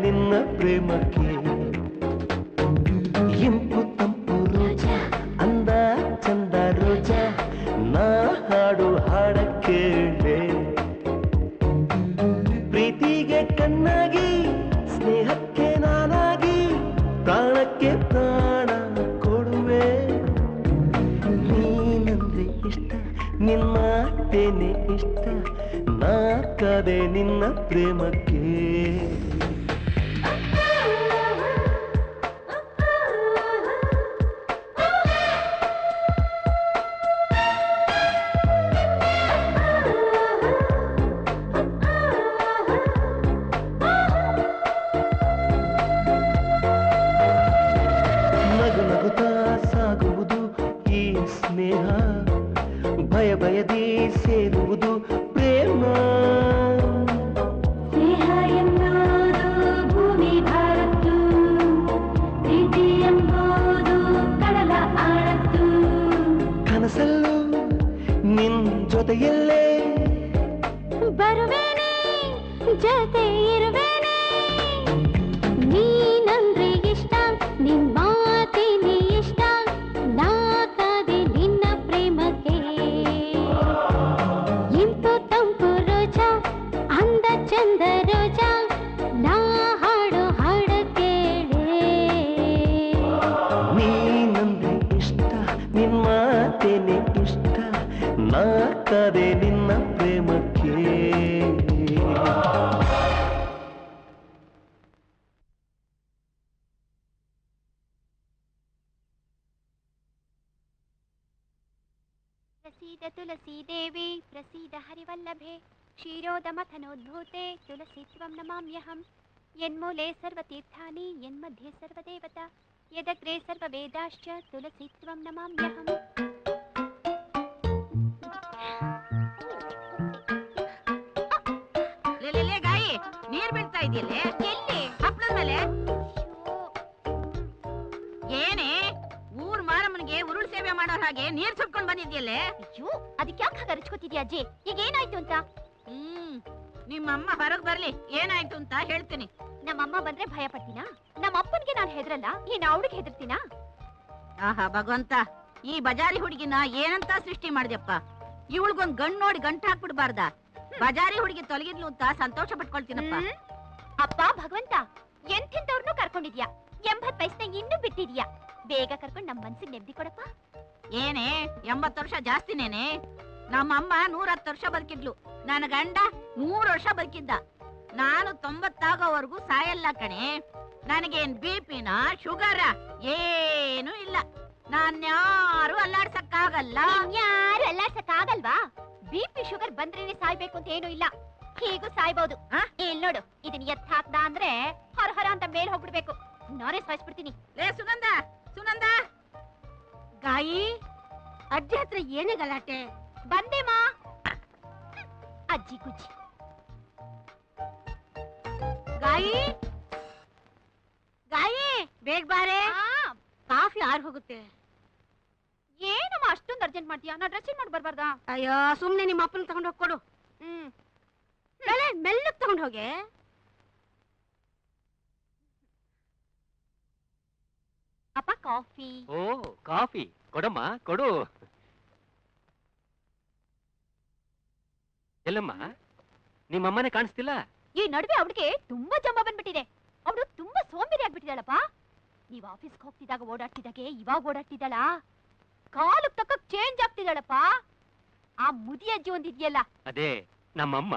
ನಿನ್ನ ಪ್ರೇಮಕ್ಕೆ ಇಂಪು ತಂಪು ರೋಜಾ ಅಂದ ಚಂದ ರೋಜಾ ನಾ ಹಾಡು ಹಾಡ ಕೇಳೆ ಪ್ರೀತಿಗೆ ಕಣ್ಣಾಗಿ ಸ್ನೇಹಕ್ಕೆ ನಾನಾಗಿ ಪ್ರಾಣಕ್ಕೆ ಪ್ರಾಣ ಕೊಡುವೆ ನೀನಂದ್ರೆ ಇಷ್ಟ ನಿನ್ನ ಮಾತೇನೆ ಇಷ್ಟ ನಾ ಕಾದೆ ನಿನ್ನ ಪ್ರೇಮಕ್ಕೆ ನಗು ನಗುತ್ತಾ ಸಾಗುವುದು ಈ ಸ್ನೇಹ ಭಯ ಭಯದಿ ಸೇರುವುದು ಪ್ರೇಮ ಸ್ನೇಹ ಎಂಬುದು ಭೂಮಿ ಭಾರತ್ತು ಪ್ರೀತಿ ಎಂಬುದು ಕಡಲ ಆಳತ್ತು ಕನಸಲ್ಲೂ ನಿನ್ ಜೊತೆಯಲ್ಲೇ ಬರುವೇನೆ ಜೊತೆ ಇರುವೇನೆ ನೀನಂದ್ರೆ ಇಷ್ಟ ನಿನ್ ಮಾತೇನೆ ಇಷ್ಟ ನಾ ಕಾದೆ ನಿನ್ನ ಪ್ರೇಮಕ್ಕೆ ಇಂಪು ತಂಪು ರೋಜಾ ಅಂದ ಚಂದ ರೋಜಾ ನಾ ಹಾಡು ಹಾಡ ಕೇಳೆ ನೀನಂದ್ರೆ ಇಷ್ಟ ನಿನ್ ಮಾತೇನೆ ಇಷ್ಟ ನಾ ಕಾದೆ ನಿನ್ನ ಪ್ರೇಮಕ್ಕೆ प्रसीद तुलसी देवी प्रसीद हरिवल्लभे क्षीरोदमथनोद्भूते तुलसीत्वं नमाम्यहं यन्मूले सर्वतीर्थानि यन्मध्ये सर्वदेवता यदग्रे सर्ववेदाश्च तुलसीत्वं नमाम्यहम् ಲೇ ಗಾಯಿ ನೀರ್ ಬೀಳ್ತಾ ಇದೆಯಲ್ಲೇ ಎಲ್ಲಿ ಹಪ್ಪಳದ ಮೇಲೆ ಏನೇ ಊರ್ ಮಾರಮ್ಮನಿಗೆ ಉರುಳು ಸೇವೆ ಮಾಡೋರ್ ಹಾಗೆ ನೀರ್ ಸುಟ್ಕೊಂಡ್ ಬಂದಿದ್ಯಲ್ಲೇ ಅಯ್ಯೋ ಅದಕ್ಕೆ ಯಾಕೆ ಹಾಗೆ ಅರಚ್ಕೋತಿದ್ಯಾ ಅಜ್ಜಿ ಈಗ ಏನಾಯ್ತು ಅಂತ ನಿಮ್ಮಮ್ಮ ಹೊರಗ್ ಬರ್ಲಿ ಏನಾಯ್ತು ಅಂತ ಹೇಳ್ತೀನಿ ನಮ್ಮಮ್ಮ ಬಂದ್ರೆ ಭಯ ಪಡ್ತೀನಾ ನಮ್ಮ ಅಪ್ಪನಿಗೆ ನಾನು ಹೆದರಲ್ಲ ಏನ್ ಅವಳಿಗೆ ಹೆದರ್ತೀನಾ ಆಹಾ ಭಗವಂತ ಈ ಬಜಾರಿ ಹುಡುಗಿನ ಏನಂತ ಸೃಷ್ಟಿ ಮಾಡಿದ್ಯಪ್ಪ ಇವಳಿಗೊಂದ್ ಗಂಡ್ ನೋಡಿ ಗಂಟ್ ಹಾಕ್ಬಿಡ್ಬಾರ್ದ ಬಜಾರಿ ಹುಡುಗಿ ತೊಲಗಿದ್ಲು ಅಂತ ಸಂತೋಷ ಪಟ್ಕೊಳ್ತೀನಪ್ಪ ಅಪ್ಪ ಭಗವಂತ ಎಂಥೆಂತವ್ರನ್ನೂ ಕರ್ಕೊಂಡಿದ್ಯಾ 80 ವಯಸ್ಸಿನಾಗ ಇನ್ನೂ ಬಿಟ್ಟಿದ್ಯಾ ಬೇಗ ಕರ್ಕೊಂಡು ನಮ್ಮ ಮನ್ಸಿಗೆ ನೆಮ್ಮದಿ ಕೊಡಪ್ಪ ಏನೇ 80 ವರ್ಷ ಜಾಸ್ತಿನೇನೆ ನಮ್ಮಮ್ಮ 110 ವರ್ಷ ಬದುಕಿದ್ಲು ನನ್ನ ಗಂಡ 100 ವರ್ಷ ಬದುಕಿದ್ದ ನಾನು 90 ಆಗೋವರೆಗೂ ಸಾಯಲ್ಲ ಕಣೆ ನನಗೇನ್ ಬಿಪಿನ ಶುಗರ ಏನೂ ಇಲ್ಲ ನಾನ್ಯಾರು ಅಲ್ಲಾಡ್ಸಕ್ಕಾಗಲ್ಲ ಯಾರು ಅಲ್ಲಾಡ್ಸಕ್ಕಾಗಲ್ವಾ ಬಿಪಿ ಶುಗರ್ ಬಂದ್ರೇನೆ ಸಾಯ್ಬೇಕು ಅಂತ ಏನೂ ಇಲ್ಲ ಹೀಗೂ ಸಾಯ್ಬಹುದು ಇಲ್ಲಿ ನೋಡು ಇದನ್ನ ಎತ್ತ ಹಾಕ್ದ ಅಂದ್ರೆ ಹೊರ ಹೊರ ಅಂತ ಮೇಲ್ ಹೋಗ್ಬಿಡ್ಬೇಕು ನಾನೇ ಸಾಯಿಸ್ಬಿಡ್ತೀನಿ ಲೇ ಸುನಂದ ಸುನಂದ ಗಾಯಿ ಅಜ್ಜಿ ಹತ್ರ ಏನೇ ಗಲಾಟೆ ಬಂದೆ ಮಾ ಅಜ್ಜಿ ಗುಜ್ಜಿ ಗಾಯಿ ಗಾಯಿ ಬೇಗ ಬಾರೆ ಕಾಫಿ ಆರ್ ಹೋಗುತ್ತೆ ಏನಮ್ಮ ಅಷ್ಟೊಂದು ಅರ್ಜೆಂಟ್ ಮಾಡ್ತೀಯಾ ನಾ ಡ್ರೆಸ್ ಚೇಂಜ್ ಮಾಡಿ ಬರ್ಬಾರ್ದಾ ಅಯ್ಯೋ ಸುಮ್ನೆ ನಿಮ್ಮ ಅಪ್ಪನ ತಗೊಂಡ್ ಹೋಗ್ಕೊಡು ಮೆಲ್ಲಕ್ ತಗೊಂಡ್ ಹೋಗೆ ಅಪ್ಪ ಕಾಫಿ ಓ ಕಾಫಿ ಕೊಡಮ್ಮ ಕೊಡು ಎಲ್ಲಮ್ಮ ನಿಮ್ಮಮ್ಮನೆ ಕಾಣಿಸ್ತಿಲ್ಲ ಈ ನಡುವೆ ಅವಳಿಗೆ ತುಂಬಾ ಜಂಬ ಬಂದ್ಬಿಟ್ಟಿದೆ ಅವಳು ತುಂಬಾ ಸೋಂಬೇರಿ ಆಗ್ಬಿಟ್ಟಿದ್ದಾಳಪ್ಪ ನೀವ್ ಆಫೀಸ್ಗೆ ಹೋಗ್ತಿದ್ದಾಗ ಓಡಾಡ್ತಿದ್ದಾಗೆ ಇವಾಗ ಓಡಾಡ್ತಿದ್ದಾಳ ಕಾಲಕ್ ತಕ್ಕ ಚೇಂಜ್ ಆಗ್ತಿದ್ದಾಳಪ್ಪ ಆ ಮುದಿ ಅಜ್ಜಿ ಒಂದಿದ್ಯಲ್ಲ ಅದೇ ನಮ್ಮಮ್ಮ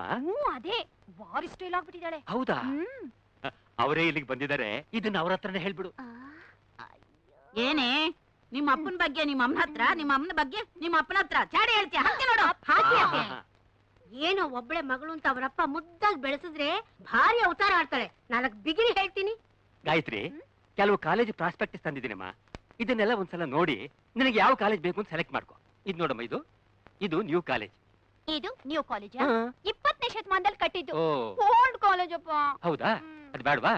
ಅದೇ ಭಾರಿ ಸ್ಟೈಲ್ ಆಗ್ಬಿಟ್ಟಿದ್ದಾಳೆ ಹೌದಾ ಅವರೇ ಇಲ್ಲಿಗೆ ಬಂದಿದ್ದಾರೆ ಇದನ್ನ ಅವ್ರ ಹತ್ರನೇ ಹೇಳ್ಬಿಡು ಏನೇ ನಿಮ್ಮ ಅಪ್ಪನ ಬಗ್ಗೆ ನಿಮ್ಮ ಅಮ್ಮನ ಹತ್ರ ನಿಮ್ಮ ಅಮ್ಮನ ಬಗ್ಗೆ ನಿಮ್ಮ ಅಪ್ಪನ ಹತ್ರ ಚಾಡಿ ಹೇಳ್ತೀಯ ಹಾಗೆ ನೋಡು ಏನೋ ಒಬ್ಳೆ ಮಗಳು ಅಂತ ಅವರಪ್ಪ ಮುದ್ದಾಗಿ ಬೆಳೆಸಿದ್ರೆ ಭಾರಿ ಅವತಾರ ಆಡ್ತಾಳೆ 4 ಬಿಗಿರಿ ಹೇಳ್ತೀನಿ ಗಾಯತ್ರಿ ಕೆಲವು ಕಾಲೇಜ್ ಪ್ರಾಸ್ಪೆಕ್ಟಸ್ ತಂದಿದ್ದೀನಮ್ಮ ಇದನ್ನೆಲ್ಲ ಒಂದ್ಸಲ ನೋಡಿ ನಿನಗೆ ಯಾವ ಕಾಲೇಜ್ ಬೇಕು ಅಂತ ಸೆಲೆಕ್ಟ್ ಮಾಡ್ಕೊ ಇದು ನೋಡಮ್ಮ ಇದು ನ್ಯೂ ಕಾಲೇಜ್ ಇದು ನ್ಯೂ ಕಾಲೇಜ್ 20ನೇ ಶತಮಾನದಲ್ಲಿ ಕಟ್ಟಿದ್ದು ಓ ಓಲ್ಡ್ ಕಾಲೇಜ್ ಅಪ್ಪ ಹೌದಾ ಅದು ಬೇಡವಾ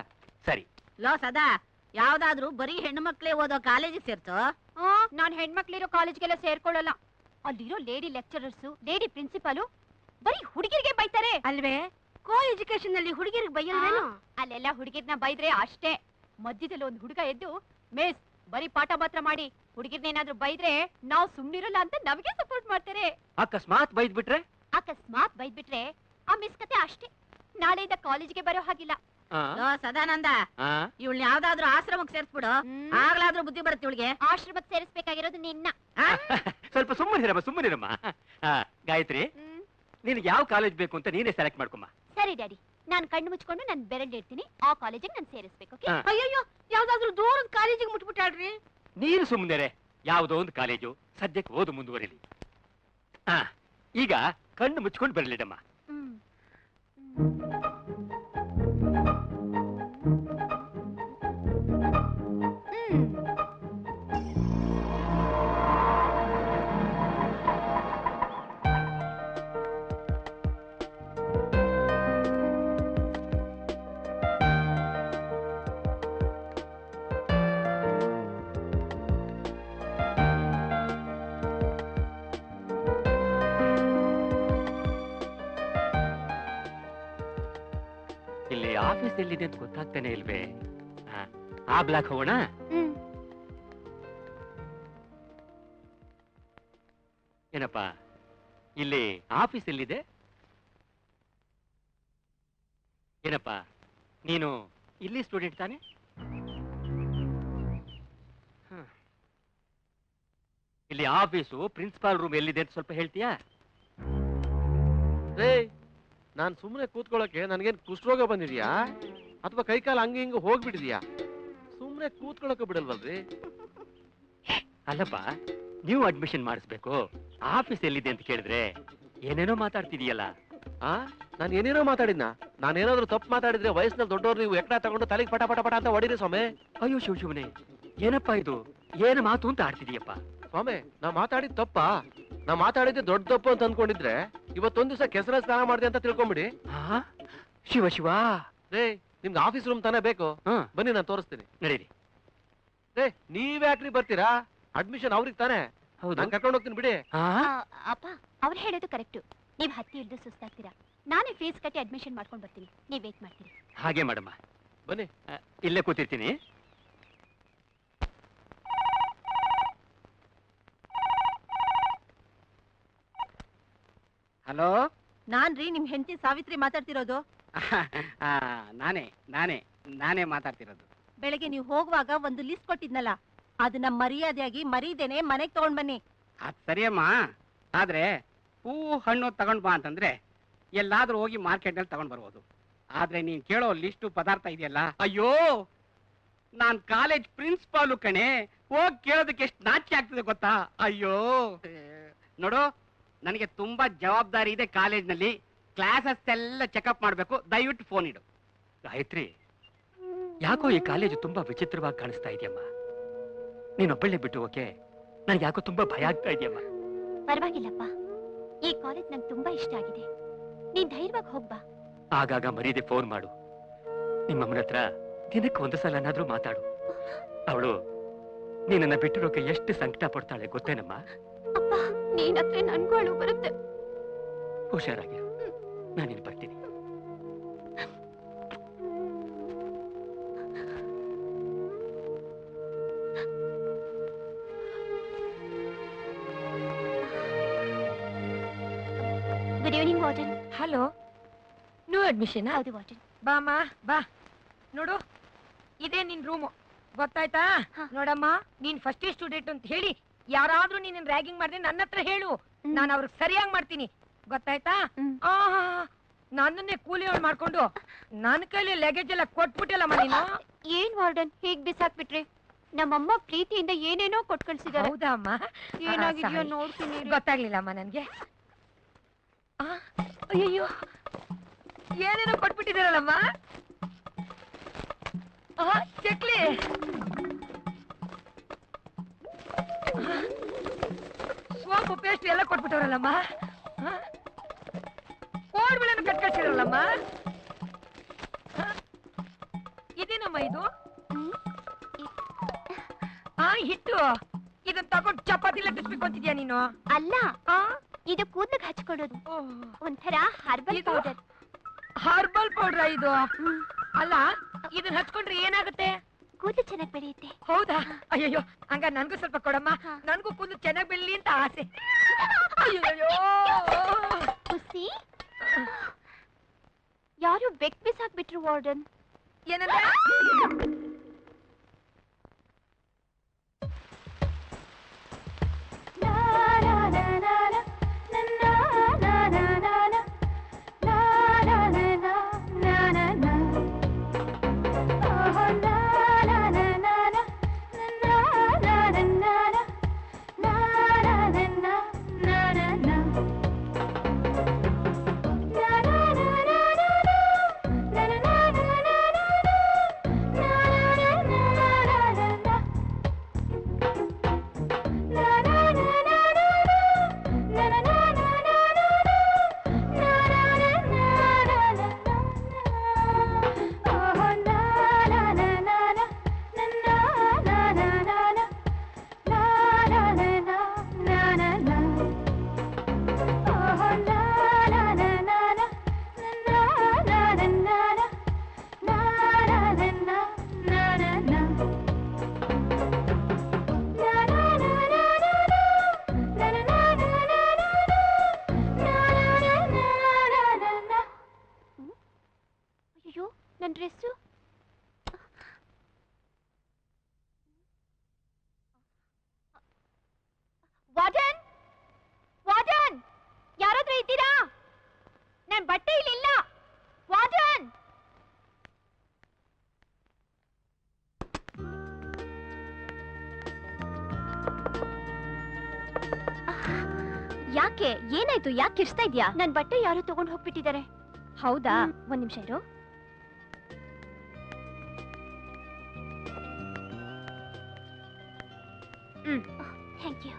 ಸರಿ ಲೋ ಸದಾ ಯಾವ್ದಾದ್ರು ಬರೀ ಹೆಣ್ಣು ಮಕ್ಳೇ ಓದೋ ಕಾಲೇಜಿಗೆ ಸೇರ್ತೋ ನಾನ್ ಹೆಣ್ಮಕ್ಳಿರೋ ಕಾಲೇಜ್ಗೆಲ್ಲ ಸೇರ್ಕೊಳ್ಳಲ್ಲ ಅಲ್ಲಿರೋ ಲೇಡಿ ಲೆಕ್ಚರರ್ಸ್ ಲೇಡಿ ಪ್ರಿನ್ಸಿಪಾಲು ಬರೀ ಹುಡುಗಿರಿಗೆ ಬೈತಾರೆ ಅಲ್ವೇ ಕೋ ಎಜುಕೇಶನ್ ನಲ್ಲಿ ಹುಡುಗಿರಿಗೆ ಬೈಯಲ್ವೇನು? ಅಲ್ಲೆಲ್ಲ ಹುಡುಗಿರ್ನ ಬೈದ್ರೆ ಅಷ್ಟೇ. ಮಧ್ಯದಲ್ಲಿ ಒಂದು ಹುಡುಗ ಎದ್ದು ಮಿಸ್ ಬರೀ ಪಾಠ ಮಾತ್ರ ಮಾಡಿ ಹುಡುಗಿರ್ನೇನಾದ್ರೂ ಬೈದ್ರೆ ನಾವು ಸುಮ್ನಿರಲ್ಲ ಅಂತ ನಮಗೆ ಸಪೋರ್ಟ್ ಮಾಡ್ತಾರೆ. ಅಕಸ್ಮಾತ್ ಬೈದ್ಬಿಟ್ರೆ? ಅಕಸ್ಮಾತ್ ಬೈದ್ಬಿಟ್ರೆ ಆ ಮಿಸ್ ಕತೆ ಅಷ್ಟೇ. ನಾಳೆಯಿಂದ ಕಾಲೇಜಿಗೆ ಬರೋ ಹಾಗಿಲ್ಲ. ಸದಾನಂದ, ಇವಳು ಯಾವ್ದಾದ್ರು ಆಶ್ರಮಕ್ಕೆ ಸೇರ್ಸ್ಬಿಡು, ಆಗ್ಲಾದ್ರೂ ಬುದ್ಧಿ ಬರುತ್ತೆ ಇವಳಿಗೆ. ಆಶ್ರಮಕ್ಕೆ ಸೇರಿಸ್ಬೇಕಾಗಿರೋದು ನಿನ್ನ. ಸ್ವಲ್ಪ ಸುಮ್ಮನಿರಮ್ಮ. ಗಾಯತ್ರಿ, ನಿನಗೆ ಯಾವ ಕಾಲೇಜ್ ಬೇಕು ಅಂತ ನೀನೇ ಸೆಲೆಕ್ಟ್ ಮಾಡ್ಕೊಮ್ಮ. ಸರಿ ಡ್ಯಾಡಿ, ನಾನು ಕಣ್ಣು ಮುಚ್ಕೊಂಡು ನಾನು ಬೆರಳು ಇಡ್ತೀನಿ. ಆ ಕಾಲೇಜಿಗೆ ನಾನು ಸೇರಿಸ್ಬೇಕು. ಅಯ್ಯಯ್ಯೋ, ಯಾವ್ದಾದ್ರು ದೂರದ ಕಾಲೇಜಿಗೆ ಮುಟ್ಬಿಟ್ಟಾಳ್ರಿ. ನೀನು ಸುಮ್ಮನೆ ಯಾವುದೋ ಒಂದು ಕಾಲೇಜು ಸದ್ಯಕ್ಕೆ ಓದು ಮುಂದುವರಿಲಿ. ಈಗ ಕಣ್ಣು ಮುಚ್ಕೊಂಡು ಬರಲಿಡಮ್ಮ. ಇಲ್ಲಿ ಆಫೀಸ್ ಎಲ್ಲಿದೆ ಅಂತ ಗೊತ್ತಾಗ್ತಾನೆ ಇಲ್ವೇ? ಆ ಬ್ಲಾಕ್ ಹೋಗೋಣ. ಏನಪ್ಪಾ, ಇಲ್ಲಿ ಆಫೀಸ್ ಎಲ್ಲಿದೆ? ಏನಪ್ಪಾ, ನೀನು ಇಲ್ಲಿ ಸ್ಟೂಡೆಂಟ್ ತಾನೆ? ಇಲ್ಲಿ ಆಫೀಸು ಪ್ರಿನ್ಸಿಪಾಲ್ ರೂಮ್ ಎಲ್ಲಿದೆ ಅಂತ ಸ್ವಲ್ಪ ಹೇಳ್ತೀಯಾ? ನಾನ್ ಸುಮ್ಮನೆ ಕೂತ್ಕೊಳ್ಳೋಕೆ ನನ್ಗೇನ್ ಕುಷ್ಠರೋಗ ಬಂದಿದ್ಯಾ ಅಥವಾ ಕೈಕಾಲ ಹಂಗ ಹಿಂಗ ಹೋಗ್ಬಿಟ್ಟಿದ್ಯಾ? ಸುಮ್ಮನೆ ಕೂತ್ಕೊಳ್ಳೋಕೆ ಬಿಡಲ್ವಲ್ರಿ? ಅಲ್ಲಪ್ಪ, ನೀವು ಅಡ್ಮಿಷನ್ ಮಾಡಿಸ್ಬೇಕು, ಆಫೀಸ್ ಎಲ್ಲಿದೆ ಅಂತ ಕೇಳಿದ್ರೆ ಏನೇನೋ ಮಾತಾಡ್ತಿದೀಯಲ್ಲ. ನಾನು ಏನೇನೋ ಮಾತಾಡಿದ್ನ? ನಾನೇನಾದ್ರೂ ತಪ್ಪು ಮಾತಾಡಿದ್ರೆ ವಯಸ್ಸಿನಲ್ಲಿ ದೊಡ್ಡವ್ರು ನೀವು ಎಕ್ಕಡ ತಗೊಂಡು ತಲೆಗೆ ಪಟ ಪಟ ಪಟ ಅಂತ ಹೊಡಿರಿ ಸ್ವಾಮಿ. ಅಯ್ಯೋ ಶಿವನೇ, ಏನಪ್ಪಾ ಇದು? ಏನು ಮಾತು ಅಂತ ಆಡ್ತಿದೀಯಪ್ಪ? ಸ್ವಾಮಿ, ನಾ ಮಾತಾಡಿದ್ ತಪ್ಪಾ? ನಾ ಮಾತಾಡಿದ್ದೆ ದೊಡ್ಡ ತಪ್ಪು ಅಂತ ಅನ್ಕೊಂಡಿದ್ರೆ ಇವತ್ತೊಂದ್ ದಿವಸ ಕೆಸರ ಸ್ನಾನ ಮಾಡಿದೆ ಅಂತ ತಿಳ್ಕೊಂಬಿಡಿ. ಶಿವ ರೇ, ನಿಮ್ಗೆ ಆಫೀಸ್ ರೂಮ್ ತಾನೇ ಬೇಕು? ಬನ್ನಿ, ನಾನು ತೋರಿಸ್ತೀನಿ. ನಡೀರಿ. ರೇ, ನೀವ್ಯಾಕ್ರಿ ಬರ್ತೀರಾ? ಅಡ್ಮಿಷನ್ ಅವ್ರಿಗೆ ತಾನೇ? ನಾನು ಕರ್ಕೊಂಡು ಹೋಗ್ತೀನಿ ಬಿಡಿ. ಅಪ್ಪ, ಅವ್ರು ಹೇಳೋದು ಕರೆಕ್ಟ್. ನೀವ್ ಹತ್ತಿ ಹಿಡಿದು ಸುಸ್ತಾಗ್ತೀರಾ. ನಾನೇ ಫೀಸ್ ಕಟ್ಟಿ ಅಡ್ಮಿಷನ್ ಮಾಡ್ಕೊಂಡು ಬರ್ತೀನಿ, ನೀವ್ ವೇಟ್ ಮಾಡ್ತೀರಿ. ಹಾಗೆ ಮಾಡಮ್ಮ. ಬನ್ನಿ, ಇಲ್ಲೇ ಕೂತಿರ್ತೀನಿ. ಹಲೋ, ನಾನ್ರಿ ನಿಮ್ ಹೆಂಡತಿ ಸಾವಿತ್ರಿ ಮಾತಾಡ್ತಿರೋದು. ನಾನೇ ಮಾತಾಡ್ತಿರೋದು. ಬೆಳಗ್ಗೆ ನೀವು ಹೋಗುವಾಗ ಒಂದು ಲಿಸ್ಟ್ ಕೊಟ್ಟಿದ್ನಲ್ಲ, ಅದನ್ನ ಮರ್ಯಾದೆಯಾಗಿ ಮರೀದೇನೆ ಮನೆಗ್ ತಗೊಂಡ್ ಬನ್ನಿ. ಅದ್ ಸರಿಯಮ್ಮ, ಆದ್ರೆ ಹೂವು ಹಣ್ಣು ತಗೊಂಡ್ ಬಾ ಅಂತಂದ್ರೆ ಎಲ್ಲಾದ್ರೂ ಹೋಗಿ ಮಾರ್ಕೆಟ್ ನಲ್ಲಿ ತಗೊಂಡ್ ಬರ್ಬೋದು. ಆದ್ರೆ ನೀನ್ ಕೇಳೋ ಲಿಸ್ಟು ಪದಾರ್ಥ ಇದೆಯಲ್ಲ, ಅಯ್ಯೋ, ನಾನ್ ಕಾಲೇಜ್ ಪ್ರಿನ್ಸಿಪಾಲು ಕಣೆ, ಹೋಗಿ ಕೇಳೋದಕ್ಕೆ ಎಷ್ಟು ನಾಚಿಕೆ ಆಗ್ತದೆ ಗೊತ್ತಾ? ಅಯ್ಯೋ ನೋಡು, ನನಗೆ ತುಂಬಾ ಜವಾಬ್ದಾರಿ ಇದೆ ಕಾಲೇಜ್ನಲ್ಲಿ. ಕ್ಲಾಸಸ್ ಎಲ್ಲ ಚೆಕಪ್ ಮಾಡ್ಬೇಕು, ದಯವಿಟ್ಟು ಫೋನ್ ಇಡು. ಗಾಯತ್ರಿ, ಯಾಕೋ ಈ ಕಾಲೇಜು ತುಂಬಾ ವಿಚಿತ್ರವಾಗಿ ಕಾಣಿಸ್ತಾ ಇದೆಯಮ್ಮ. ನೀನೊಬ್ಬಳೆ ಬಿಟ್ಟು ಓಕೆ, ನನ್ಗೆ ಯಾಕೋ ತುಂಬಾ ಭಯ ಆಗ್ತಾ ಇದೆಯಮ್ಮ. ಪರವಾಗಿಲ್ಲಪ್ಪ, ಈ ಕಾಲೇಜ್ ನಂಗೆ ತುಂಬಾ ಇಷ್ಟ ಆಗಿದೆ. ನೀನ್ ಧೈರ್ಯವಾಗಿ ಹೋಗ್ಬಾ. ಆಗಾಗ ಮರೀದೆ ಫೋನ್ ಮಾಡು. ನಿಮ್ಮಮ್ಮನ ಹತ್ರ ದಿನಕ್ಕೆ ಒಂದು ಸಲನಾದ್ರೂ ಮಾತಾಡು. ಅವಳು ನೀನನ್ನ ಬಿಟ್ಟಿರೋಕೆ ಎಷ್ಟು ಸಂಕಟ ಪಡ್ತಾಳೆ ಗೊತ್ತೇನಮ್ಮ? ಅಪ್ಪ, ನೀನ್ ಹತ್ರ ನನ್ಗೂ ಅಳು ಬರುತ್ತೆ. ಹುಷಾರಾಗಿರು, ನಾನಿಲ್ಲಿ ಬರ್ತೀನಿ. Good evening warden. Hello, new admission? ಹೌದು ವಾರ್ಡನ್. ಬಾಮ್ಮ ಬಾ. ನೋಡು, ಇದೇ ನಿನ್ ರೂಮು, ಗೊತ್ತಾಯ್ತಾ? ನೋಡಮ್ಮ, ನೀನ್ ಫಸ್ಟ್ ಇಯರ್ ಸ್ಟೂಡೆಂಟ್ ಅಂತ ಹೇಳಿ ಯಾರಾದ್ರೂ ನೀನ್ ರ್ಯಾಗಿಂಗ್ ಮಾಡಿದ್ರೆ ನನ್ನ ಹತ್ರ ಹೇಳು, ನಾನು ಅವ್ರಿಗೆ ಸರಿಯಾಗಿ ಮಾಡ್ತೀನಿ, ಗೊತ್ತಾಯ್ತಾ? ನನ್ನನ್ನೇ ಕೂಲಿಯವ್ರು ಮಾಡ್ಕೊಂಡು ನನ್ನ ಕೈಲಿ ಲಗೇಜ್ ಎಲ್ಲ ಕೊಟ್ಬಿಟ್ಟಿಲ್ಲಮ್ಮ ನೀನು. ಏನ್ ವಾರ್ಡನ್ ಹೀಗ್ ಬಿಸಾಕ್ಬಿಟ್ರಿ? ನಮ್ಮಮ್ಮ ಪ್ರೀತಿಯಿಂದ ಏನೇನೋ ಕೊಟ್ಟು ಕಳ್ಸಿದಾರೆ. ಹೌದಾ ಅಮ್ಮ? ಏನಾಗಿದ್ಯೋ ನೋಡ್ತೀನಿ. ಗೊತ್ತಾಗ್ಲಿಲ್ಲಮ್ಮ ನನ್ಗೆ. ಅಯ್ಯೋ, ಏನೇನೋ ಕೊಟ್ಬಿಟ್ಟಿದಾರಲ್ಲಮ್ಮ. ಚಕ್ಲಿ, ಸೋಪು ಪೇಸ್ಟ್ ಎಲ್ಲ ಕೊಟ್ಬಿಟ್ಟವ್ರಲ್ಲಮ್ಮ. ಕೋಡ್ಗಳನ್ನು ಕಟ್ಕಳ್ಸಿರಲ್ಲಮ್ಮ. ಇದೇನಮ್ಮ ಇದು? ಹಿಟ್ಟು, ಇದನ್ನ ತಗೊಂಡು ಚಪಾತಿ ಲಟ್ಟಿಸ್ಬೇಕು ಅಂತಿದ್ಯಾ ನೀನು? ಅಲ್ಲ, ಇದು ಕೂದಲಿಗೆ ಹಚ್ಕೊಡೋದು. ಒಂಥರ ಹರ್ಬಲ್ ಪೌಡರ್. ಹರ್ಬಲ್ ಪೌಡ್ರ ಇದು? ಅಲ್ಲ, ಇದನ್ನ ಹಚ್ಕೊಂಡ್ರೆ ಏನಾಗುತ್ತೆ? ಕೂದಲು ಚೆನ್ನಾಗಿ ಬೆಳೆಯುತ್ತೆ. ಹೌದಾ? ಅಯ್ಯಯ್ಯೋ, ಹಂಗ ನನ್ಗೂ ಸ್ವಲ್ಪ ಕೊಡಮ್ಮ. ನನ್ಗೂ ಕೂದಲು ಚೆನ್ನಾಗಿ ಬೆಳಲಿ ಅಂತ ಆಸೆ. ಅಯ್ಯಯ್ಯೋ, ಖುಷಿ ಯಾರು ಬೆಕ್ ಬಿಸಾಕ್ಬಿಟ್ರು ವಾರ್ಡನ್. ಏನಂದ್ರೆ? ಅಯ್ಯೋ, ನನ್ನ ಡ್ರೆಸ್ಸು. ವಾರ್ಡನ್, ವಾರ್ಡನ್, ಯಾರಾದ್ರೂ ಇದ್ದೀರಾ? ನನ್ ಬಟ್ಟೆ ಇಲ್ಲಿಲ್ಲ. ವಾರ್ಡನ್, ಯಾಕೆ? ಏನಾಯ್ತು? ಯಾಕೆ ಕಿರ್ಸ್ತಾ ಇದ್ಯಾ? ನನ್ ಬಟ್ಟೆ ಯಾರು ತಗೊಂಡು ಹೋಗ್ಬಿಟ್ಟಿದ್ದಾರೆ. ಹೌದಾ? ಒಂದ್ ನಿಮಿಷ ಇರು. Thank you.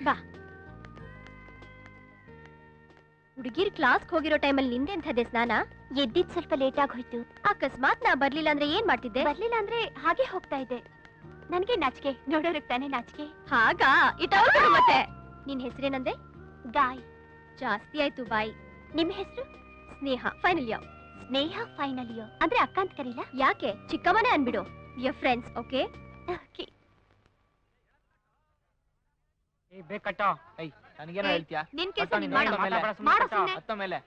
ಬಾ. ಹುಡುಗಿರ್ ಕ್ಲಾಸ್ಗೆ ಹೋಗಿರೋ ಟೈಮಲ್ಲಿ ನಿಂದೆಂಥದ್ದೆ ಸ್ನಾನ? ಎದ್ದಿದ್ ಸ್ವಲ್ಪ ಲೇಟ್ ಆಗಿ ಹೋಯ್ತು. ಅಕಸ್ಮಾತ್ ನಾ ಬರ್ಲಿಲ್ಲ ಅಂದ್ರೆ ಏನ್ ಮಾಡ್ತಿದ್ದೆ? ಬರ್ಲಿಲ್ಲ ಅಂದ್ರೆ ಹಾಗೆ ಹೋಗ್ತಾ ಇದ್ದೆ. ನನಗೆ ನಾಚಿಕೆ, ನೋಡೋರಕ್ ತಾನೇ ನಾಚಿಕೆ. ಹಾಗಾ? ಇಟ್ಟವ್ರು ಮತ್ತೆ. ನಿನ್ ಹೆಸರೇನಂದೆ? ಗಾಯ್. ಜಾಸ್ತಿ ಆಯ್ತು ಬಾಯ್. ನಿಮ್ ಹೆಸರು? Sneha. Final year. Sneha final year ಅಂದ್ರೆ ಅಕ್ಕ ಅಂತ ಕರೀಲ? ಯಾಕೆ? ಚಿಕ್ಕಮ್ಮನೇ ಅನ್ಬಿಡು. ಯರ್ ಫ್ರೆಂಡ್ಸ್. Okay okay. ಬೇಕಟ್ಟೋ. ಐ ನನಗೇನೋ ಹೇಳ್ತೀಯಾ? ನಿನ್ ಕೆಲಸ ನೀನ್ ಮಾಡು. ಮಾಡು ಸುಮ್ನೆ. ಹತ್ತ ಮೇಲೆ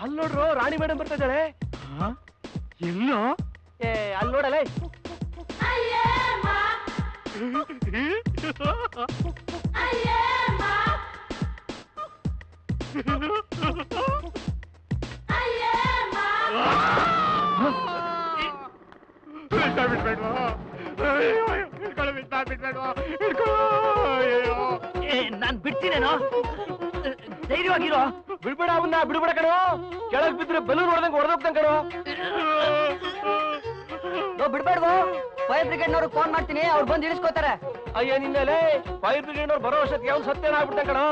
ಅಲ್ಲಿ ನೋಡ್ರು, ರಾಣಿ ಮೇಡಮ್ ಬರ್ತಾ ಇದ್ದಾಳೆ. ಎಲ್ಲೋ? ಅಲ್ಲಿ ನೋಡಲೇ. ನಾನ್ ಬಿಡ್ತೀನೇನೋ, ಧೈರ್ಯವಾಗಿರೋ. ಬಿಡ್ಬೇಡ ಅವನ್ನ, ಬಿಡ್ಬೇಡ ಕಣೋ. ಕೆಳಗ್ ಬಿದ್ರೆ ಬಲೂನ್ ಹೊಡೆದಂಗ್ ಹೊಡೆದೋಗ್ತಾನ ಕಣೋ. ಬಿಡ್ಬೇಡ್ವೋ, ಫೈರ್ ಬ್ರಿಗೇಡ್ನವ್ರಿಗೆ ಫೋನ್ ಮಾಡ್ತೀನಿ, ಅವ್ರು ಬಂದು ಇಳಿಸ್ಕೋತಾರೆ. ಅಯ್ಯ ನಿನ್ನೆಲೆ ಫೈರ್ ಬ್ರಿಗೇಡ್ ಅವ್ರು ಬರೋ ವರ್ಷಕ್ಕೆ ಅವ್ನು ಸತ್ಯನ ಆಗ್ಬಿಡ್ತಾನ ಕಣೋ.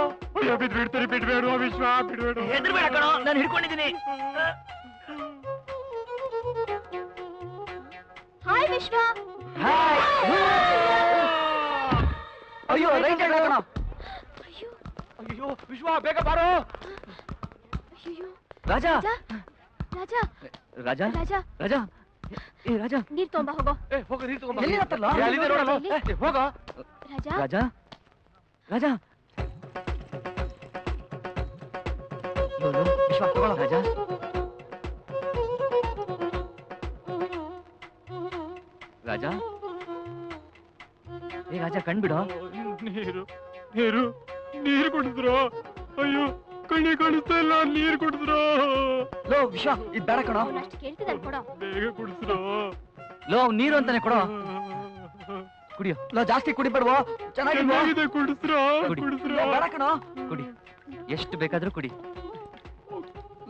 ಬಿಡ್ತಾರೆ, ಬಿಡ್ಬೇಡ ವಿಶ್ವ, ಬಿಡ್ಬೇಡ. ಹೆದರ್ಬೇಡ ಕಣೋ, ನಾನು ಹಿಡ್ಕೊಂಡಿದ್ದೀನಿ. ಹಾಯ್ ವಿಶ್ವ. ಅಯ್ಯೋ ರೈಟ್ ಕಣೋ. ಅಯ್ಯೋ ಅಯ್ಯೋ ವಿಶ್ವ, ಬೇಗ ಬಾರೋ. ಅಯ್ಯೋ. ರಾಜ ರಾಜ ರಾಜ ರಾಜ ರಾಜ ಏ ರಾಜ, ನೀರ್ ತೊಂಬ ಹೋಗೋ. ಹೋಗ ನೀರ್ ತಗೊಂಬ. ಎಲ್ಲಿ ಹತ್ತಲ್ಲ? ಅಲ್ಲಿದೆ ನೋಡಲ್ಲ. ಹೋಗ ರಾಜ. ರಾಜ ರಾಜ ವಿಶ್ವ ತಗೊಳ್ಳೋ. ರಾಜ ರಾಜ ಏ ರಾಜ ಕಣ್ಬಿಡೋ. ನೀರು ನೀರು ನೀರು ಕುಡಿದ್ರು. ಅಯ್ಯೋ ಕಣ್ಣಿ ಕಾಣಿಸ್ತಾ ಇಲ್ಲ, ನೀರು ಕುಡಿದ್ರು. ಲೋ ವಿಶ್ವ, ಇದ್ ಬೇಡ ಕಣೋ. ಅಷ್ಟು ಕೇಳ್ತಿದ್ದಾನೆ ಕೊಡೋ. ಬೇಗ ಕುಡಿದ್ರು. ಲೋ ನೀರು ಅಂತಾನೆ ಕೊಡೋ. ಕುಡಿಯೋ. ಲೋ ಜಾಸ್ತಿ ಕುಡಿಬೇಡ್ವೋ, ಚೆನ್ನಾಗಿಲ್ವೋ? ಕುಡಿದ್ರು. ಕುಡಿ. ಲೋ, ಬೇಡ ಕಣೋ. ಕುಡಿ, ಎಷ್ಟು ಬೇಕಾದ್ರೂ ಕುಡಿ.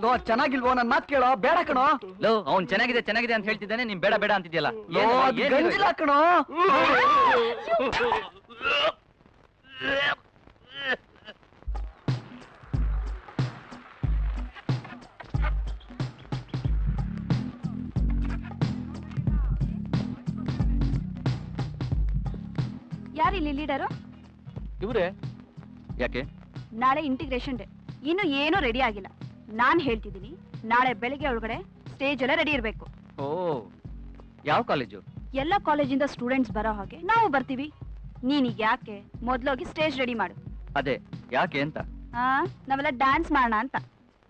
ಲೋ ಚೆನ್ನಾಗಿಲ್ವೋ, ನನ್ ಮಾತ್ ಕೇಳೋ. ಬೇಡ ಕಣೋ. ಲೋ ಅವ್ನ್ ಚೆನ್ನಾಗಿದೆ ಚೆನ್ನಾಗಿದೆ ಅಂತ ಹೇಳ್ತಿದ್ದಾನೆ, ನೀನ್ ಬೇಡ ಬೇಡ ಅಂತಿದ್ಯಲ್ಲ. ಲೋ ಗಂಜಿಲ್ಲ ಕಣೋ. ಯಾರು ಇಲ್ಲಿ ಲೀಡರು? ಇವ್ರೆ ಯಾಕೆ? ನಾಳೆ ಇಂಟಿಗ್ರೇಷನ್ ಡೇ, ಇನ್ನು ಏನೂ ರೆಡಿ ಆಗಿಲ್ಲ. ನಾನ್ ಹೇಳ್ತಿದ್ದೀನಿ, ನಾಳೆ ಬೆಳಿಗ್ಗೆ ಒಳಗಡೆ ಸ್ಟೇಜ್ ಎಲ್ಲ ರೆಡಿ ಇರಬೇಕು. ಓ, ಯಾವ ಕಾಲೇಜು? ಎಲ್ಲ ಕಾಲೇಜಿಂದ ಸ್ಟೂಡೆಂಟ್ಸ್ ಬರೋ ಹಾಗೆ ನಾವು ಬರ್ತೀವಿ. ನೀನೀಗ ಯಾಕೆ ಮೊದ್ಲೋಗಿ ಸ್ಟೇಜ್ ರೆಡಿ ಮಾಡು. ಅದೇ ಯಾಕೆ ಅಂತ. ನಾವೆಲ್ಲ ಡ್ಯಾನ್ಸ್ ಮಾಡೋಣ ಅಂತ.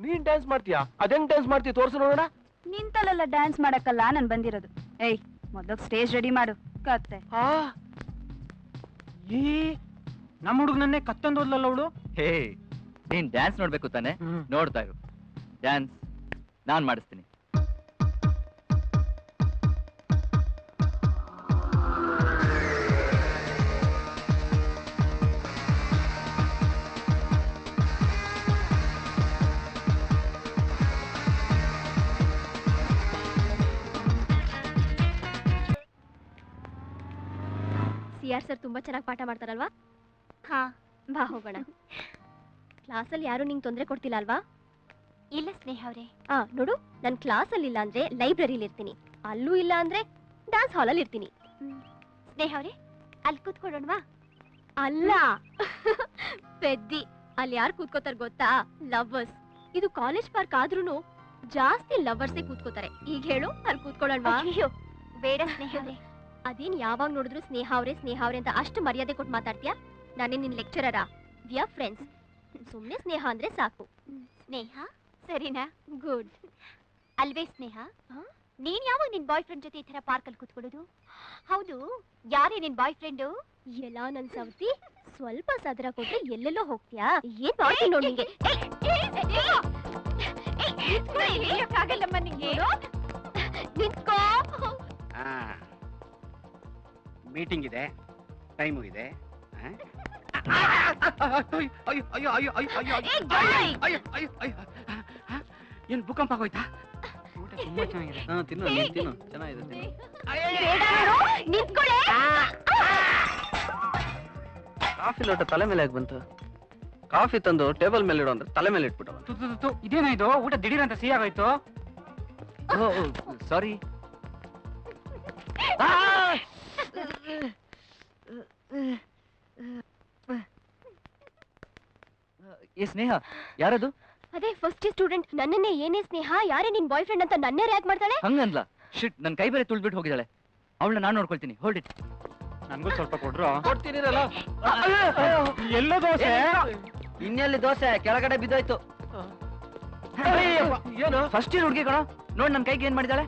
ನೀನ್ ಡ್ಯಾನ್ಸ್ ಮಾಡ್ತೀಯಾ? ಅದೆಂಗ್ ಡ್ಯಾನ್ಸ್ ಮಾಡ್ತೀಯ ತೋರ್ಸು ನೋಡೋಣ. ನಿಂತಲ್ಲೆಲ್ಲ ಡ್ಯಾನ್ಸ್ ಮಾಡಕ್ಕಲ್ಲ ನಾನು ಬಂದಿರೋದು. ಏಯ್, ಮೊದ್ಲೋಗಿ ಸ್ಟೇಜ್ ರೆಡಿ ಮಾಡು. ಕತ್ತೆ ಈ ನಮ್ಮ ಹುಡುಗನನ್ನೇ ಕತ್ತಂದೋದ್ಲಲ್ಲ ಅವಳು. ಹೇ, ನೀನ್ ಡ್ಯಾನ್ಸ್ ನೋಡ್ಬೇಕು ತಾನೆ? ನೋಡ್ತಾ ಇರು. ಡ್ಯಾನ್ಸ್ ನಾನ್ ಮಾಡಿಸ್ತೀನಿ. ಸಿಆರ್ ಸರ್ ತುಂಬಾ ಚೆನ್ನಾಗಿ ಪಾಠ ಮಾಡ್ತಾರಲ್ವಾ? ಹಾ, ಬಾ ಹೋಗೋಣ. ಕ್ಲಾಸಲ್ಲಿ ಯಾರು ನಿಂಗೆ ತೊಂದರೆ ಕೊಡ್ತಿಲ್ಲ ಅಲ್ವಾ? ಇಲ್ಲ ಸ್ನೇಹ ಅವರೇ. ನೋಡು, ನನ್ನ ಕ್ಲಾಸಲ್ಲಿ ಇಲ್ಲ ಅಂದ್ರೆ ಲೈಬ್ರರಿಲಿ ಇರ್ತೀನಿ, ಅಲ್ಲೂ ಇಲ್ಲ ಅಂದ್ರೆ ಡ್ಯಾನ್ಸ್ ಹಾಲಲ್ಲಿ ಇರ್ತೀನಿ. ಸ್ನೇಹ ಅವರೇ, ಅಲ್ಲಿ ಕೂತ್ಕೊಳ್ಳೋಣವಾ? ಅಲ್ಲ ಪೆದ್ದಿ, ಅಲ್ಲಿ ಯಾರು ಕೂತ್ಕೋತಾರ ಗೊತ್ತಾ? ಲವರ್ಸ್. ಇದು ಕಾಲೇಜ್ ಪಾರ್ಕ್ ಆದ್ರೂನು ಜಾಸ್ತಿ ಲವರ್ಸೇ ಕೂತ್ಕೋತಾರೆ. ಈಗ ಹೇಳು, ಅಲ್ಲಿ ಕೂತ್ಕೊಳ್ಳೋಣವಾ? ಅಯ್ಯೋ ಬೇಡ ಸ್ನೇಹ ಅವರೇ. ಅದೇನ್ ಯಾವಾಗ ನೋಡಿದ್ರು ಸ್ನೇಹ ಅವ್ರೆ ಅಂತ ಅಷ್ಟು ಮರ್ಯಾದೆ ಕೊಟ್ಟು ಮಾತಾಡ್ತೀಯಾ? ನಾನೇ ನಿನ್ ಲೆಕ್ಚರರಾ? We are friends. ಸುಮ್ನೆ ಸ್ನೇಹ ಅಂದ್ರೆ ಸಾಕು. ಸ್ನೇಹ ಸರಿನಾ? ಗುಡ್ ಅಲ್ವೇ ಸ್ನೇಹ? ನೀನ್ ಯಾವಾಗ ನಿನ್ ಬಾಯ್ ಫ್ರೆಂಡ್ ಜೊತೆ ಈ ತರ ಪಾರ್ಕ್ ಅಲ್ಲಿ ಕೂತ್ಕೊಳ್ಳೋದು? ಹೌದು, ಯಾರೇ ನಿನ್ ಬಾಯ್ ಫ್ರೆಂಡು? ಎಲ್ಲ ನನ್ ಸವತಿ, ಸ್ವಲ್ಪ ಸದರ ಕೊಟ್ಟು ಎಲ್ಲೆಲ್ಲೋ ಹೋಗ್ತೀಯಾ? ಏನ್ ಮಾಡ್ತೀನಿ ನೋಡಿ ನಿಂಗೆ. ಆಗಲ್ಲಮ್ಮ ನಿಂಗೆ. ನಿಂತ್ಕೋ. ಮೀಟಿಂಗ್ ಇದೆ, ಟೈಮು ಇದೆ. ಏನ್ ಭೂಕಂಪ ಆಗೋಯ್ತಾ? ತುಂಬಾ ಚೆನ್ನಾಗಿದೆ. ತಿನ್ನು, ತಿನ್ನು, ಚೆನ್ನಾಗಿದೆ, ತಿನ್ನು. ಕಾಫಿ ಲೋಟ ತಲೆ ಮೇಲೆ ಯಾಕೆ ಬಂತು? ಕಾಫಿ ತಂದು ಟೇಬಲ್ ಮೇಲೆ ಇಡೋ ಅಂದ್ರೆ ತಲೆ ಮೇಲೆ ಇಟ್ಬಿಟ್ಟು. ಇದೇನಾಯ್ತು? ಊಟ ದಿಢೀರ್ ಅಂತ ಸಿಹಿ ಆಗೋಯ್ತು. ಸಾರಿ. ಏ ಸ್ನೇಹ, ಯಾರದು? ಅದೇ ಫಸ್ಟ್ ಸ್ಟೂಡೆಂಟ್. ನನ್ನನ್ನೇ ಏನೇ ಸ್ನೇಹ, ಯಾರೇ ನಿನ್ ಬಾಯ್ ಫ್ರೆಂಡ್ ಅಂತ ನನ್ನೇ ರ್ಯಾಕ್ ಮಾಡ್ತಾಳೆ. ಹಂಗನ್ಲ. ಶಿಟ್, ನನ್ ಕೈ ಬೇರೆ ತುಳ್ಬಿಟ್ಟು ಹೋಗಿದ್ದಾಳೆ. ಅವಳನ್ನ ನಾನು ನೋಡ್ಕೊಳ್ತೀನಿ. Hold it. ನನ್ಗೂ ಸ್ವಲ್ಪ ಕೊಡ್ರು. ಕೊಡ್ತೀನಿರಲ್ಲ. ಎಲ್ಲೋ ದೋಸೆ? ಇನ್ನೆಲ್ಲಿ ದೋಸೆ? ಕೆಳಗಡೆ ಬಿದ್ದೋಯ್ತು. ಏನು ಫಸ್ಟ್ ಇಯರ್ ಹುಡುಗಿ ಕಣ, ನೋಡ್ ನನ್ ಕೈಗೆ ಏನ್ ಮಾಡಿದಾಳೆ.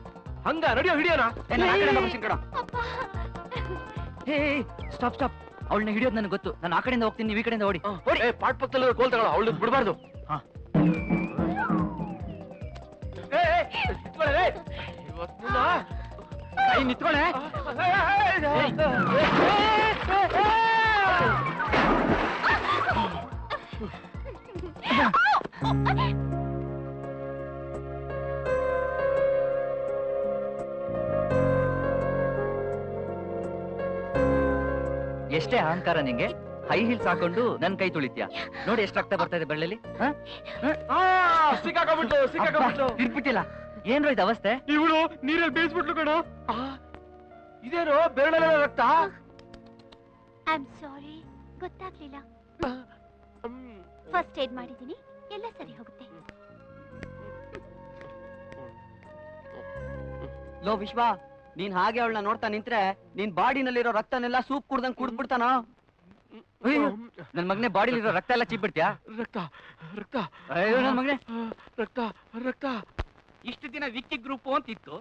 ಹಂಗ ನಡಿಯೋ ಹಿಡಿಯೋಣ. ಹೇ, ಸ್ಟಾಪ್ ಸ್ಟಾಪ್. ಅವಳನ್ನ ಹಿಡಿಯೋದು ನನಗೆ ಗೊತ್ತು. ನಾನು ಆ ಕಡೆಯಿಂದ ಹೋಗ್ತೀನಿ, ನೀವು ಈ ಕಡೆಯಿಂದ ಓಡಿ. ಪಾಟ್ ಪಕ್ಕದಲ್ಲಿ ಕೋಲ್ ತಗೊಳ, ಅವಳು ಬಿಡಬಾರ್ದು. ಕೈ ನಿತ್ಕೊಳ್ಳೆ. ಎಷ್ಟೇ ಅಹಂಕಾರ ನಿಂಗೆ? ಹೈ ಹೀಲ್ಸ್ ಹಾಕೊಂಡು ನನ್ ಕೈ ತುಳಿತ್ಯಾ? ನೋಡಿ ಎಷ್ಟು ರಕ್ತ ಬರ್ತಾ ಇದೆ ಬೆಳ್ಳಲ್ಲಿ. ಸಿಕ್ಕಾಕೊಂಡ್ಬಿಟ್ಟು ಇರ್ಬಿಟ್ಟಿಲ್ಲ. ಏನ್ರೋ ಇದು ಅವಸ್ಥೆ? ಇವಳು ನೀರಲ್ಲಿ ಬೇಯಿಸ್ಬಿಟ್ಲು ಕಣ. ಇದೇನು ಬೆರಳೆಲ್ಲ ರಕ್ತ? ಐ ಆಮ್ ಸಾರಿ, ಗೊತ್ತಾಗ್ಲಿಲ್ಲ. ಫಸ್ಟ್ ಏಡ್ ಮಾಡಿದೀನಿ, ಎಲ್ಲ ಸರಿ ಹೋಗುತ್ತೆ. ಲೋ ವಿಶ್ವ, ನೀನ್ ಹಾಗೆ ಅವಳನ್ನ ನೋಡ್ತಾ ನಿಂತ್ರೆ ನಿನ್ ಬಾಡಿನಲ್ಲಿರೋ ರಕ್ತನೆಲ್ಲ ಸೂಪ್ ಕುಡ್ದಂಗ್ ಕುಡ್ದ್ಬಿಡ್ತಾನೋ. ನನ್ ಮಗನೇ ಬಾಡಿಲಿರೋ ರಕ್ತ ಎಲ್ಲ ಚೀಪ್ಬಿಡ್ತೀಯಾ? ರಕ್ತ ರಕ್ತ ಅಯ್ಯೋ ನನ್ ಮಗನೇ. ರಕ್ತ ರಕ್ತ. ಇಷ್ಟು ದಿನ ವಿಕ್ಕಿ ಗ್ರೂಪ್ ಅಂತ ಇತ್ತು,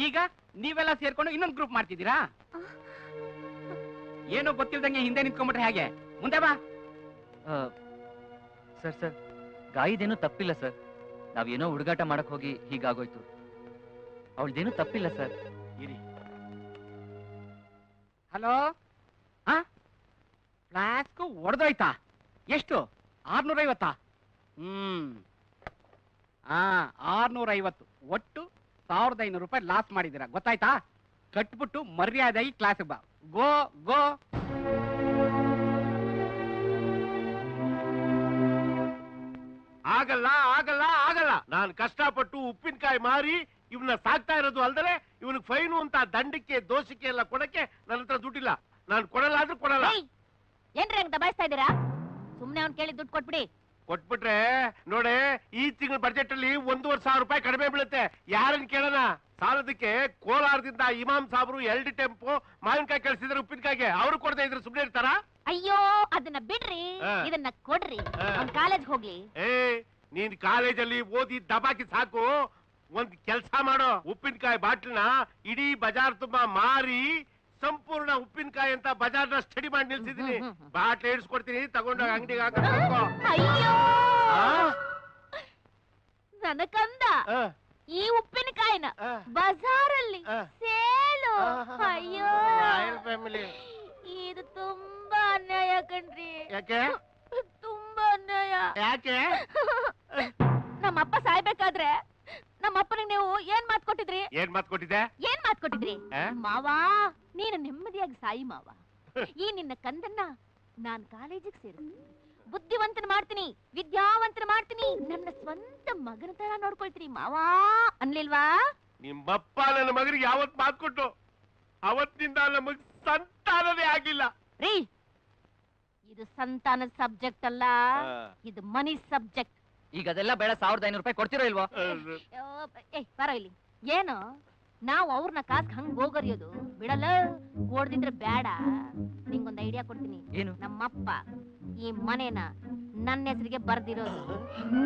ಈಗ ನೀವೆಲ್ಲ ಸೇರ್ಕೊಂಡು ಇನ್ನೊಂದು ಗ್ರೂಪ್ ಮಾಡ್ತಿದ್ದೀರಾ? ಏನೋ ಗೊತ್ತಿಲ್ದಂಗೆ ಹಿಂದೆ ನಿಂತ್ಕೊಂಡ್ಬಿಟ್ರೆ ಹೇಗೆ? ಮುಂದೆ ಬಾ. ಸರ್, ಗಾಯದೇನೂ ತಪ್ಪಿಲ್ಲ ಸರ್. ನಾವೇನೋ ಹುಡುಗಾಟ ಮಾಡಕ್ ಹೋಗಿ ಹೀಗಾಗೋಯ್ತು. ಅವಳ್ದೇನೂ ತಪ್ಪಿಲ್ಲ ಸರ್. ಇರಿ. ಹಲೋ, ಫ್ಲಾಸ್ಕ್ ಒಡೆದೋಯ್ತಾ? ಎಷ್ಟು? 650? 650. ಒಟ್ಟು 1500 ರೂಪಾಯಿ ಲಾಸ್ ಮಾಡಿದ್ದೀರಾ, ಗೊತ್ತಾಯ್ತಾ? ಕಟ್ಬಿಟ್ಟು ಮರ್ಯಾದೆಯಾಗಿ ಕ್ಲಾಸಿಗೆ ಬಾ. ಗೋ ಗೋ. ಆಗಲ್ಲ ಆಗಲ್ಲ ಆಗಲ್ಲ. ನಾನು ಕಷ್ಟಪಟ್ಟು ಉಪ್ಪಿನಕಾಯಿ ಮಾರಿ ಇವನ್ನ ಸಾಕ್ತಾ ಇರೋದು ಅಲ್ದರೆ ಇವನಿಗೆ ಫೈನು ಅಂತ ದಂಡಕ್ಕೆ ದೋಷಕ್ಕೆ ಎಲ್ಲ ಕೊಡಕ್ಕೆ ನನ್ನ ಹತ್ರ ದುಡ್ಡಿಲ್ಲ. ನಾನು ಕೊಡಲ್ಲ ಆದ್ರೂ ಕೊಡಲ್ಲ. ಏಯ್, ಏನ್ರಿ ಹಂಗ್ ದಬಾಯಿಸ್ತಾ ಇದೀರಾ? ಸುಮ್ನೆ ಅವ್ನ್ ಕೇಳಿ ದುಡ್ಡು ಕೊಟ್ಬಿಡಿ. ಕೊಟ್ಬಿಟ್ರೆ ನೋಡಿ, ಈ ತಿಂಗಳ ಬಜೆಟ್ ಅಲ್ಲಿ 1,500 ರೂಪಾಯಿ ಕಡಿಮೆ ಬೀಳುತ್ತೆ. ಯಾರನ್ನ ಕೇಳೋಣ? ಸಾಲದಕ್ಕೆ ಕೋಲಾರದಿಂದ ಇಮಾಮ್ ಸಾಬ್ರು 2 ಟೆಂಪೋ ಮಾವಿನಕಾಯಿ ಕಳಿಸಿದ್ರೆ ಉಪ್ಪಿನಕಾಯಿಗೆ, ಅವ್ರು ಕೊಡದೆ ಇದ್ರೆ ಸುಮ್ನೆ ಇರ್ತಾರ? ಅಯ್ಯೋ, ಅದನ್ನ ಬಿಡ್ರಿ, ಇದನ್ನ ಕೊಡ್ರಿ. ಅವ್ನ್ ಕಾಲೇಜ್ ಹೋಗ್ಲಿ. ಏ, ನೀನ್ ಕಾಲೇಜಲ್ಲಿ ಓದಿ ದಬಾಕಿ ಸಾಕು. ಒಂದ್ ಕೆಲ್ಸ ಮಾಡೋ, ಉಪ್ಪಿನಕಾಯಿ ಬಾಟ್ಲನ್ನ ಇಡೀ ಬಜಾರ್ ತುಂಬಾ ಮಾರಿ ಸಂಪೂರ್ಣ ಉಪ್ಪಿನಕಾಯಿ ಅಂತ ಬಜಾರ್ನ ಸ್ಟಡಿ ಮಾಡಿ ನಿಲ್ಸಿದೀನಿ. ಬಾಟ್ಲಿ ಇಡ್ಸ್ಕೊಡ್ತೀನಿ, ತಗೊಂಡೋಗಿ ಅಂಗಡಿಗೆ ಹಾಕೋ. ಅಯ್ಯೋ, ನನಕಂದ ಈ ಉಪ್ಪಿನಕಾಯಿನ ಬಜಾರಲ್ಲಿ ಸೇಲು. ಅಯ್ಯೋ, ಫ್ಯಾಮಿಲಿ. ಇದು ತುಂಬಾ ಅನ್ಯಾಯ ಕಣ್ರಿ. ಯಾಕೆ? ತುಂಬಾ ಅನ್ಯಾಯ. ಯಾಕೆ? ನಮ್ಮಪ್ಪ ಸಾಯ್ಬೇಕಾದ್ರೆ ನಮ್ಮಪ್ಪನಿಗೆ ನೀವು ಏನ್ ಮಾತ್ ಕೊಟ್ಟಿದ್ರಿ? ಏನ್ ಮಾತ್ ಕೊಟ್ಟಿದ್ದೆ? ಏನ್ ಮಾತ್ ಕೊಟ್ಟಿದ್ರಿ? ಆ? ಮಾವಾ, ನೀನು ನೆಮ್ಮದಿಯಾಗಿ ಸಾಯಿ ಮಾವ. ಈ ನಿನ್ನ ಕಂದನ್ನ ನಾನ್ ಕಾಲೇಜಿಗೆ ಸೇರಿಸ್ತೀನಿ, ಬುದ್ಧಿವಂತನ ಮಾಡ್ತೀನಿ, ವಿದ್ಯಾವಂತನ ಮಾಡ್ತೀನಿ, ನನ್ನ ಸ್ವಂತ ಮಗನ ತರ ನೋಡ್ಕೊಳ್ತೀನಿ ಮಾವಾ ಅನ್ಲಿಲ್ವಾ? ನಿಮ್ಮಪ್ಪ ನನ್ನ ಮಗನಿಗೆ ಯಾವತ್ ಮಾತ್ ಕೊಟ್ಟು ಅವತ್ತಿನಿಂದ ನಮಗ್ ಸಂತಾನನೇ ಆಗಿಲ್ಲ. ರೀ, ಇದು ಸಂತಾನದ ಸಬ್ಜೆಕ್ಟ್ ಅಲ್ಲ, ಇದು ಮನಿ ಸಬ್ಜೆಕ್ಟ್. ಈಗ ಅದೆಲ್ಲ ಬೇಡ, 1,500 ರೂಪಾಯಿ ಕೊಡ್ತಿರೋ ಇಲ್ವೋ? ಬರೋ ಇಲ್ಲಿ. ಏನು ನಾವು ಅವ್ರನ್ನ ಕಾಸ್ ಹಂಗ್ ಹೋಗರಿಯೋದು ಬಿಡಲ್ಲ, ಓಡ್ದಿದ್ರೆ ಬೇಡ. ನಿಂಗೊಂದ್ ಐಡಿಯಾ ಕೊಡ್ತೀನಿ. ಏನು? ನಮ್ಮಪ್ಪ ಈ ಮನೇನ ನನ್ನ ಹೆಸರಿಗೆ ಬರ್ದಿರೋದು.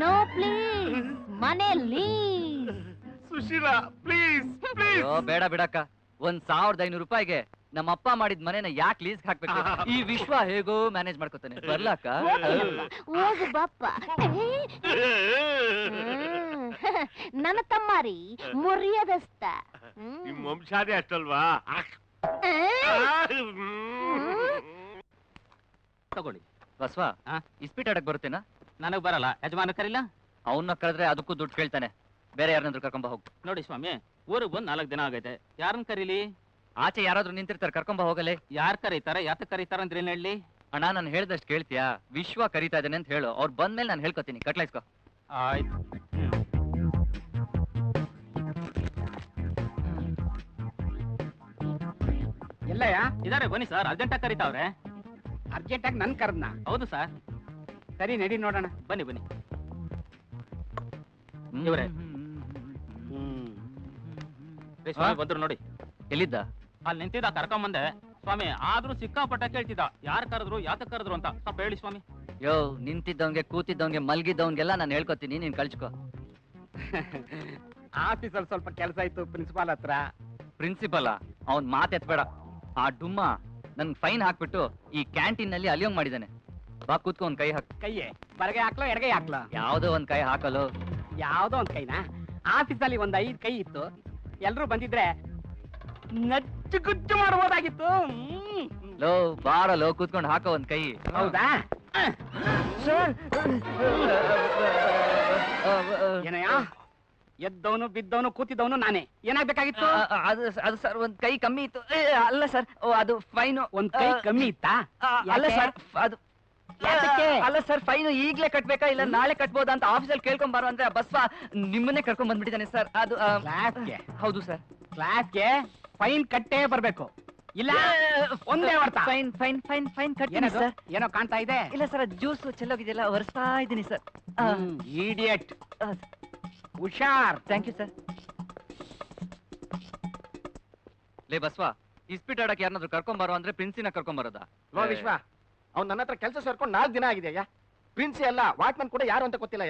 ನೋ ಪ್ಲೀಸ್, ಮನೆ ಲೀಸ್. Sushila, please please. ಅಯ್ಯೋ, ಬೇಡ ಬಿಡಕ್ಕ. 1,500 ರೂಪಾಯಿಗೆ ನಮ್ಮಪ್ಪ ಮಾಡಿದ ಮನೆನ ಯಾಕೆ ಲೀಸ್ ಹಾಕ್ಬೇಕು? ಈ ವಿಶ್ವ ಹೇಗೋ ಮ್ಯಾನೇಜ್ ಮಾಡ್ಕೊತಾನೆ. ಬರ್ಲಾಕ? ಹೋಗು ಬಾಪ್ಪ. ನನ್ನ ತಮ್ಮಾರಿ ಮುರಿಯದಸ್ತ. ನಿಮ್ ವಂಶಾದೇ ಅಷ್ಟಲ್ವಾ? ತಗೊಳ್ಳಿ. ಬಸ್ವಾ, ಇಸ್ಪೀಟ್ ಆಡಕ್ ಬರುತ್ತೇನಾ? ನನಗ್ ಬರಲ್ಲ, ಯಜಮಾನ ಕರಿಲ್ಲ. ಅವನ್ನ ಕರೆದ್ರೆ ಅದಕ್ಕೂ ದುಡ್ಡು ಕೇಳ್ತಾನೆ. ಬೇರೆ ಯಾರನ್ನಾದ್ರೂ ಕರ್ಕೊಂಬ ಹೋಗು. ನೋಡಿ ಸ್ವಾಮಿ, ಊರಿಗೆ ಬಂದ್ 4 ದಿನ ಆಗೈತೆ. ಯಾರನ್ನ ಕರೀಲಿ? ಆಚೆ ಯಾರಾದ್ರೂ ನಿಂತಿರ್ತಾರೆ, ಕರ್ಕೊಂಬ ಹೋಗಲೇ. ಯಾರ್ ಕರೀತಾರೆ, ಯಾತ ಕರೀತಾರ ಅಂದ್ರೆ ಏನ್ ಹೇಳಿ? ಅಣ್ಣ, ನಾನು ಹೇಳ್ದಷ್ಟು ಕೇಳ್ತೀಯಾ? ವಿಶ್ವ ಕರೀತಾ ಇದ್ದಾನೆ ಅಂತ ಹೇಳು. ಅವ್ರು ಬಂದ್ಮೇಲೆ ನಾನು ಹೇಳ್ಕೊತೀನಿ. ಕಟ್ಲಾಯ್ಸ್ಕೊ. ಆಯ್ತು. ಎಲ್ಲಯ್ಯ? ಇದಾರೆ, ಬನ್ನಿ ಸರ್. ಅರ್ಜೆಂಟಾಗಿ ಕರೀತಾವ್ರೆ. ಅರ್ಜೆಂಟಾಗಿ ನನ್ ಕರ್ದ್ನ? ಹೌದು ಸರ್. ಸರಿ, ನಡಿ ನೋಡೋಣ. ಬನ್ನಿ ಬನ್ನಿ. ಇವ್ರೆ. ಸ್ವಾಮಿ ಬಂದ್ರು ನೋಡಿ. ಎಲ್ಲಿದ್ದ? ಅಲ್ಲಿ ನಿಂತಿದ್ದ, ಕರ್ಕೊಂಬಂದೆ ಸ್ವಾಮಿ. ಆದ್ರೂ ಸಿಕ್ಕಾಪಟ್ಟ ಕೇಳ್ತಿದ್ದ, ಯಾರ್ ಕರೆದ್ರು, ಯಾತ ಕರೆದ್ರು ಅಂತ. ಸ್ವಲ್ಪ ಹೇಳಿ ಸ್ವಾಮಿ. ಯೋ, ನಿಂತಿದ್ದವಂಗೆ, ಕೂತಿದ್ದವಂಗೆ, ಮಲ್ಗಿದ್ದವಂಗೆಲ್ಲ ನಾನು ಹೇಳ್ಕೊತೀನಿ, ನೀನ್ ಕಳ್ಸ್ಕೊ. ಆಫೀಸಲ್ಲಿ ಸ್ವಲ್ಪ ಕೆಲಸ ಇತ್ತು ಪ್ರಿನ್ಸಿಪಾಲ್ ಹತ್ರ. ಪ್ರಿನ್ಸಿಪಲ್ ಅವ್ನ್ ಮಾತೆತ್ಬೇಡ. ಆ ಡುಮ್ಮ ನನ್ ಫೈನ್ ಹಾಕ್ಬಿಟ್ಟು ಈ ಕ್ಯಾಂಟೀನ್ ನಲ್ಲಿ ಅಲಿಯೋಂಗ್ ಮಾಡಿದಾನೆ. ಬಾ, ಕೂತ್ಕೊ, ಒಂದ್ ಕೈ ಹಾಕ್. ಕೈಯೇ ಬಲಗೈ ಹಾಕ್ಲೋ ಎಡಗೈ ಹಾಕ್ಲೋ? ಯಾವ್ದೋ ಒಂದ್ ಕೈ ಹಾಕಲು. ಯಾವ್ದೋ ಒಂದ್ ಕೈನಾ? ಆಫೀಸಲ್ಲಿ ಒಂದ್ 5 ಕೈ ಇತ್ತು. ಎಲ್ರು ಬಂದಿದ್ರೆ ನಚ್ಚು ಗುಚ್ಚು ಮಾಡ್ಬೋದಾಗಿತ್ತು. ಲೋ, ಬಾರಲೋ, ಕೂತ್ಕೊಂಡು ಹಾಕೋ ಒಂದ್ ಕೈ. ಹೌದಾ? ಏನಯ್ಯ? ಎದ್ದವನು ಬಿದ್ದವನು ಕೂತಿದ್ದವನು ನಾನೇ. ಏನಾಗ್ಬೇಕಾಗಿತ್ತು? ಅದು ಸರ್, ಒಂದ್ ಕೈ ಕಮ್ಮಿ ಇತ್ತು. ಅಲ್ಲ ಸರ್, ಅದು ಫೈನ್. ಒಂದ್ ಕೈ ಕಮ್ಮಿ ಇತ್ತಾ? ಅಲ್ಲ ಸರ್, ಅದು ಯಾತಕ್ಕೆ? ಅಲ್ಲ ಸರ್, ಫೈನ್ ಈಗ್ಲೇ ಕಟ್ಬೇಕಾ ಇಲ್ಲ ನಾಳೆ ಕಟ್ಬೋದಾ ಅಂತ ಆಫೀಸಲ್ಲಿ ಕೇಳ್ಕೊಂಡ್ ಬಾರೋ ಅಂದ್ರೆ ಬಸ್ವ ನಿಮ್ಮನ್ನೇ ಕರ್ಕೊಂಡ್ ಬಂದ್ಬಿಟ್ಟಿದ್ದಾನೆ ಸರ್. ಅದು ಕ್ಲಾಸ್ಗೆ? ಹೌದು ಸರ್. ಕ್ಲಾಸ್ಗೆ ಫೈನ್ ಕಟ್ಟೇ ಬರ್ಬೇಕು, ಇಲ್ಲ ಒಂದೇ ವರ್ಷ ಫೈನ್ ಫೈನ್ ಫೈನ್ ಫೈನ್ ಕಟ್ತೀನಿ ಸರ್. ಏನೋ ಕಾಣ್ತಾ ಇದೆ? ಇಲ್ಲ ಸರ್, ಜ್ಯೂಸ್ ಚೆಲ್ಲೋಗಿದೆಯಲ್ಲ, ಒರೆಸ್ತಾ ಇದ್ದೀನಿ ಸರ್. ಇಡಿಯಟ್. ಹುಷಾರ್. Thank you sir. ಲೇ ಬಸ್ವಾ, ಇಸ್ಪೀಟ್ ಆಡಕ್ಕೆ ಯಾರನ್ನಾದ್ರೂ ಕರ್ಕೊಂಬಾರೋ ಅಂದ್ರೆ ಪ್ರಿನ್ಸಿನ ಕರ್ಕೊಂಬರೋದಾ? ಲೋ ವಿಶ್ವ, ಅವ್ನು ನನ್ನ ಹತ್ರ ಕೆಲಸ ಸೇರ್ಕೊಂಡು 4 ದಿನ ಆಗಿದೆಯಾ? ಪ್ರಿನ್ಸಿ ಅಲ್ಲ, ವಾಚ್ಮನ್ ಕೂಡ ಯಾರು ಅಂತ ಗೊತ್ತಿಲ್ಲ.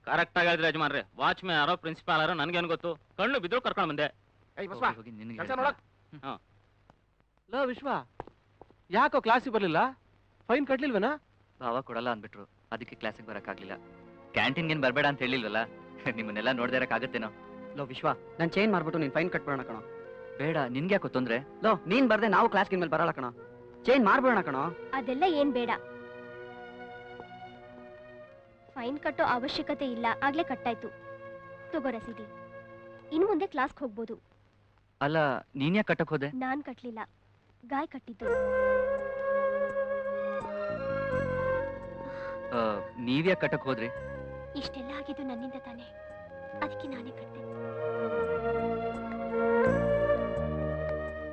ಕರೆಕ್ಟ್ ಆಗಿದ್ರೆ ಯಜಮಾನ್ರೆ, ವಾಚ್ಮ್ಯಾನ್ ಯಾರೋ ಪ್ರಿನ್ಸಿಪಾಲ್ ಯಾರೋ ನನ್ಗೇನು ಗೊತ್ತು? ಕಣ್ಣು ಬಿದ್ರು ಕರ್ಕೊಂಡ್ ಬಂದೆ. ಏಯ್ ಬಸ್ವ, ಹೋಗಿ ನಿನಗೆ ಕೆಲಸ ನೋಡಕ್. ಲೋ ವಿಶ್ವ, ಯಾಕೋ ಕ್ಲಾಸಿಗೆ ಬರ್ಲಿಲ್ಲ? ಫೈನ್ ಕಟ್ಲಿಲ್ವೇನಾ? ಭಾವ ಕೊಡಲ್ಲ ಅಂದ್ಬಿಟ್ರು, ಅದಕ್ಕೆ ಕ್ಲಾಸಿಗೆ ಬರಕ್ಕಾಗ್ಲಿಲ್ಲ. ಕ್ಯಾಂಟೀನ್ಗೇನ್ ಬರ್ಬೇಡ ಅಂತ ಹೇಳಿಲ್ವಲ್ಲ, ನಿಮ್ಮನ್ನೆಲ್ಲ ನೋಡ್ದೇ ಇರಕ್ಕಾಗತ್ತೇನೋ. ಲೋ ವಿಶ್ವ, ನಾನ್ ಚೇಂಜ್ ಮಾಡ್ಬಿಟ್ಟು ನೀನ್ ಫೈನ್ ಕಟ್ಬಿಡೋಣ ಕಣೋ. ಬೇಡ, ನಿನ್ಗೆ ಯಾಕೋ ತೊಂದ್ರೆ? ಲೋ, ನೀನ್ ಬರ್ದೆ ನಾವು ಕ್ಲಾಸ್ಗೆ ಮೇಲೆ ಬರಲ್ಲ ಕಣೋ. ಚೇಂಜ್ ಮಾಡ್ಬಿಡೋಣ ಕಣೋ. ಅದೆಲ್ಲ ಏನ್ ಬೇಡ, ಫೈನ್ ಕಟ್ಟೋ ಅವಶ್ಯಕತೆ ಇಲ್ಲ, ಆಗ್ಲೇ ಕಟ್ಟಾಯ್ತು. ತಗೋ ರಸೀದಿ, ಇನ್ನು ಮುಂದೆ ಕ್ಲಾಸ್ಗೆ ಹೋಗ್ಬೋದು. ಅಲ್ಲ, ನೀನ್ ಯಾಕೆ ಕಟ್ಟಕ್ ಹೋದೆ? ನಾನ್ ಕಟ್ಲಿಲ್ಲ, ಗಾಯ್ ಕಟ್ಟಿದ್ದು. ನೀವ್ಯಾಕೆ ಕಟ್ಟಕ್ ಹೋದ್ರಿ? ಇಷ್ಟೆಲ್ಲ ಆಗಿದ್ದು ನನ್ನಿಂದ ತಾನೆ, ಅದಕ್ಕೆ ನಾನೇ ಕಟ್ಟೆ.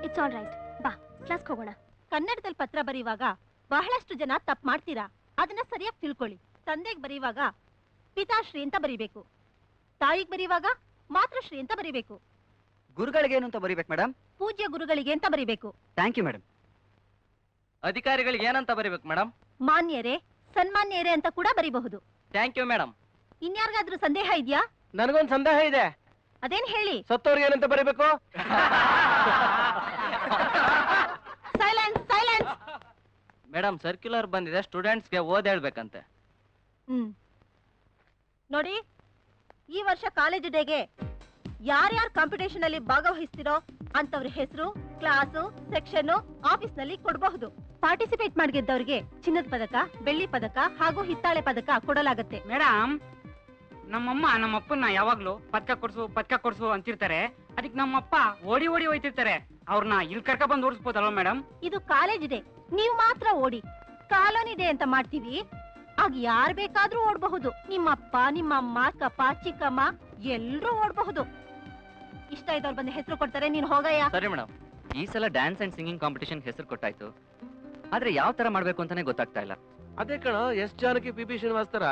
ಇಟ್ಸ್ ಆಲ್ ರೈಟ್, ಬಾ ಕ್ಲಾಸ್ಗೆ ಹೋಗೋಣ. ಕನ್ನಡದಲ್ಲಿ ಪತ್ರ ಬರೆಯುವಾಗ ಬಹಳಷ್ಟು ಜನ ತಪ್ಪು ಮಾಡ್ತೀರಾ. ಅದನ್ನ ಸರಿಯಾಗಿ ತಿಳ್ಕೊಳ್ಳಿ. ತಂದೆಗೆ ಬರೆಯುವಾಗ ಪಿತಾಶ್ರೀ ಅಂತ ಬರೀಬೇಕು, ತಾಯಿಗೆ ಬರೆಯುವಾಗ ಮಾತೃಶ್ರೀ ಅಂತ ಬರೀಬೇಕು, ಗುರುಗಳಿಗೆ ಏನು ಅಂತ ಬರಿಬೇಕು ಮೇಡಮ್? ಪೂಜ್ಯ ಗುರುಗಳಿಗೆ ಅಂತ ಬರೀಬೇಕು, ಥ್ಯಾಂಕ್ ಯು ಮೇಡಮ್. ಅಧಿಕಾರಿಗಳಿಗೆ ಏನಂತ ಬರಿಬೇಕು ಮೇಡಮ್? ಮಾನ್ಯರೇ ಸನ್ಮಾನ್ಯರೇ ಅಂತ ಕೂಡ ಬರೀಬಹುದು. Thank you madam. ಇನ್ಯಾರಿಗಾದ್ರೂ ಸಂದೇಹ ಇದೆಯಾ? ನನಗೊಂದು ಸಂದೇಹ ಇದೆ. ಅದೇನ್ ಹೇಳಿ. ಸತ್ತವ್ರಿಗೆ ಏನಂತ ಬರೀಬೇಕು? Silence silence. ಮೇಡಮ್ ಸರ್ಕ್ಯುಲರ್ ಬಂದಿದೆ, ಸ್ಟೂಡೆಂಟ್ಸ್ಗೆ ಓದ್ ಹೇಳ್ಬೇಕಂತೆ. ನೋಡಿ, ಈ ವರ್ಷ ಕಾಲೇಜ್ ಡೇಗೆ ಯಾರ್ಯಾರು ಕಾಂಪಿಟೇಷನ್ ಅಲ್ಲಿ ಭಾಗವಹಿಸ್ತಿರೋ ಅಂತವ್ರ ಹೆಸರು, ಕ್ಲಾಸು, ಸೆಕ್ಷನ್ ಆಫೀಸ್ ನಲ್ಲಿ ಕೊಡಬಹುದು. ಪಾರ್ಟಿಸಿಪೇಟ್ ಮಾಡಿದ್ದವ್ರಿಗೆ ಚಿನ್ನದ ಪದಕ, ಬೆಳ್ಳಿ ಪದಕ ಹಾಗೂ ಹಿತ್ತಾಳೆ ಪದಕ ಕೊಡಲಾಗತ್ತೆ. ಮೇಡಮ್, ನಮ್ಮಮ್ಮ ನಮ್ಮಪ್ಪನ್ನ ಯಾವಾಗ್ಲೂ ಪದಕ ಕೊಡ್ಸು ಅಂತಿರ್ತಾರೆ. ಅದಕ್ಕೆ ನಮ್ಮಪ್ಪ ಓಡಿ ಹೋಯ್ತಿರ್ತಾರೆ. ಅವ್ರನ್ನ ಇಲ್ಲಿ ಕರ್ಕ ಬಂದು ಓಡಿಸ್ಬೋದಲ್ವ ಮೇಡಮ್? ಇದು ಕಾಲೇಜ್ ಡೇ, ನೀವು ಮಾತ್ರ ಓಡಿ. ಕಾಲೋನಿ ಡೇ ಅಂತ ಮಾಡ್ತೀವಿ, ಆಗ ಯಾರ್ ಬೇಕಾದ್ರೂ ಓಡಬಹುದು. ನಿಮ್ಮಪ್ಪ, ನಿಮ್ಮಮ್ಮ, ಅಕ್ಕಪ್ಪ, ಚಿಕ್ಕಮ್ಮ ಎಲ್ರೂ ಓಡಬಹುದು. ಇಷ್ಟ ಇದ್ದವ್ರು ಬಂದು ಹೆಸರು ಕೊಡ್ತಾರೆ, ನೀನ್ ಹೋಗಯ್ಯ. ಸರಿ ಮೇಡಮ್, ಈ ಸಲ ಡ್ಯಾನ್ಸ್ ಅಂಡ್ ಸಿಂಗಿಂಗ್ ಕಾಂಪಿಟೇಷನ್ ಹೆಸರು ಕೊಟ್ಟಾಯ್ತು. ಆದ್ರೆ ಯಾವ ತರ ಮಾಡ್ಬೇಕು ಅಂತಾನೆ ಗೊತ್ತಾಗ್ತಾ ಇಲ್ಲ. ಅದೇ ಕಣ, ಎಷ್ಟ್ ಜನಕ್ಕೆ ಪಿ ಶ್ರೀನಿವಾಸ್ ತರ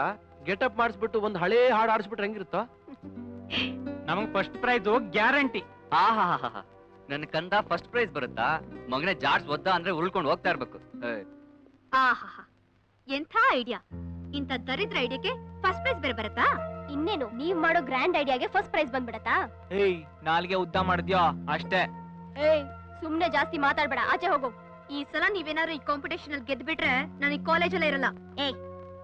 ಗೆಟಪ್ ಮಾಡಿಸ್ಬಿಟ್ಟು ಒಂದ್ ಹಳೇ ಹಾಡು ಆಡಿಸ್ಬಿಟ್ರೆ ಹೆಂಗಿರುತ್ತೋ? ನಮಗ್ ಫಸ್ಟ್ ಪ್ರೈಸ್ ಗ್ಯಾರಂಟಿ. ಆಹಾ, ನನ್ನ ಕಂದ ಫಸ್ಟ್ ಪ್ರೈಸ್ ಬರುತ್ತಾ? ಮಗನೇ ಜಾಡ್ಸ್ ಒದ್ದ ಅಂದ್ರೆ ಉಳ್ಕೊಂಡು ಹೋಗ್ತಾ ಇರ್ಬೇಕು. ಆಹಾ, ಎಂಥ ಐಡಿಯಾ! ಇಂಥ ದರಿದ್ರ ಐಡಿಯಾಗೆ ಫಸ್ಟ್ ಪ್ರೈಸ್ ಬೇರೆ ಬರತ್ತಾ? ಇನ್ನೇನು, ನೀವ್ ಮಾಡೋ ಗ್ರ್ಯಾಂಡ್ ಐಡಿಯಾಗೆ ಫಸ್ಟ್ ಪ್ರೈಸ್ ಬಂದ್ಬಿಡತ್ತಾ? ಏಯ್, ನಾಲ್ಗೆ ಉದ್ದ ಮಾಡಿದ್ಯೋ ಅಷ್ಟೇ. ಏಯ್, ಸುಮ್ನೆ ಜಾಸ್ತಿ ಮಾತಾಡ್ಬೇಡ, ಆಚೆ ಹೋಗು. ಈ ಸಲ ನೀವೇನಾದ್ರು ಈ ಕಾಂಪಿಟೇಷನ್ ಅಲ್ಲಿ ಗೆದ್ಬಿಟ್ರೆ ನಾನು ಈ ಕಾಲೇಜಲ್ಲೇ ಇರಲ್ಲ. ಏಯ್,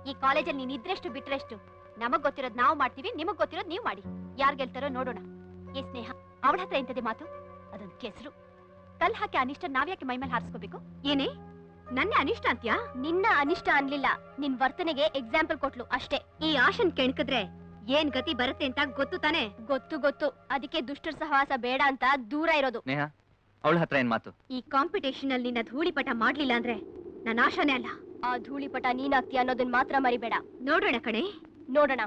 ಈ ಕಾಲೇಜಲ್ಲಿ ನೀನ್ ಇದ್ರೆಷ್ಟು ಬಿಟ್ರೆಷ್ಟು. ನಮಗ್ ಗೊತ್ತಿರೋದ್ ನಾವು ಮಾಡ್ತೀವಿ, ನಿಮಗ್ ಗೊತ್ತಿರೋದ್ ನೀವ್ ಮಾಡಿ. ಯಾರ್ ಗೆಲ್ತಾರೋ ನೋಡೋಣ. ಏ ಸ್ನೇಹ, ಅವಳ ಹತ್ರ ಎಂತದೆ ಮಾತು? ಅದೊಂದ್ ಕೆಸರು. ಕಲ್ ಹಾಕಿ ಅನಿಷ್ಟ ನಾವ್ಯಾಕೆ ಮೈಮೇಲೆ ಹಾರಿಸ್ಕೋಬೇಕು? ಏನೇ ನನ್ನೇ ಅನಿಷ್ಟ ಅಂತ್ಯಾ? ನಿನ್ನ ಅನಿಷ್ಟ ಅನ್ಲಿಲ್ಲ, ನಿನ್ ವರ್ತನೆಗೆ ಎಕ್ಸಾಂಪಲ್ ಕೊಟ್ಲು ಅಷ್ಟೇ. ಈ ಆಶನ್ ಕೆಣಕಿದ್ರೆ ಏನ್ ಗತಿ ಬರುತ್ತೆ ಅಂತ ಗೊತ್ತು ತಾನೆ? ಗೊತ್ತು. ಅದಕ್ಕೆ ದುಷ್ಟರ ಸಹವಾಸ ಬೇಡ ಅಂತ ದೂರ ಇರೋದು. ನೇಹ, ಅವಳ ಹತ್ರ ಏನ್ ಮಾತು? ಈ ಕಾಂಪಿಟೇಷನ್ ಅಲ್ಲಿ ನಿನ್ನ ಧೂಳಿಪಟ ಮಾಡ್ಲಿಲ್ಲ ಅಂದ್ರೆ ನನ್ನ ಆಶಾನೇ ಅಲ್ಲ. ಆ ಧೂಳಿಪಟ ನೀನಾಗ್ತೀಯ ಅನ್ನೋದನ್ನ ಮಾತ್ರ ಮರಿಬೇಡ. ನೋಡೋಣ ಕಣೆ, ನೋಡೋಣ.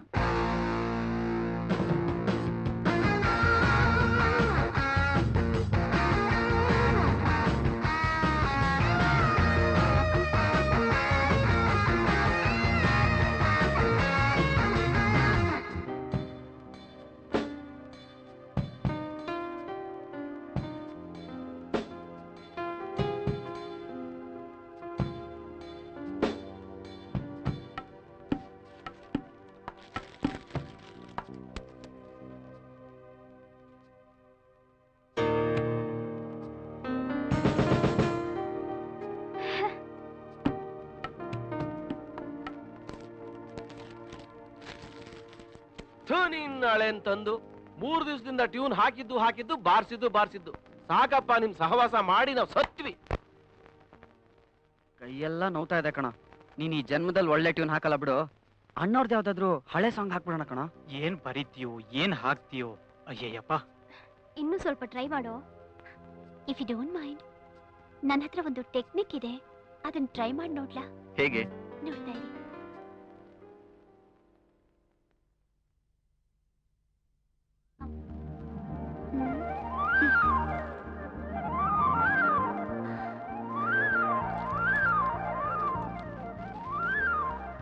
ನೀನ್ ನಾಳೆ ಅಂತಂದು 3 ದಿವಸದಿಂದ ಟ್ಯೂನ್ ಹಾಕಿದ್ದು ಬಾರ್ಸಿದ್ದು ಸಾಕಪ್ಪ. ನಿಮ್ ಸಹವಾಸ ಮಾಡಿ ನಾವ್ ಸತ್ವಿ. ಕೈಯೆಲ್ಲ ನೋವ್ತಾ ಇದೆ ಕಣ. ನೀನ್ ಈ ಜನ್ಮದಲ್ಲಿ ಒಳ್ಳೆ ಟ್ಯೂನ್ ಹಾಕಲ್ಲ ಬಿಡು. ಅಣ್ಣವ್ರದ್ದು ಯಾವ್ದಾದ್ರು ಹಳೆ ಸಾಂಗ್ ಹಾಕ್ಬಿಡೋಣ ಕಣ. ಏನ್ ಬರೀತೀಯೋ, ಏನ್ ಹಾಕ್ತೀಯೋ, ಅಯ್ಯಯ್ಯಪ್ಪ. ಇನ್ನೂ ಸ್ವಲ್ಪ ಟ್ರೈ ಮಾಡೋ. ಇಫ್ ಯು ಡೋಂಟ್ ಮೈಂಡ್, ನನ್ನ ಹತ್ರ ಒಂದು ಟೆಕ್ನಿಕ್ ಇದೆ, ಅದನ್ನ ಟ್ರೈ ಮಾಡಿ ನೋಡ್ಲಾ? ಹೇಗೆ? ನೋಡ್ತಾ ಇರಿ.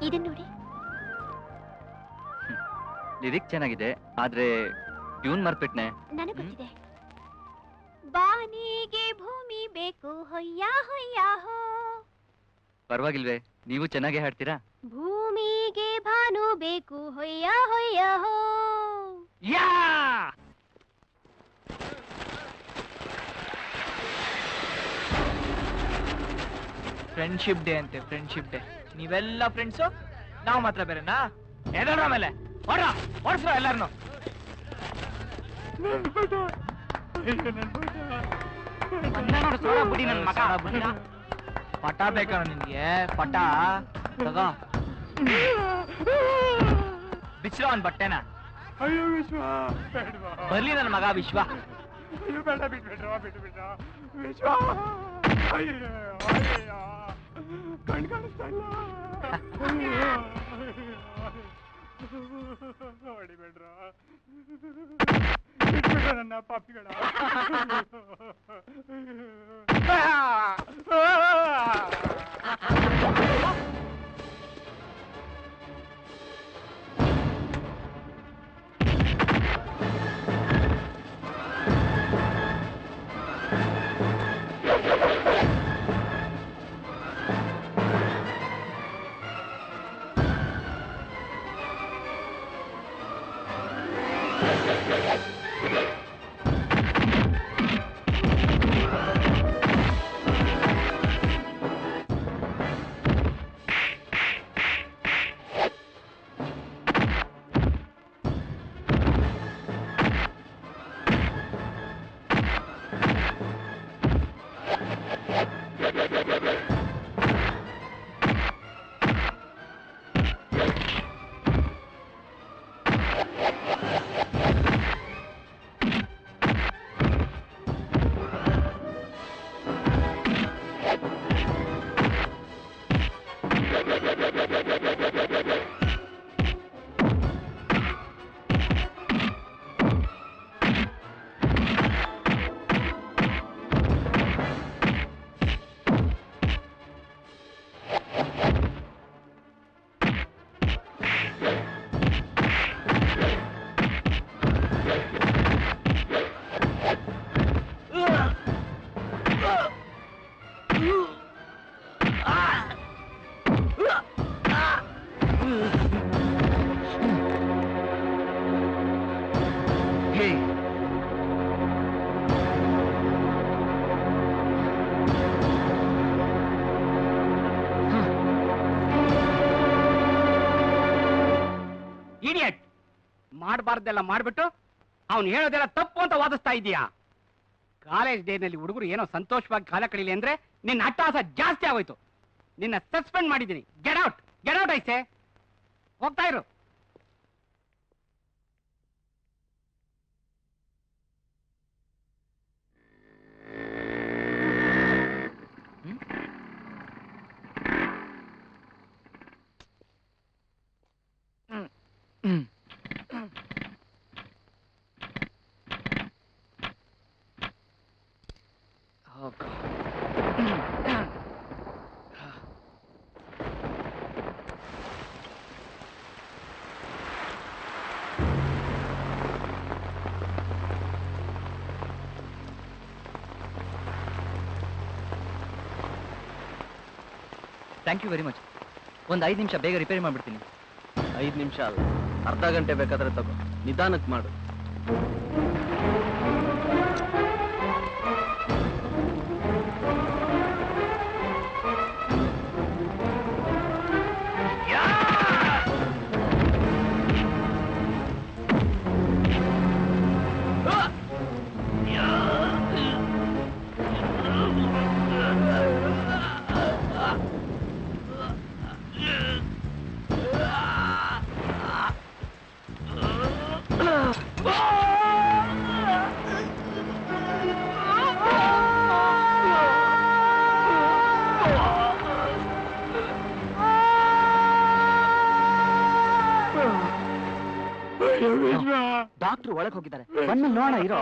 ಇದನ್ನ ನೋಡಿ. ಲಿರಿಕ್ ಚೆನ್ನಾಗಿದೆ, ಆದ್ರೆ ಟ್ಯೂನ್ ಮರ್ಬಿಟ್ನೆ. ನನಗೆ ಗೊತ್ತಿದೆ. ಬಾನಿಗೆ ಭೂಮಿ ಬೇಕು, ಹೊಯ್ಯ ಹೊಯ್ಯ ಹೋ. ಪರವಾಗಿಲ್ವೇ, ನೀವು ಚೆನ್ನಾಗಿ ಹಾಡ್ತೀರಾ. ಭೂಮಿಗೆ ಭಾನು ಬೇಕು, ಹೊಯ್ಯ ಹೊಯ್ಯ ಹೋ. ಯಾ ಫ್ರೆಂಡ್ಶಿಪ್ ಡೇ ಅಂತೆ, ಫ್ರೆಂಡ್ಶಿಪ್ ಡೇ. ನೀವೆಲ್ಲ ಫ್ರೆಂಡ್ಸು, ನಾವು ಮಾತ್ರ ಬೇರೆನಾ? ಏನಾದ್ರು ಆಮೇಲೆ ಓಡಿಸ್ರ ಎಲ್ಲಾರನು. ಬಿಡಿ ನನ್ ಮಗ. ಪಟ ಬೇಕಣ ನಿನ್ಗೆ? ಪಟ ತಗೋ, ಬಿಚ್ಚಿರೋ ಒಂದ್ ಬಟ್ಟೆನ. ಬರ್ಲಿ ನನ್ ಮಗ ವಿಶ್ವ. ಕಣ್ ಕಾಣಿಸ್ತಾ ಇಲ್ಲ. ಹೊಡಿಬೇಡ್ರ, ನನ್ನ ಪಾಪಿಗಳ. ಮಾಡಬಾರ್ದೆಲ್ಲ ಮಾಡ್ಬಿಟ್ಟು ಅವ್ನು ಹೇಳೋದೆಲ್ಲ ತಪ್ಪು ಅಂತ ವಾದಿಸ್ತಾ ಇದೀಯಾ? ಕಾಲೇಜ್ ಡೇನಲ್ಲಿ ಹುಡುಗರು ಏನೋ ಸಂತೋಷವಾಗಿ ಕಾಲ ಕಳೀಲಿ ಅಂದ್ರೆ ನಿನ್ನ ಅಟ್ಟಹಾಸ ಜಾಸ್ತಿ ಆಗೋಯ್ತು. ನಿನ್ನ ಸಸ್ಪೆಂಡ್ ಮಾಡಿದ್ದೀನಿ. ಗೆಟ್ ಔಟ್ ಐಸೆ. ಹೋಗ್ತಾ ಇರು. Oh, God. Thank you very much. ಒಂದು 5 ನಿಮಿಷ ಬೇಗ ರಿಪೇರಿ ಮಾಡ್ಬಿಡ್ತೀನಿ. 5 ನಿಮಿಷ ಅಲ್ಲ, ಅರ್ಧ ಗಂಟೆ ಬೇಕಾದ್ರೆ ತಗೋ, ನಿಧಾನಕ್ಕೆ ಮಾಡು. ಡಾಕ್ಟ್ರು ಒಳಗೆ ಹೋಗಿದ್ದಾರೆ, ಬನ್ನಿ ನೋಡ. ಇರೋ.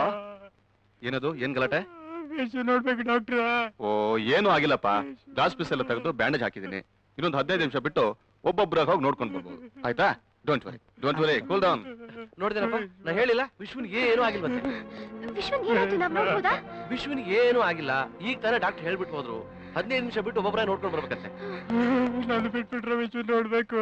ಏನದು? ಏನ್ ಗಲಾಟೆ? ನೋಡ್ಬೇಕು ಡಾಕ್ಟ್ರ. ಓ, ಏನು ಆಗಿಲ್ಲಪ್ಪ. ಗ್ಲಾಸ್ ಪೀಸ್ ಎಲ್ಲ ತೆಗೆದು ಬ್ಯಾಂಡೇಜ್ ಹಾಕಿದ್ದೀನಿ. ಇನ್ನೊಂದು 15 ನಿಮಿಷ ಬಿಟ್ಟು ಒಬ್ಬೊಬ್ಬರಾಗ ಹೋಗಿ ನೋಡ್ಕೊಂಡು ಬರ್ಬೋದು. ಆಯ್ತಾ? Don't worry, cool down. ನೋಡಿದ್ರಪ್ಪ, ನಾ ಹೇಳಿಲ್ಲ ವಿಶ್ವನಿಗೆ ಏನೂ ಆಗಿಲ್ವಂತೆ. ವಿಶ್ವನ್ ಏನಾಯ್ತು? ನಾವ್ ನೋಡ್ಬೋದಾ? ವಿಶ್ವನಿಗೆ ಏನೂ ಆಗಿಲ್ಲ. ಈಗ ತಾನೇ ಡಾಕ್ಟರ್ ಹೇಳ್ಬಿಟ್ಟು ಹೋದ್ರು. 15 ನಿಮಿಷ ಬಿಟ್ಟು ಒಬ್ಬೊಬ್ಬರ ನೋಡ್ಕೊಂಡು ಬರ್ಬೇಕಂತೆ. ನಾನು ಬಿಟ್ಬಿಟ್ರೆ ವಿಶ್ವ ನೋಡ್ಬೇಕು.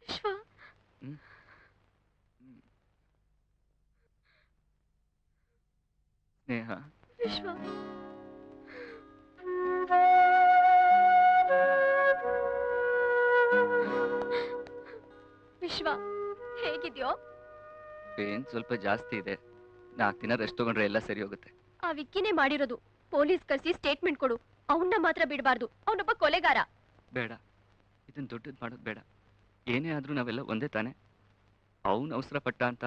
ವಿಶ್ವ, ಸ್ನೇಹ, ವಿಶ್ವ, ವಿಶ್ವ, ಹೇಗಿದ್ಯೋ? ಪೇನ್ ಸ್ವಲ್ಪ ಜಾಸ್ತಿ ಇದೆ. 4 ದಿನ ರೆಸ್ಟ್ ತಗೊಂಡ್ರೆ ಎಲ್ಲ ಸರಿ ಹೋಗುತ್ತೆ. ಆ ವಿಕ್ಕಿನೇ ಮಾಡಿರೋದು. ಪೊಲೀಸ್ ಕರ್ಸಿ ಸ್ಟೇಟ್ಮೆಂಟ್ ಕೊಡು. ಅವನ್ನ ಮಾತ್ರ ಬಿಡಬಾರ್ದು. ಅವನೊಬ್ಬ ಕೊಲೆಗಾರ. ಬೇಡ, ಇದನ್ನ ದೊಡ್ಡದು ಮಾಡೋದು ಬೇಡ. ಏನೇ ಆದ್ರೂ ನಾವೆಲ್ಲ ಒಂದೇ ತಾನೆ. ಅವನು ಅವಸರ ಪಟ್ಟ ಅಂತ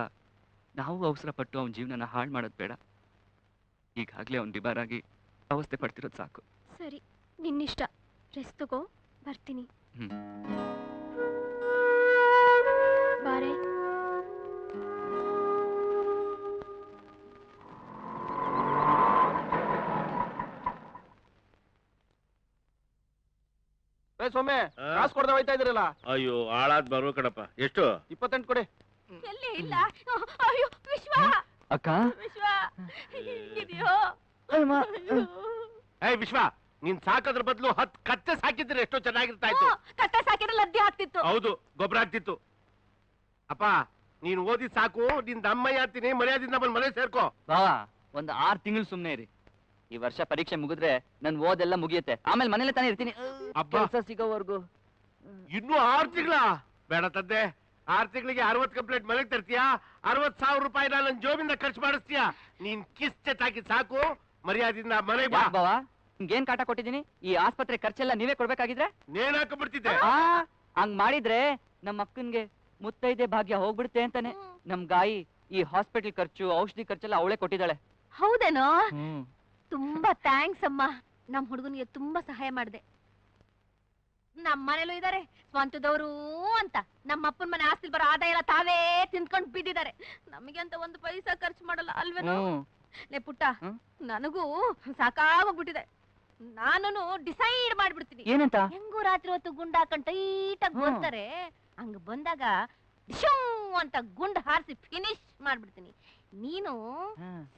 ನಾವು ಅವಸರ ಪಟ್ಟು ಅವನ ಜೀವನನ ಹಾಳು ಮಾಡೋದು ಬೇಡ. ಈಗಾಗಲೇ ಅವ್ನು ಡಿಬಾರಾಗಿ ಅವಸ್ಥೆ ಪಡ್ತಿರೋದು ಸಾಕು. ಸರಿ, ನಿನ್ನಿಷ್ಟ. ರೆಸ್ಟ್ ತಗೋ, ಬರ್ತೀನಿ. ಬಾರೆ. ಸೊಮ್ಮೆ, ಕಾಸು ಕೊಡದೆ ಹೋಯ್ತಾ ಇದ್ರಲ್ಲ. ಅಯ್ಯೋ, ಹಾಳಾದ್ ಬರುವ ಕಣಪ್ಪ. ಎಷ್ಟು? 28 ಕೊಡಿ. ಎಲ್ಲಿ ಇಲ್ಲ. ಅಯ್ಯೋ ವಿಶ್ವ, ಅಕ್ಕ, ವಿಶ್ವ ಹೇಗಿದ್ಯೋ? ಏ ವಿಶ್ವ, ನೀನ್ ಸಾಕೋದ್ರ ಬದಲು 10 ಕತ್ತೆ ಸಾಕಿದ್ರೆ ಎಷ್ಟೋ ಚೆನ್ನಾಗಿರ್ತಾ ಇತ್ತು. ಕತ್ತೆ ಸಾಕಿದ್ರೆ ಲದ್ದಿ ಆಗ್ತಿತ್ತು. ಹೌದು, ಗೊಬ್ಬರ ಆಗ್ತಿತ್ತು. ಅಪ್ಪ, ನೀನ್ ಓದಿ ಸಾಕು. ನಿನ್ ಅಮ್ಮಯ್ಯ ಅಂತೀನಿ, ಮರ್ಯಾದಿಂದ ಬಂದ್ ಮನೆ ಸೇರ್ಕೋ. ಬಾವಾ, ಒಂದು 6 ತಿಂಗಳು ಸುಮ್ನೆ ಇರಿ. ಈ ವರ್ಷ ಪರೀಕ್ಷೆ ಮುಗಿದ್ರೆ ನನ್ ಓದೆಲ್ಲ ಮುಗಿಯುತ್ತೆ. ಆಮೇಲೆ ಮನೇಲೆ ತಾನೇ ಇರ್ತೀನಿ. ಅಬ್ಬಾ. ಕೆಲಸ ಸಿಗೋವರೆಗೂ. ಇನ್ನು 6 ತಿಂಗಳ? ಬೇಡ ತಂದೆ. 6 ತಿಂಗಳಿಗೆ 60 ಕಂಪ್ಲೇಂಟ್ ಮನೆಗೆ ತರ್ತೀಯಾ? 60,000 ರೂಪಾಯಿ ನನ್ನ ಜೋಬಿಂದ ಖರ್ಚು ಮಾಡಿಸ್ತೀಯಾ? ನೀನ್ ಕಿಸ್ತೆ ತಾಕಿ ಸಾಕು. ಮರ್ಯಾದಿಂದ ಮನೆಗೆ ಬಾ. ಯಾಕ್ ಬಾವಾ, ನಿಮ್ಗೇನ್ ಕಾಟ ಕೊಟ್ಟಿದ್ದೀನಿ? ಈ ಆಸ್ಪತ್ರೆ ಖರ್ಚೆಲ್ಲ ನೀವೇ ಕೊಡ್ಬೇಕಾಗಿದ್ರೆ ನೇಣ್ ಹಾಕೊಂಡ್ಬಿಡ್ತಿದ್ದೆ. ಹಂಗ್ ಮಾಡಿದ್ರೆ ನಮ್ಮ ಅಕ್ಕನ್ಗೆ ಮುತ್ತೈದೆ ಭಾಗ್ಯ ಹೋಗ್ಬಿಡುತ್ತೆ ಅಂತಾನೆ. ನಮ್ ಗಾಯಿ ಈ ಹಾಸ್ಪಿಟಲ್ ಖರ್ಚು, ಔಷಧಿ ಖರ್ಚೆಲ್ಲ ಅವಳೇ ಕೊಟ್ಟಿದ್ದಾಳೆ. ಹೌದೇನೋ? ತುಂಬಾ ಥ್ಯಾಂಕ್ಸ್ ಅಮ್ಮ. ನಮ್ ಹುಡುಗನಿಗೆ ತುಂಬಾ ಸಹಾಯ ಮಾಡಿದೆ. ನಮ್ಮ ಮನೇಲೂ ಇದಾರೆ ಸ್ವಂತದವರು ಅಂತ. ನಮ್ಮ ಅಪ್ಪನ ಮನೆ ಆಸ್ತಿ ಬರೋ ಆದಾಯ ಎಲ್ಲ ತಾವೇ ತಿನ್ಕೊಂಡ್ ಬಿದ್ದಿದ್ದಾರೆ. ನಮಗೆ ಅಂತ 1 ಪೈಸಾ ಖರ್ಚು ಮಾಡಲ್ಲ ಅಲ್ವೇನೋ? ಲೇ ಪುಟ್ಟ, ನನಗೂ ಸಾಕಾಗೋಗ್ಬಿಟ್ಟಿದೆ. ನಾನು ಡಿಸೈಡ್ ಮಾಡ್ಬಿಡ್ತೀನಿ. ಏನಂತ? ಹೆಂಗೂ ರಾತ್ರಿ ಹೊತ್ತು ಗುಂಡ್ ಹಾಕೊಂಡ್ ಟೈಟಾಗಿ ಬರ್ತಾರೆ. ಹಂಗ ಬಂದಾಗ ಡಿಶೂ ಅಂತ ಗುಂಡ್ ಹಾರಿಸಿ ಫಿನಿಶ್ ಮಾಡ್ಬಿಡ್ತೀನಿ. ನೀನು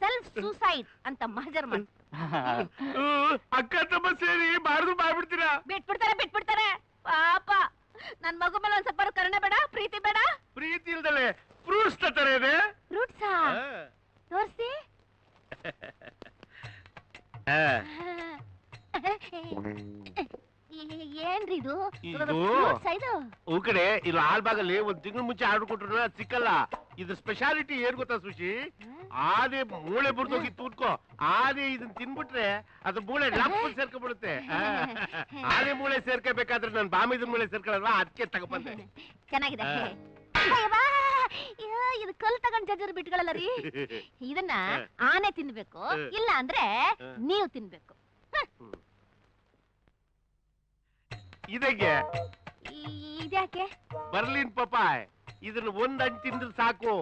ಸೆಲ್ಫ್ ಸೂಸೈಡ್ ಅಂತ ಮಹಜರ್ ಮಾಡ. ಅಕ್ಕ ತಮ್ಮ ಸೇರಿ ಬಾರ್ದು ಮಾಡ್ಬಿಡ್ತೀರಾ? ಬಿಟ್ಬಿಡ್ತಾರೆ ಪಾಪ. ನನ್ ಮಗು ಮೇಲೆ ಒಂದ್ ಸ್ವಲ್ಪ ಕರುಣೆ ಬೇಡ, ಪ್ರೀತಿ ಬೇಡ? ಪ್ರೀತಿ ಇಲ್ದಲೆ ಫ್ರೂಟ್ಸ್ ತರ್ತಾರೆ. ಫ್ರೂಟ್ಸಾ? ತೋರ್ಸಿ. ಇದು ಆಲ್ಬಾಗಲ್ಲಿ ಒಂದ್ ತಿಂಗಳ ಮುಂಚೆ ಆರ್ಡರ್ ಕೊಟ್ರು ಸಿಕ್ಕಲ್ಲ. ಇದ್ರ ಸ್ಪೆಷಾಲಿಟಿ ಏನ್ ಗೊತ್ತಾ ಸುಶಿ, ಆನೆ ಮೂಳೆ ಬುರ್ದೋಗಿ ತೂತ್ಕೋ, ಆನೆ ಇದನ್ನ ತಿನ್ಬಿಟ್ರೆ ಅದು ಮೂಳೆ ಲಪ್ಪ ಸೇರ್ಕೊಂಡ್ಬಿಡುತ್ತೆ. ಆನೆ ಮೂಳೆ ಸೇರ್ಕೋಬೇಕಾದ್ರೆ ನನ್ ಬಾಮಿದ ಮೂಳೆ ಸೇರ್ಕೊಳ್ಳಲ್ವಾ, ಅದಕ್ಕೆ ತಗೊಬಂದೆ. ಚೆನ್ನಾಗಿದೆ. ಅಯ್ಯವ್ವ, ಅಯ್ಯೋ, ಇದು ಕಲ್ ತಗೊಂಡ್ ಜಜ್ಜರ್ ಬಿಟ್ಗಳಲ್ಲ ರೀ. ಇದನ್ನ ಆನೆ ತಿನ್ಬೇಕು, ಇಲ್ಲ ಅಂದ್ರೆ ನೀವು ತಿನ್ಬೇಕು. ಇದಕ್ಕೆ ಇದ್ಯಾಕೆ? ಬರ್ಲಿನ್ ಪಪಾಯ್, ಇದನ್ನ ಒಂದ್ ಹಣ್ಣು ತಿಂದ್ರೆ ಸಾಕು,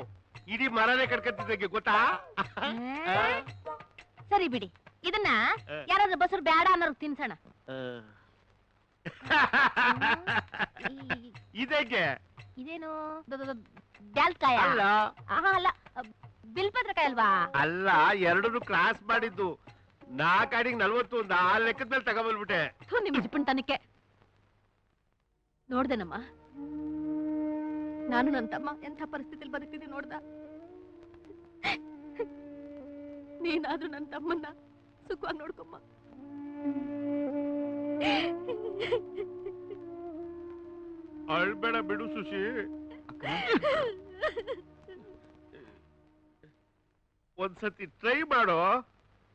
ಇಡೀ ಮರನೇ ಕಡ್ಕತ್ತಿದ್ದಕ್ಕೆ ಗೊತ್ತಾ? ಸರಿ ಬಿಡಿ, ಇದನ್ನ ಯಾರಾದ್ರೂ ಬಸರು ಬೇಡ ಅನ್ನೋರು ತಿನ್ಸೋಣ. ಇದಕ್ಕೆ ಇದೇನು ಬ್ಯಾಲ್ಕಾಯ? ಅಲ್ಲ ಅಲ್ಲ, ಬಿಲ್ಪತ್ರಕಾಯ ಅಲ್ವಾ? ಅಲ್ಲ, ಎರಡನ್ನು ಕ್ರಾಸ್ ಮಾಡಿದ್ದು. 4 ಅಡಿಗೆ 40, ಆ ಲೆಕ್ಕದ ಮೇಲೆ ತಗೊಂಡ್ಬಂದ್ಬಿಟ್ಟೆ. ನಿಮ್ ಜಿಪ್ಪಣ್ತನಕ್ಕೆ ನೋಡ್ದೆನಮ್ಮ, ನಾನು ನನ್ನ ತಮ್ಮ ಎಂಥ ಪರಿಸ್ಥಿತಿಲಿ ಬದುಕ್ತಿದ್ದೆ ನೋಡ್ದ. ನೀನಾದ್ರೂ ನನ್ನ ತಮ್ಮನ್ನ ಸುಖವಾಗಿ ನೋಡ್ಕೊಮ್ಮ. ಅಳ್ಬೇಡ ಬಿಡು ಸುಶಿ. ಒಂದ್ಸತಿ ಟ್ರೈ ಮಾಡೋ.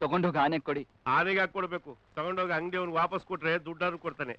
ತಗೊಂಡೋಗಿ ಆನೆ ಕೊಡಿ. ಆನೆಗೆ ಹಾಕೊಡ್ಬೇಕು, ತಗೊಂಡೋಗಿ ಅಂಗಡಿ ಅವ್ನು ವಾಪಸ್ ಕೊಟ್ರೆ ದುಡ್ಡಾದ್ರು ಕೊಡ್ತಾನೆ.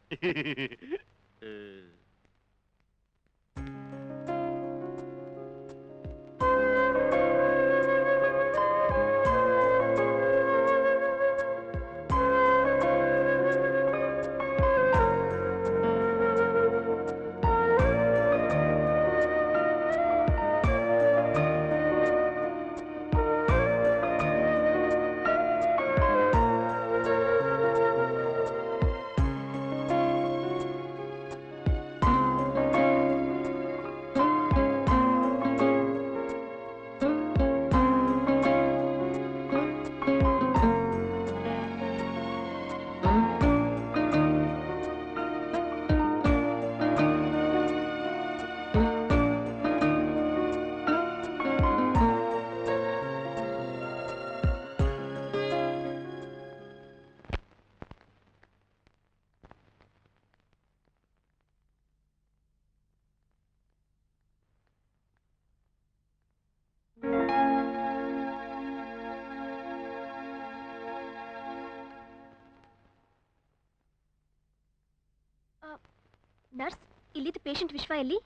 ನರ್ಸ್, ಇಲ್ಲಿದ್ದು ಪೇಷಂಟ್ ವಿಶ್ವ ಎಲ್ಲಿ?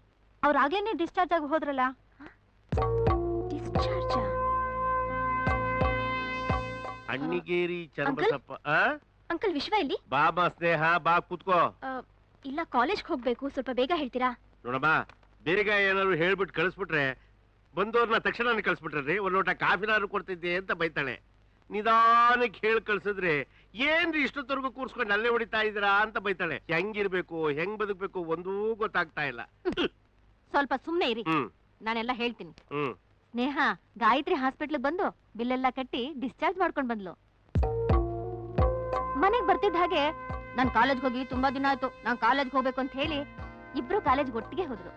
ಅವ್ರಾಗ್ಲೇನೆ ಡಿಸ್ಚಾರ್ಜ್ ಆಗಿ ಹೋದ್ರಲ್ಲ. ಡಿಸ್ಚಾರ್ಜ್? ಅಣ್ಣಿಗೇರಿ ಚನ್ನಬಸಪ್ಪ. ಅಂಕಲ್, ವಿಶ್ವ ಎಲ್ಲಿ? ಬಾಬಾ ಸ್ನೇಹ, ಬಾ ಕೂತ್ಕೋ. ಇಲ್ಲ, ಕಾಲೇಜ್ಗೆ ಹೋಗ್ಬೇಕು, ಸ್ವಲ್ಪ ಬೇಗ ಹೇಳ್ತೀರಾ? ನೋಡಮ್ಮ, ಬೇಗ ಏನಾದ್ರು ಹೇಳ್ಬಿಟ್ಟು ಕಳಿಸ್ಬಿಟ್ರೆ ಬಂದವ್ರನ್ನ ತಕ್ಷಣ ಕಳಿಸ್ಬಿಟ್ರಿ, ಒಂದ್ ಲೋಟ ಕಾಫಿನಾದ್ರು ಕೊಡ್ತಿದ್ದೆ ಅಂತ ಬೈತಾಳೆ. ನಿಧಾನಕ್ಕೆ ಹೇಳಿ ಕಳ್ಸಿದ್ರೆ ಏನ್ರಿ ಇಷ್ಟೊತ್ತವರೆಗೂ ಕೂರ್ಸ್ಕೊಂಡು ಅಲ್ಲೇ ಹೊಡಿತಾ ಇದ್ದೀರಾ ಅಂತ ಬೈತಾಳೆ. ಹೆಂಗಿರ್ಬೇಕು, ಹೆಂಗ್ ಬದುಕ್ಬೇಕು ಒಂದೂ ಗೊತ್ತಾಗ್ತಾ ಇಲ್ಲ. ಸ್ವಲ್ಪ ಸುಮ್ನೆ ಇರಿ, ನಾನೆಲ್ಲ ಹೇಳ್ತೀನಿ. ಸ್ನೇಹ ಗಾಯತ್ರಿ ಹಾಸ್ಪಿಟ್ಲ್ ಬಂದು ಬಿಲ್ಲೆಲ್ಲ ಕಟ್ಟಿ ಡಿಸ್ಚಾರ್ಜ್ ಮಾಡ್ಕೊಂಡ್ ಬಂದ್ಲು. ಮನೆಗ್ ಬರ್ತಿದ್ದ ಹಾಗೆ ನಾನ್ ಕಾಲೇಜ್ ಹೋಗಿ ತುಂಬಾ ದಿನ ಆಯ್ತು, ನಾನ್ ಕಾಲೇಜ್ ಹೋಗ್ಬೇಕು ಅಂತ ಹೇಳಿ ಇಬ್ರು ಕಾಲೇಜ್ ಒಟ್ಟಿಗೆ ಹೋದ್ರು.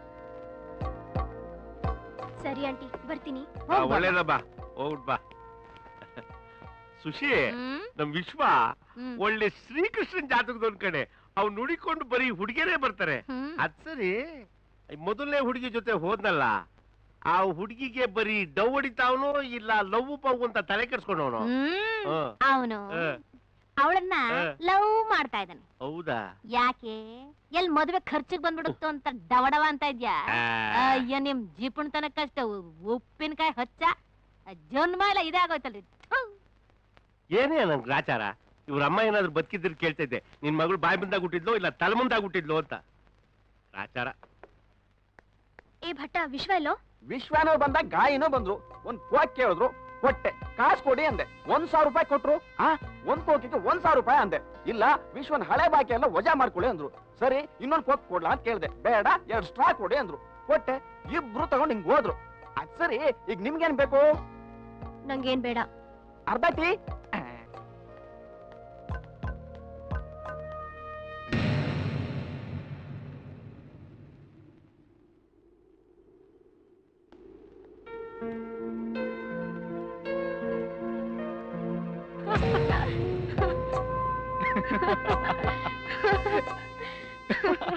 ಸರಿ ಆಂಟಿ, ಬರ್ತೀನಿ. ಒಳ್ಳೇದಬ್ಬ, ಹೋಗ್ಬಿಟ್ ಬಾ. ಸುಶಿ, ನಮ್ ವಿಶ್ವ ಒಳ್ಳೆ ಶ್ರೀಕೃಷ್ಣನ್ ಜಾತಕದೊಂದ್ ಕಡೆ ಅವ್ನು ನುಡಿಕೊಂಡು ಬರೀ ಹುಡುಗಿಯರೇ ಬರ್ತಾರೆ. ಅದ್ ಸರಿ, ಮೊದಲನೇ ಹುಡುಗಿ ಜೊತೆ ಹೋದ್ನಲ್ಲ, ಆ ಹುಡುಗಿಗೆ ಬರೀ ಡವ್ ಹೊಡಿತಾವನು ಇಲ್ಲ ಲವ್ ಪವ್ ಅಂತ ತಲೆ ಕೆಡ್ಸ್ಕೊಂಡವನು? ಅವನು ಅವಳನ್ನ ಲವ್ ಮಾಡ್ತಾ ಇದ್ದಾನೆ. ಹೌದಾ? ಯಾಕೆ? ಎಲ್ ಮದ್ವೆ ಖರ್ಚಿಗೆ ಬಂದ್ಬಿಡುತ್ತೋ ಅಂತ ಡವಡವ ಅಂತ ಇದ್ಯಾ? ಅಯ್ಯ, ನಿಮ್ ಜೀಪುಣ್ ತನಕಷ್ಟ ಉಪ್ಪಿನಕಾಯಿ ಹಚ್ಚ ಜನ್ಮ ಎಲ್ಲ ಇದಾಗೋಯ್ತಲ್ರಿ. ಏನೇ ನನ್ ಗ್ರಾಚಾರ. ಇವ್ರ ಅಮ್ಮ ಏನಾದ್ರು ಬದುಕಿದ್ರು ಕೇಳ್ತಾ ಇದ್ದೆ, ನಿನ್ ಮಗಳು ಬಾಯಿ ಮುಂದಾಗ ಹುಟ್ಟಿದ್ಲು ಇಲ್ಲ ತಲೆ ಮುಂದಾಗ ಹುಟ್ಟಿದ್ಲು ಅಂತ. ಗ್ರಾಚಾರ. ಏ ಭಟ್ಟ, ವಿಶ್ವ ಎಲ್ಲೋ? ವಿಶ್ವಾನೋ ಬಂದ, ಗಾಯಿನೋ ಬಂದ್ರು. ಒಂದ್ ಕೋಕ್ ಕೇಳಿದ್ರು, ಕೊಟ್ಟೆ. ಕಾಸು ಕೊಡಿ ಅಂದೆ, 1,000 ರೂಪಾಯಿ ಕೊಟ್ರು. ಒಂದ್ ಕೋಕಿಗೆ 1,000 ರೂಪಾಯಿ ಅಂದೆ. ಇಲ್ಲ, ವಿಶ್ವನ್ ಹಳೆ ಬಾಕಿ ಎಲ್ಲ ವಜಾ ಮಾಡ್ಕೊಳ್ಳಿ ಅಂದ್ರು. ಸರಿ, ಇನ್ನೊಂದ್ ಕೋಕ್ ಕೊಡ್ಲಾ ಅಂತ ಕೇಳ್ದೆ. ಬೇಡ, 2 ಸ್ಟ್ರಾ ಕೊಡಿ ಅಂದ್ರು. ಕೊಟ್ಟೆ. ಇಬ್ರು ತಗೊಂಡ್ ಹಿಂಗ್ ಹೋದ್ರು. ಅದ್ ಸರಿ, ಈಗ ನಿಮ್ಗೇನ್ ಬೇಕು? ನಂಗೇನ್ ಬೇಡ. ಅರ್ಧ ಟೀ?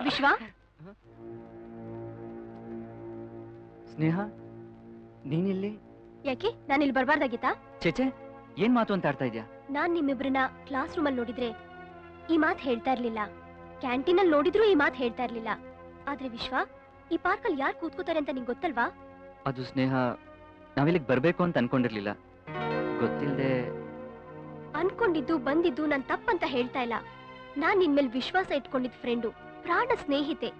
ವಿಶ್ವ, ಸ್ನೇಹ ನೀನಿಲ್ಲಿ? ಯಾಕೆ ನಾನು ಇಲ್ಲಿ ಬರ್ಬಾರ್ದಾಗಿತ್ತಾ? ಚೇಚೆ, ಏನ್ ಮಾತು ಅಂತ ಆಡ್ತಾ ಇದ್ಯಾ? ನಾನ್ ನಿಮ್ಮಿಬ್ರನ್ನ ಕ್ಲಾಸ್ ರೂಮಲ್ಲಿ ನೋಡಿದ್ರೆ ಈ ಮಾತ್ ಹೇಳ್ತಾ ಇರ್ಲಿಲ್ಲ, ಕ್ಯಾಂಟೀನ್ ಅಲ್ಲಿ ನೋಡಿದ್ರು ಈ ಮಾತ್ ಹೇಳ್ತಾ ಇರ್ಲಿಲ್ಲ. ಆದ್ರೆ ವಿಶ್ವ, ಈ ಪಾರ್ಕಲ್ಲಿ ಯಾರು ಕೂತ್ಕೋತಾರೆ ಅಂತ ನಿಂಗೆ ಗೊತ್ತಲ್ವಾ? ಅದು ಸ್ನೇಹ, ನಾವಿಲ್ಲಿಗೆ ಬರ್ಬೇಕು ಅಂತ ಅನ್ಕೊಂಡಿರ್ಲಿಲ್ಲ. ಗೊತ್ತಿಲ್ಲದೆ ಅನ್ಕೊಂಡಿದ್ದು ಬಂದಿದ್ದು ನನ್ ತಪ್ಪಂತ ಹೇಳ್ತಾ ಇಲ್ಲ. ನಾನ್ ನಿನ್ಮೇಲ್ ವಿಶ್ವಾಸ ಇಟ್ಕೊಂಡಿದ್ ಫ್ರೆಂಡು, ಪ್ರಾಣ ಸ್ನೇಹಿತೆ.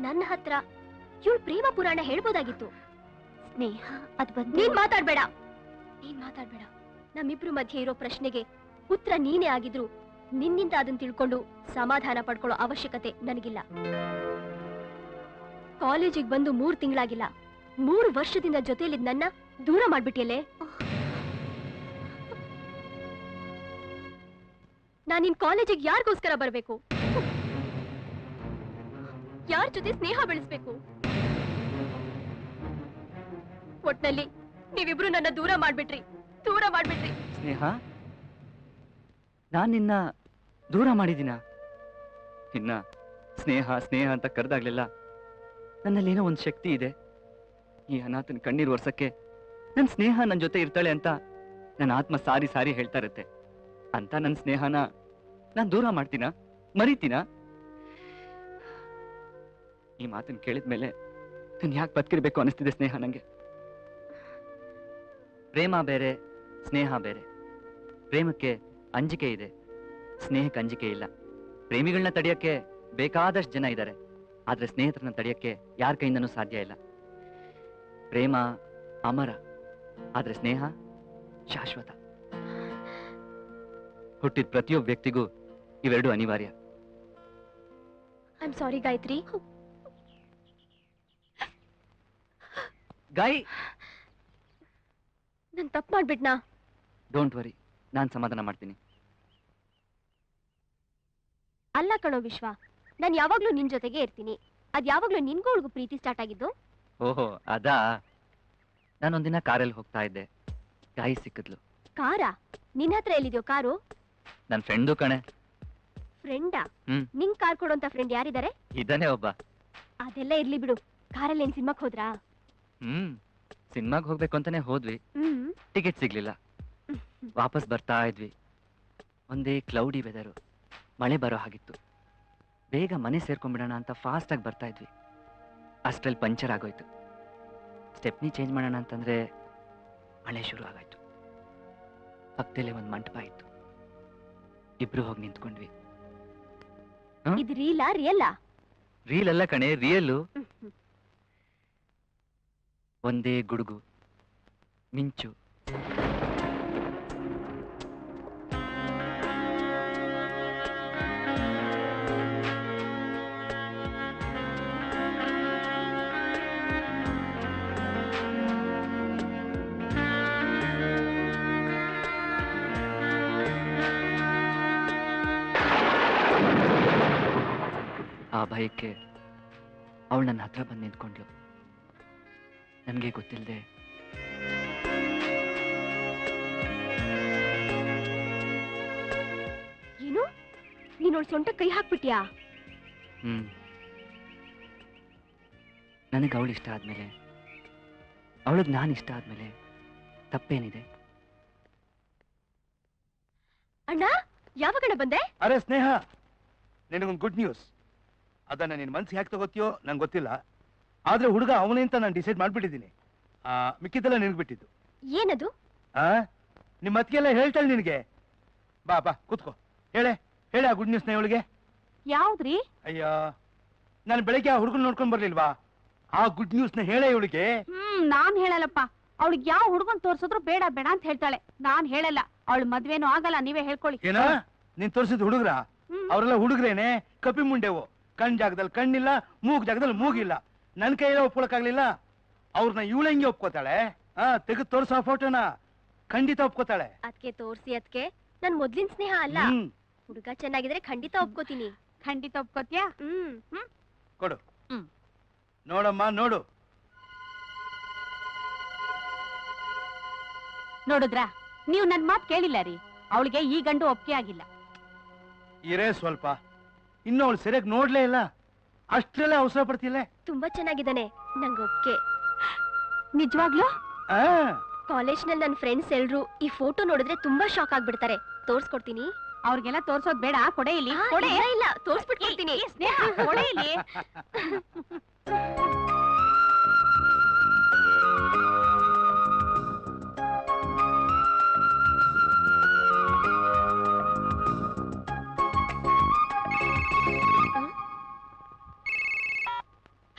ನನ್ನ ಹತ್ರ ಇವಳು ಪ್ರೇಮ ಪುರಾಣ ಹೇಳ್ಬೋದಾಗಿತ್ತು. ಸ್ನೇಹ ಅದ್ ಬಂದ್ ನೀನ್ ಮಾತಾಡ್ಬೇಡ. ನಮ್ಮಿಬ್ರು ಮಧ್ಯೆ ಇರೋ ಪ್ರಶ್ನೆಗೆ ಉತ್ತರ ನೀನೇ ಆಗಿದ್ರು ನಿನ್ನಿಂದ ಅದನ್ನ ತಿಳ್ಕೊಂಡು ಸಮಾಧಾನ ಪಡ್ಕೊಳ್ಳೋ ಅವಶ್ಯಕತೆ ನನಗಿಲ್ಲ. ಕಾಲೇಜಿಗೆ ಬಂದು 3 ತಿಂಗಳಾಗಿಲ್ಲ, 3 ವರ್ಷದಿಂದ ಜೊತೆಲಿದ್ ನನ್ನ ದೂರ ಮಾಡ್ಬಿಟ್ಟಿಯಲ್ಲೇ. ನಾನ್ ನಿನ್ ಕಾಲೇಜಿಗೆ ಯಾರಿಗೋಸ್ಕರ ಬರ್ಬೇಕು? ಯಾರ ಜೊತೆ ಸ್ನೇಹ ಬೆಳೆಸ್ಬೇಕು? ಒಟ್ನಲ್ಲಿ ನೀವಿಬ್ರು ನನ್ನ ದೂರ ಮಾಡ್ಬಿಟ್ರಿ. ಸ್ನೇಹ, ನಾನ್ ನಿನ್ನ ದೂರ ಮಾಡಿದಿನ? ಇನ್ನ ಸ್ನೇಹ ಸ್ನೇಹ ಅಂತ ಕರೆದಾಗ್ಲಿಲ್ಲ ನನ್ನಲ್ಲೇನೋ ಒಂದ್ ಶಕ್ತಿ ಇದೆ. ಈ ಅನಾಥನ ಕಣ್ಣೀರ್ ಒರ್ಸಕ್ಕೆ ನನ್ ಸ್ನೇಹ ನನ್ ಜೊತೆ ಇರ್ತಾಳೆ ಅಂತ ನನ್ನ ಆತ್ಮ ಸಾರಿ ಸಾರಿ ಹೇಳ್ತಾ ಇರುತ್ತೆ. ಅಂತ ನನ್ ಸ್ನೇಹನ ನಾನ್ ದೂರ ಮಾಡ್ತೀನ? ಮರಿತೀನ? ಈ ಮಾತನ್ನ ಕೇಳಿದ್ಮೇಲೆ ನಾನು ಯಾಕೆ ಬದುಕಿರ್ಬೇಕು ಅನಿಸ್ತಿದೆ ಸ್ನೇಹ ನಂಗೆ. ಪ್ರೇಮ ಬೇರೆ, ಸ್ನೇಹ ಬೇರೆ. ಪ್ರೇಮಕ್ಕೆ ಅಂಜಿಕೆ ಇದೆ, ಸ್ನೇಹಕ್ಕೆ ಅಂಜಿಕೆ ಇಲ್ಲ. ಪ್ರೇಮಿಗಳನ್ನ ತಡೆಯಕ್ಕೆ ಬೇಕಾದಷ್ಟು ಜನ ಇದ್ದಾರೆ, ಆದ್ರೆ ಸ್ನೇಹಿತರನ್ನ ತಡೆಯಕ್ಕೆ ಯಾರ ಕೈಯಿಂದನೂ ಸಾಧ್ಯ ಇಲ್ಲ. ಪ್ರೇಮ ಅಮರ, ಆದ್ರೆ ಸ್ನೇಹ ಶಾಶ್ವತ. ಹುಟ್ಟಿದ ಪ್ರತಿಯೊಬ್ಬ ವ್ಯಕ್ತಿಗೂ ಇವೆರಡು ಅನಿವಾರ್ಯ. I am sorry Gayathri. Gayi, ನಾನ್ ತಪ್ಪು ಮಾಡ್ಬಿಟ್ನಾ? ಡೋಂಟ್ ವರಿ, ನಾನ್ ಸಮಾಧಾನ ಮಾಡ್ತೀನಿ. ಅಲ್ಲ ಕಣೋ ವಿಶ್ವ, ನಾನ್ ಯಾವಾಗ್ಲೂ ನಿನ್ ಜೊತೆಗೆ ಇರ್ತೀನಿ. ಅದ್ ಯಾವಾಗ್ಲೂ ನಿನ್ಗೂ ಅವಳಿಗೂ ಪ್ರೀತಿ ಸ್ಟಾರ್ಟ್ ಆಗಿದ್ದು? ಓಹೋ ಅದಾ. ನಾನೊಂದಿನ ಕಾರಲ್ಲಿ ಹೋಗ್ತಾ ಇದ್ದೆ, ಗಾಯಿ ಸಿಕ್ಕಿದ್ಲು. ಕಾರಾ? ನಿನ್ ಹತ್ರ ಎಲ್ಲಿದ್ಯೋ ಕಾರು? ನನ್ ಫ್ರೆಂಡು ಕಣೆ. ಫ್ರೆಂಡಾ? ಹ್ಮ್. ನಿಂಗ್ ಕಾರ್ ಕೊಡೋಂತ ಫ್ರೆಂಡ್ ಯಾರಿದ್ದಾರೆ? ಇದಾನೆ ಒಬ್ಬ. ಅದೆಲ್ಲ ಇರ್ಲಿ ಬಿಡು. ಕಾರಲ್ಲಿ ಏನ್ ಸಿನಿಮಾಕ್ ಹೋದ್ರಾ? ಸಿನಿಮಾಗ್ ಹೋಗ್ಬೇಕು ಅಂತಾನೆ ಹೋದ್ವಿ, ಟಿಕೆಟ್ ಸಿಗ್ಲಿಲ್ಲ. ವಾಪಸ್ ಬರ್ತಾ ಇದ್ವಿ. ಒಂದೇ ಕ್ಲೌಡಿ ವೆದರು, ಮಳೆ ಬರೋ ಹಾಗಿತ್ತು. ಬೇಗ ಮನೆ ಸೇರ್ಕೊಂಡ್ಬಿಡೋಣ ಅಂತ ಫಾಸ್ಟ್ ಆಗಿ ಬರ್ತಾ ಇದ್ವಿ. ಅಷ್ಟ್ರಲ್ಲಿ ಪಂಚರ್ ಆಗೋಯ್ತು. ಸ್ಟೆಪ್ನಿ ಚೇಂಜ್ ಮಾಡೋಣ ಅಂತಂದ್ರೆ ಮಳೆ ಶುರು ಆಗೋಯ್ತು. ಪಕ್ಕದಲ್ಲೇ ಒಂದು ಮಂಟಪ ಇತ್ತು, ಇಬ್ರು ಹೋಗಿ ನಿಂತ್ಕೊಂಡ್ವಿ. ಇದು ರೀಲಾ ರಿಯಲ್ಲಾ? ರೀಲ್ ಅಲ್ಲ ಕಣೆ, ರಿಯಲ್ಲು. ಒಂದೇ ಗುಡುಗು, ಮಿಂಚು. ಆ ಭಯಕ್ಕೆ ಅವಳು ನನ್ನ ಹತ್ರ ಬಂದು ನಿಂತ್ಕೊಂಡ್ಲು. ನನಗೆ ಗೊತ್ತಿಲ್ಲದೆ ಏನು, ನೀನ್ ಅವಳ ಸೊಂಟ ಕೈ ಹಾಕ್ಬಿಟ್ಯಾ? ನನಗೆ ಅವಳು ಇಷ್ಟ ಆದ್ಮೇಲೆ, ಅವಳಿಗೆ ನಾನು ಇಷ್ಟ ಆದ್ಮೇಲೆ ತಪ್ಪೇನಿದೆ? ಅಣ್ಣ, ಯಾವಾಗಣ್ಣ ಬಂದೆ? ಅರೆ ಸ್ನೇಹ, ನಿನಗೊಂದು ಗುಡ್ ನ್ಯೂಸ್. ಅದನ್ನ ನಿನ್ ಮನ್ಸಿಗೆ ಯಾಕೆ ತಗೋತೀಯೋ ನಂಗೆ ಗೊತ್ತಿಲ್ಲ, ಆದ್ರೆ ಹುಡುಗ ಅವನೇ ಅಂತ ನಾನು ಡಿಸೈಡ್ ಮಾಡ್ಬಿಟ್ಟಿದ್ದೀನಿ. ಮಿಕ್ಕಿದ್ದೆಲ್ಲ ನಿನ್ಗೆ ಬಿಟ್ಟಿದ್ದು. ಏನದು? ನಿಮ್ಮ ಅತ್ತಿಗೆಲ್ಲ ಹೇಳ್ತಾಳೆ ನಿನಗೆ. ಬಾ ಬಾ ಕೂತ್ಕೋ, ಹೇಳೆ ಆ ಗುಡ್ ನ್ಯೂಸ್ನ ಇವಳಿಗೆ. ಯಾವ್ದ್ರಿ? ಅಯ್ಯ, ನಾನು ಬೆಳಗ್ಗೆ ಆ ಹುಡುಗನ ನೋಡ್ಕೊಂಡ್ ಬರ್ಲಿಲ್ವಾ? ಆ ಗುಡ್ ನ್ಯೂಸ್ನ ಹೇಳೆ ಇವಳಿಗೆ. ನಾನ್ ಹೇಳಲ್ಲಪ್ಪ. ಅವಳಿಗೆ ಯಾವ ಹುಡುಗನ್ ತೋರ್ಸಿದ್ರು ಬೇಡ ಬೇಡ ಅಂತ ಹೇಳ್ತಾಳೆ. ನಾನ್ ಹೇಳಲ್ಲ. ಅವಳು ಮದ್ವೆನೂ ಆಗಲ್ಲ, ನೀವೇ ಹೇಳ್ಕೊಳ್ಳಿ. ಏನ ನೀನ್ ತೋರಿಸಿದ ಹುಡುಗ್ರ? ಅವರೆಲ್ಲ ಹುಡುಗ್ರೇನೆ, ಕಪಿ ಮುಂಡೆವು. ಕಣ್ ಜಾಗದಲ್ಲಿ ಕಣ್ಣಿಲ್ಲ, ಮೂಗ್ ಜಾಗದಲ್ಲಿ ಮೂಗಿಲ್ಲ. ನನ್ ಕೈಯಲ್ಲ ಒಪ್ಕೊಳಕ್ಕಾಗ್ಲಿಲ್ಲ. ಅವ್ರನ್ನ ಇವಳ ಹೆಂಗೆ ಒಪ್ಕೋತಾಳೆ? ತೆಗೆದು ತೋರ್ಸೋ ಫೋಟೋನ ಖಂಡಿತ ಒಪ್ಕೋತಾಳೆ. ಅದಕ್ಕೆ ತೋರ್ಸಿ, ಅದಕ್ಕೆ ನನ್ ಮೊದ್ಲಿನ ಸ್ನೇಹ ಅಲ್ಲ. ಹುಡುಗ ಚೆನ್ನಾಗಿದ್ರೆ ಖಂಡಿತ ಒಪ್ಕೋತೀನಿ. ಖಂಡಿತ ಒಪ್ಕೋತ್ಯಾ? ಕೊಡು. ನೋಡಮ್ಮ ನೋಡು. ನೋಡುದ್ರಾ, ನೀವು ನನ್ ಮಾತು ಕೇಳಿಲ್ಲ ರೀ. ಅವಳಿಗೆ ಈ ಗಂಡು ಒಪ್ಪಿಗೆ ಆಗಿಲ್ಲ. ಇರೇ ಸ್ವಲ್ಪ, ಇನ್ನು ಅವಳು ಸರಿಯಾಗಿ ನೋಡ್ಲೇ ಇಲ್ಲ, ಅಷ್ಟ್ರಲ್ಲೇ ಅವಸರ ಪಡ್ತಿಲ್ಲ. ತುಂಬಾ ಚೆನ್ನಾಗಿದ್ದಾನೆ, ನಂಗೆ ಒಪ್ಕೆ. ನಿಜವಾಗ್ಲೂ ಆ, ಕಾಲೇಜ್ನಲ್ಲಿ ನನ್ನ ಫ್ರೆಂಡ್ಸ್ ಎಲ್ರು ಈ ಫೋಟೋ ನೋಡಿದ್ರೆ ತುಂಬಾ ಶಾಕ್ ಆಗ್ಬಿಡ್ತಾರೆ. ತೋರ್ಸ್ಕೊಡ್ತೀನಿ. ಅವ್ರಿಗೆಲ್ಲ ತೋರ್ಸೋದ್ ಬೇಡ, ಕೊಡೆ ಇಲ್ಲಿ, ಕೊಡೆ. ಇಲ್ಲ ತೋರ್ಸ್ಬಿಟ್ಕೊಡ್ತೀನಿ. ಏ, ಸ್ನೇಹ, ಕೊಡೆ ಇಲ್ಲಿ.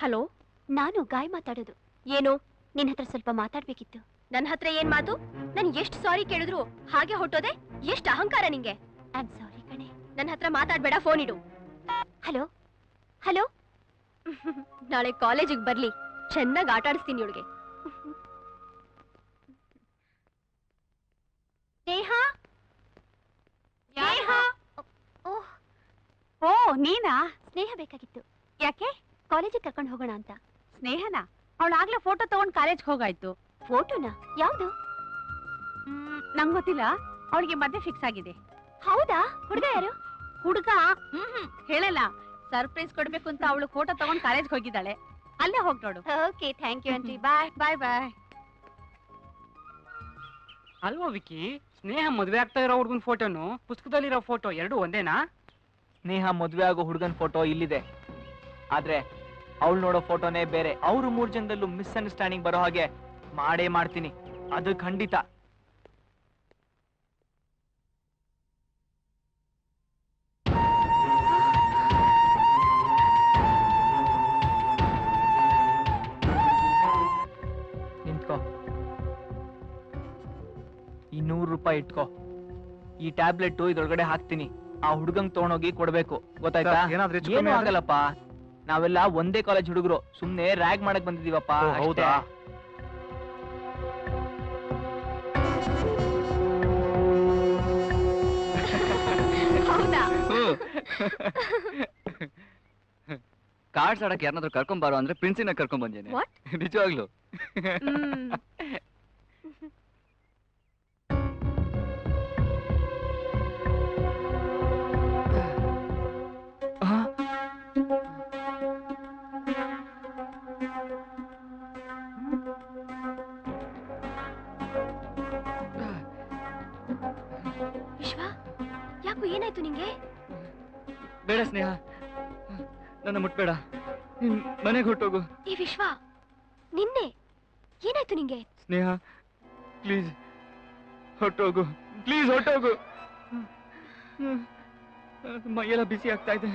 ಹಲೋ, ನಾನು ಗಾಯ್ ಮಾತಾಡೋದು. ಏನು, ನಿನ್ ಹತ್ರ ಸ್ವಲ್ಪ ಮಾತಾಡ್ಬೇಕಿತ್ತು. ನನ್ನ ಹತ್ರ ಏನ್ ಮಾತು? ನಾನು ಎಷ್ಟು ಸಾರಿ ಕೇಳಿದ್ರು ಹಾಗೆ ಹೊಟ್ಟೋದೆ. ಎಷ್ಟು ಅಹಂಕಾರ ನಿಂಗೆ. ಐ ಆಮ್ ಸಾರಿ ಕಣೆ. ನನ್ನ ಹತ್ರ ಮಾತಾಡ್ಬೇಡ, ಫೋನ್ ಇಡು. Hello hello. ನಾಳೆ ಕಾಲೇಜಿಗೆ ಬರ್ಲಿ, ಚೆನ್ನಾಗಿ ಆಟ ಆಡಿಸ್ತೀನಿ ಇವಳಿಗೆ. ಸ್ನೇಹ, ಸ್ನೇಹ. ಓ, ನೀನಾ? ಸ್ನೇಹ ಬೇಕಾಗಿತ್ತು. ಯಾಕೆ? ಕಾಲೇಜಿಗೆ ಕರ್ಕೊಂಡು ಹೋಗೋಣ ಅಂತ. ಸ್ನೇಹನ? ಅವಳಾಗ್ಲೇ ಫೋಟೋ ತಗೊಂಡ್ ಕಾಲೇಜ್ ಹೋಗಾಯ್ತು. ಫೋಟೋನ? ಯಾವ್ದು? ನಂಗ್ ಗೊತ್ತಿಲ್ಲ. ಅವಳಿಗೆ ಮದ್ವೆ ಫಿಕ್ಸ್ ಆಗಿದೆ. ಹೌದಾ? ಹುಡುಗ ಯಾರು? ಹುಡುಗ ಹೇಳಲ್ಲ. ಸರ್ಪ್ರೈಸ್ ಕೊಡ್ಬೇಕು ಅಂತ ಅವಳು ಫೋಟೋ ತಗೊಂಡ್ ಕಾಲೇಜ್ ಹೋಗಿದ್ದಾಳೆ. ಅಲ್ಲೇ ಹೋಗ್ ನೋಡು. Okay, thank you aunty. Bye bye bye. ಅಲ್ವಾ ವಿಕಿ, ಸ್ನೇಹ ಮದ್ವೆ ಆಗ್ತಾ ಇರೋ ಹುಡುಗನ್ ಫೋಟೋನು ಪುಸ್ತಕದಲ್ಲಿರೋ ಫೋಟೋ ಎರಡು ಒಂದೇನಾ? ಸ್ನೇಹ ಮದ್ವೆ ಆಗೋ ಹುಡುಗನ್ ಫೋಟೋ ಇಲ್ಲಿದೆ, ಆದ್ರೆ ಅವಳು ನೋಡೋ ಫೋಟೋನೇ ಬೇರೆ. ಅವ್ರು 3 ಜನದಲ್ಲೂ ಮಿಸ್ಅಂಡರ್ಸ್ಟ್ಯಾಂಡಿಂಗ್ ಬರೋ ಹಾಗೆ ಮಾಡೇ ಮಾಡ್ತೀನಿ, ಅದು ಖಂಡಿತ. ನಿಂತ್ಕೋ, ಈ 100 ರೂಪಾಯಿ ಇಟ್ಕೋ. ಈ ಟ್ಯಾಬ್ಲೆಟ್ ಇದ್ರೊಳಗಡೆ ಹಾಕ್ತೀನಿ. ಆ ಹುಡುಗಂಗ್ ತಗೊಂಡೋಗಿ ಕೊಡ್ಬೇಕು, ಗೊತ್ತಾಯ್ತಾ? ಏನೂ ಆಗಲ್ಲಪ್ಪ, ನಾವೆಲ್ಲ ಒಂದೇ ಕಾಲೇಜ್ ಹುಡುಗರು, ಸುಮ್ನೆ ರ್ಯಾಗ್ ಮಾಡಕ್ ಬಂದಿದೀವಪ್ಪ. ಹೌದಾ? ಹೌದಾ? ಕಾರ್ಡ್ಸ್ ಆಡಕ್ ಯಾರನ್ನಾದ್ರೂ ಕರ್ಕೊಂಬಾರೋ ಅಂದ್ರೆ ಪ್ರಿನ್ಸಿನ ಕರ್ಕೊಂಡ್ ಬಂದೇನೆ. What? ನಿಜವಾಗ್ಲು. ವಿಶ್ವ, ಯಾಕೋ ಏನಾಯ್ತು ನಿಂಗೆ? ಬೇಡ ಸ್ನೇಹ, ನನ್ನ ಮುಟ್ಬೇಡ, ನಿನ್ ಮನೆಗೆ ಹೊಟ್ಟೋಗು. ಈ ವಿಶ್ವ, ನಿನ್ನೆ ಏನಾಯ್ತು ನಿಂಗೆ? ಸ್ನೇಹ ಪ್ಲೀಸ್ ಹೊಟ್ಟೋಗು, ಪ್ಲೀಸ್ ಹೊಟ್ಟೋಗು. ಮೈಯೆಲ್ಲ ಬಿಸಿ ಆಗ್ತಾ ಇದೆ.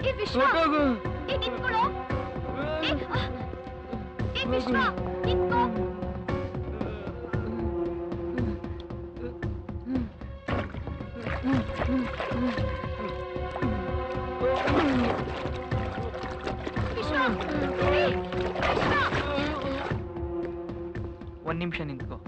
ಈ ವಿಶ್ವ, ಹೊಟ್ಟೋಗು. ನಿಂತ್ಕೊಳ್ಳೋ. ಈ ವಿಶ್ವ, ನಿಂತ್ಕೋ. ವಿಶ್ವ, ವಿಶ್ವ. 1 ನಿಮಿಷ ನಿಂತ್ಕೋ.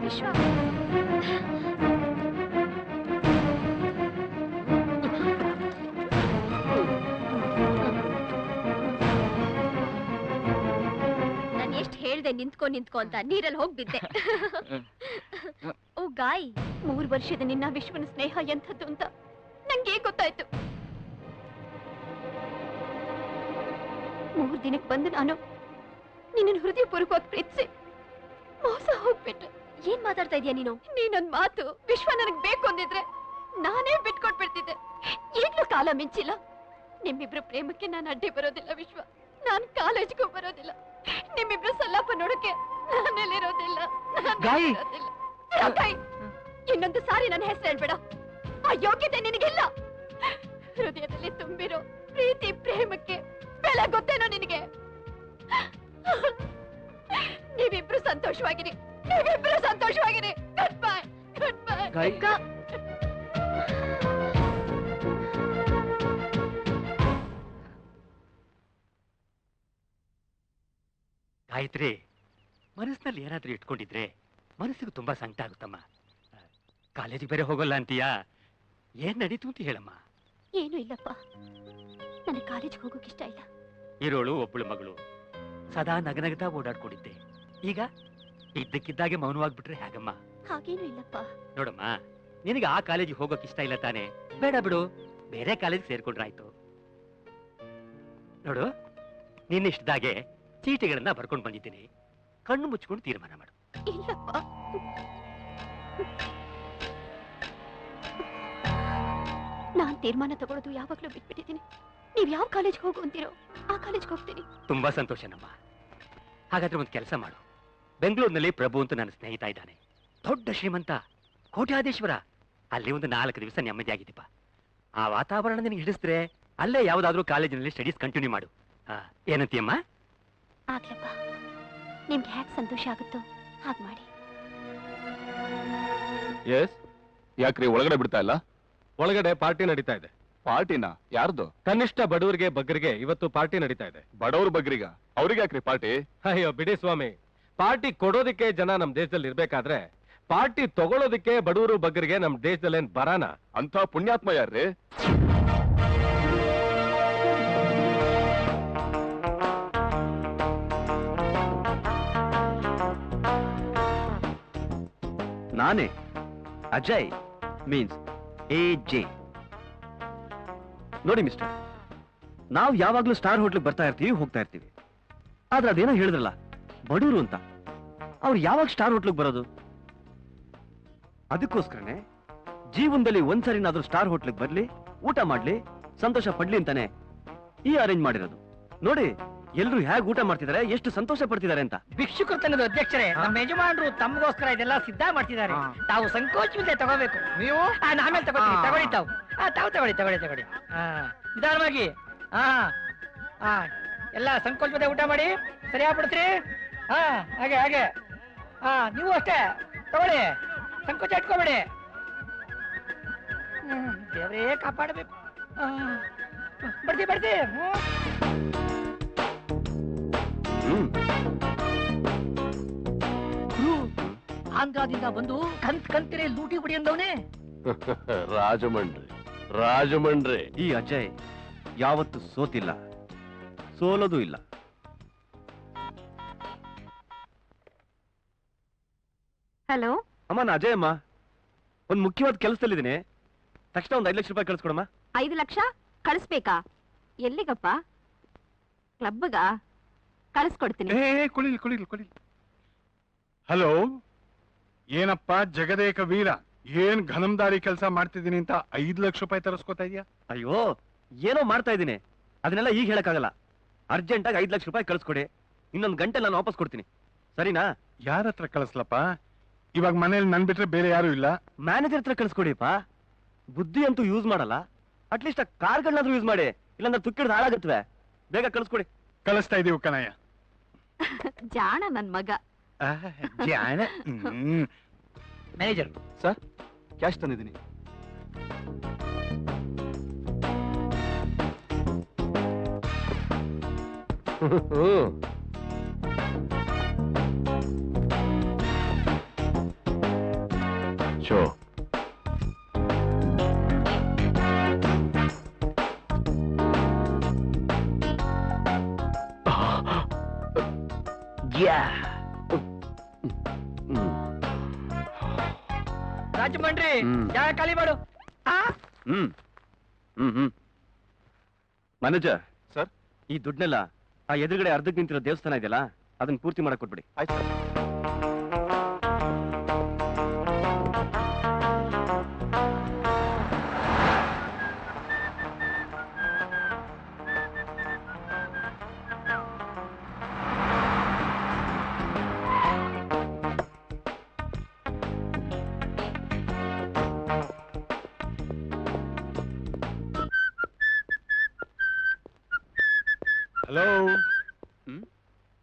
ವಿಶ್ವ, ನಾನು ಎಷ್ಟು ಹೇಳ್ದೆ ನಿಂತ್ಕೊ ನಿಂತ್ಕೊ ಅಂತ, ನೀರಲ್ಲಿ ಹೋಗ್ಬಿದ್ದೆ. ಓ ಗಾಯ್, 3 ವರ್ಷದ ನಿನ್ನ ವಿಶ್ವನ ಸ್ನೇಹ ಎಂಥದ್ದು ಅಂತ ನಂಗೆ ಗೊತ್ತಾಯ್ತು. 3 ದಿನಕ್ಕೆ ಬಂದು ನಾನು ನಿನ್ನ ಹೃದಯಪೂರ್ವಕವಾಗಿ ಪ್ರೀತಿಸಿ ಮೋಸ ಹೋಗ್ಬಿಟ್ಟೆ. ಏನ್ ಮಾತಾಡ್ತಾ ಇದೀಯ ನೀನು? ನೀನೊಂದ್ ಮಾತು ವಿಶ್ವ ನನಗ್ ಬೇಕು ಅಂದಿದ್ರೆ ನಾನೇ ಬಿಟ್ಕೊಟ್ಬಿಡ್ತಿದ್ದೆ. ಈಗ್ಲೂ ಕಾಲ ಮಿಂಚಿಲ್ಲ. ನಿಮ್ಮಿಬ್ರು ಪ್ರೇಮಕ್ಕೆ ನಾನು ಅಡ್ಡಿ ಬರೋದಿಲ್ಲ ವಿಶ್ವ. ನಾನ್ ಕಾಲೇಜ್ಗೂ ಬರೋದಿಲ್ಲ. ನಿಮ್ಮಿಬ್ರು ಸಲ್ಲಾಪ ನೋಡಕ್ಕೆ ನಾನೆಲ್ಲಿರೋದಿಲ್ಲ. ಗಾಯಿ! ಗಾಯ್, ಇನ್ನೊಂದು ಸಾರಿ ನನ್ನ ಹೆಸರು ಹೇಳ್ಬೇಡ. ಆ ಯೋಗ್ಯತೆ ನಿನಗಿಲ್ಲ. ಹೃದಯದಲ್ಲಿ ತುಂಬಿರೋ ಪ್ರೀತಿ ಪ್ರೇಮಕ್ಕೆ ಬೆಲೆ ಗೊತ್ತೇನೋ ನಿನಗೆ? ನೀವಿಬ್ರು ಸಂತೋಷವಾಗಿರಿ, ನೀವಿಬ್ರು ಸಂತೋಷವಾಗಿರಿ. Good bye, good bye. ಆಯ್ತ್ರಿ, ಮನಸ್ಸಿನಲ್ಲಿ ಏನಾದ್ರೂ ಇಟ್ಕೊಂಡಿದ್ರೆ ಮನಸ್ಸಿಗೆ ತುಂಬಾ ಸಂಕಟ ಆಗುತ್ತಮ್ಮ. ಕಾಲೇಜಿಗೆ ಬೇರೆ ಹೋಗಲ್ಲ ಅಂತೀಯಾ? ಏನ್ ನಡೀತು ಅಂತ ಹೇಳಮ್ಮ. ಏನೂ ಇಲ್ಲಪ್ಪ, ನನಗೆ ಕಾಲೇಜ್ಗೆ ಹೋಗೋಕೆ ಇಷ್ಟ ಇಲ್ಲ. ಇರೋಳು ಒಬ್ಬಳು ಮಗಳು, ಸದಾ ನಗನಗತಾ ಓಡಾಡ್ಕೊಂಡಿದ್ದೆ. ಈಗ ಇದ್ದಕ್ಕಿದ್ದಾಗೆ ಮೌನವಾಗ್ಬಿಟ್ರೆ ಹೇಗಮ್ಮ? ಹಾಗೇನೂ ಇಲ್ಲಪ್ಪ. ನೋಡಮ್ಮ, ನಿನಗೆ ಆ ಕಾಲೇಜಿಗೆ ಹೋಗೋಕೆ ಇಷ್ಟ ಇಲ್ಲ ತಾನೆ? ಬೇಡ ಬಿಡು, ಬೇರೆ ಕಾಲೇಜ್ ಸೇರ್ಕೊಂಡ್ರಾಯ್ತು. ನೋಡು, ನಿನ್ನಿಷ್ಟದಾಗೆ ಚೀಟಿಗಳನ್ನ ಬರ್ಕೊಂಡು ಬಂದಿದ್ದೀನಿ. ಕಣ್ಣು ಮುಚ್ಕೊಂಡು ತೀರ್ಮಾನ ಮಾಡು. ಇಲ್ಲಪ್ಪ, ನಾನ್ ತೀರ್ಮಾನ ತಗೊಳ್ಳೋದು ಯಾವಾಗ್ಲೂ ಬಿಟ್ಬಿಟ್ಟಿದ್ದೀನಿ. ನೀವ್ ಯಾವ ಕಾಲೇಜ್ಗೆ ಹೋಗು ಅಂತೀರೋ ಆ ಕಾಲೇಜ್ಗೆ ಹೋಗ್ತೀನಿ. ತುಂಬಾ ಸಂತೋಷನಮ್ಮ. ಹಾಗಾದ್ರೆ ಒಂದು ಕೆಲಸ ಮಾಡು. ಬೆಂಗಳೂರಿನಲ್ಲಿ ಪ್ರಭು ಅಂತ ನನ್ನ ಸ್ನೇಹಿತ ಇದ್ದಾನೆ, ದೊಡ್ಡ ಶ್ರೀಮಂತ, ಕೋಟ್ಯಾಧೀಶ್ವರ. ಅಲ್ಲಿ ಒಂದು 4 ದಿವಸ ನೆಮ್ಮದಿಯಾಗಿದ್ದೀಪ. ಆ ವಾತಾವರಣ ನಿನಗೆ ಹಿಡಿಸಿದ್ರೆ ಅಲ್ಲೇ ಯಾವ್ದಾದ್ರೂ ಕಾಲೇಜಿನಲ್ಲಿ ಸ್ಟಡೀಸ್ ಕಂಟಿನ್ಯೂ ಮಾಡು. ಏನಂತೀಯಮ್ಮ? ಆಗ್ಲಪ್ಪ, ನಿಮ್ಗೆ ಹ್ಯಾಕ್ ಸಂತೋಷ ಆಗುತ್ತೋ ಹಾಗೆ ಮಾಡಿ. ಎಸ್, ಯಾಕ್ರಿ ಒಳಗಡೆ ಬಿಡ್ತಾ ಇಲ್ಲ? ಒಳಗಡೆ ಪಾರ್ಟಿ ನಡೀತಾ ಇದೆ. ಪಾರ್ಟಿನ? ಯಾರ್ದು? ಕನಿಷ್ಠ ಬಡವರಿಗೆ ಬಗ್ಗರಿಗೆ ಇವತ್ತು ಪಾರ್ಟಿ ನಡೀತಾ ಇದೆ. ಬಡವ್ರ ಬಗ್ರಿಗ? ಅವ್ರಿಗೆ ಯಾಕ್ರಿ ಪಾರ್ಟಿ? ಅಯ್ಯೋ ಬಿಡಿ ಸ್ವಾಮಿ, ಪಾರ್ಟಿ ಕೊಡೋದಿಕ್ಕೆ ಜನ ನಮ್ ದೇಶದಲ್ಲಿ ಇರ್ಬೇಕಾದ್ರೆ ಪಾರ್ಟಿ ತಗೊಳ್ಳೋದಿಕ್ಕೆ ಬಡವರು ಬಗ್ಗರಿಗೆ ನಮ್ ದೇಶದಲ್ಲಿ ಏನ್ ಬರಾನ? ಅಂತ ಪುಣ್ಯಾತ್ಮ ಯಾರ್ರಿ? ನಾನೇ ಅಜಯ್, ಮೀನ್ಸ್ AJ. ನೋಡಿ ಮಿಸ್ಟರ್, ನಾವು ಯಾವಾಗ್ಲೂ ಸ್ಟಾರ್ ಹೋಟ್ಲಿಗೆ ಬರ್ತಾ ಇರ್ತೀವಿ, ಹೋಗ್ತಾ ಇರ್ತೀವಿ. ಆದ್ರೆ ಅದೇನೋ ಹೇಳಿದ್ರಲ್ಲ, ಬಡೂರು ಅಂತ, ಅವ್ರು ಯಾವಾಗ ಸ್ಟಾರ್ ಹೋಟ್ಲಿಗೆ ಬರೋದು? ಅದಕ್ಕೋಸ್ಕರನೇ ಜೀವನದಲ್ಲಿ ಒಂದ್ಸರಿನಾದ್ರೂ ಸ್ಟಾರ್ ಹೋಟ್ಲಿಗೆ ಬರ್ಲಿ, ಊಟ ಮಾಡ್ಲಿ, ಸಂತೋಷ ಪಡ್ಲಿ ಅಂತಾನೆ ಈ ಅರೇಂಜ್ ಮಾಡಿರೋದು. ನೋಡಿ ಎಲ್ರು ಹೇಗೆ ಊಟ ಮಾಡ್ತಿದ್ದಾರೆ, ಎಷ್ಟು ಸಂತೋಷ ಪಡ್ತಿದ್ದಾರೆ ಅಂತ. ಭಿಕ್ಷುಕರ ತಂಡದ ಅಧ್ಯಕ್ಷರೇ, ನಮ್ಮ ಯಜಮಾನರು ತಮಗೋಸ್ಕರ ಇದೆಲ್ಲ ಸಿದ್ಧ ಮಾಡ್ತಿದ್ದಾರೆ. ತಾವು ಸಂಕೋಚವಿಲ್ಲದೆ ತಗೋಬೇಕು. ನೀವು ಆಮೇಲೆ ತಗೋತೀವಿ. ತಗೊಳ್ಳಿ ತಾವು. ತಾವು ತಗೊಳ್ಳಿ. ನಿಧಾನವಾಗಿ. ಎಲ್ಲ ಸಂಕೋಚವಿಲ್ಲದೆ ಊಟ ಮಾಡಿ. ಸರಿಯಾಗ್ಬಿಡ್ತೀರಿ? ಹಾಗೆ. ನೀವು ಅಷ್ಟೇ ತಗೊಳ್ಳಿ, ಸಂಕೋಚ ಇಟ್ಕೋಬೇಡಿ. ದೇವರೇ ಕಾಪಾಡಬೇಕು. ಬಡ್ತಿ. ಆಂಧ್ರದಿಂದ ಬಂದು ಕಂತಿರೆ ಲೂಟಿ ಬಿಡಿ ಅಂದವನೇ. ರಾಜಮಂಡ್ರಿ. ಈ ಅಜಯ್ ಯಾವತ್ತು ಸೋತಿಲ್ಲ, ಸೋಲೋದು ಇಲ್ಲ. ಹಲೋ ಅಮ್ಮ, ನಾ ಅಜಯ್ ಅಮ್ಮ. ಒಂದ್ ಮುಖ್ಯವಾದ ಕೆಲಸದಲ್ಲಿದ್ದೀನಿ. ತಕ್ಷಣ ಒಂದು 5 ಲಕ್ಷ ರೂಪಾಯಿ ಕಳಿಸ್ಕೊಡಮ್ಮ. 5 ಲಕ್ಷ ಕಳಿಸ್ಬೇಕಾ? ಎಲ್ಲಿಗಪ್ಪ? ಕ್ಲಬ್ಗ? ಕಳಿಸ್ಕೊಡ್ತೀನಿ. ಕುಳಿಲ್. ಹಲೋ, ಏನಪ್ಪ ಜಗದೇಕ ವೀರ, ಏನ್ ಘನಂದಾರಿ ಕೆಲಸ ಮಾಡ್ತಿದ್ದೀನಿ ಅಂತ 5 ಲಕ್ಷ ರೂಪಾಯಿ ತರಿಸ್ಕೊತಾ ಇದೀಯಾ? ಅಯ್ಯೋ, ಏನೋ ಮಾಡ್ತಾ ಇದ್ದೀನಿ, ಅದನ್ನೆಲ್ಲ ಈಗ ಹೇಳಕ್ಕಾಗಲ್ಲ. ಅರ್ಜೆಂಟಾಗಿ 5 ಲಕ್ಷ ರೂಪಾಯಿ ಕಳಿಸ್ಕೊಡಿ. ಇನ್ನೊಂದು ಗಂಟೆ ನಾನು ವಾಪಸ್ ಕೊಡ್ತೀನಿ, ಸರಿನಾ? ಯಾರ ಹತ್ರ ಕಳಿಸ್ಲಪ್ಪ? ಇವಾಗ ಮನೇಲಿ ನನ್ ಬಿಟ್ರೆ ಬೇರೆ ಯಾರು ಇಲ್ಲ. ಮ್ಯಾನೇಜರ್ ಹತ್ರ ಕಳಿಸ್ಕೊಡಿಪ್ಪ. ಬುದ್ಧಿ ಅಂತೂ ಯೂಸ್ ಮಾಡಲ್ಲ, ಅಟ್ಲೀಸ್ಟ್ ಆ ಕಾರ್ಗಳನ್ನಾದ್ರೂ ಯೂಸ್ ಮಾಡಿ, ಇಲ್ಲಾಂದ್ರೆ ತುಕ್ಕಿಡ್ದು ಹಾಳಾಗತ್ವೆ. ಬೇಗ ಕಳಿಸ್ಕೊಡಿ. ಕಳಿಸ್ತಾ ಇದೀವಿ ಕಣಯ್ಯ. ಜಾಣ ನನ್ ಮಗ. ಮ್ಯಾನೇಜರ್ ಸರ್, ಕ್ಯಾಶ್ ತಂದಿದ್ದೀನಿ. ಶೋ ರಾಜಮಂಡ್ರಿ, ಜಾಗ ಖಾಲಿ ಮಾಡು. ಮ್ಯಾನೇಜರ್ ಸರ್, ಈ ದುಡ್ಡನ್ನೆಲ್ಲ ಆ ಎದುರುಗಡೆ ಅರ್ಧಕ್ಕೆ ನಿಂತಿರೋ ದೇವಸ್ಥಾನ ಇದೆಯಲ್ಲ, ಅದನ್ನ ಪೂರ್ತಿ ಮಾಡಕ್ ಕೊಟ್ಬಿಡಿ. ಆಯ್ತು ಸರ್. ಹಲೋ,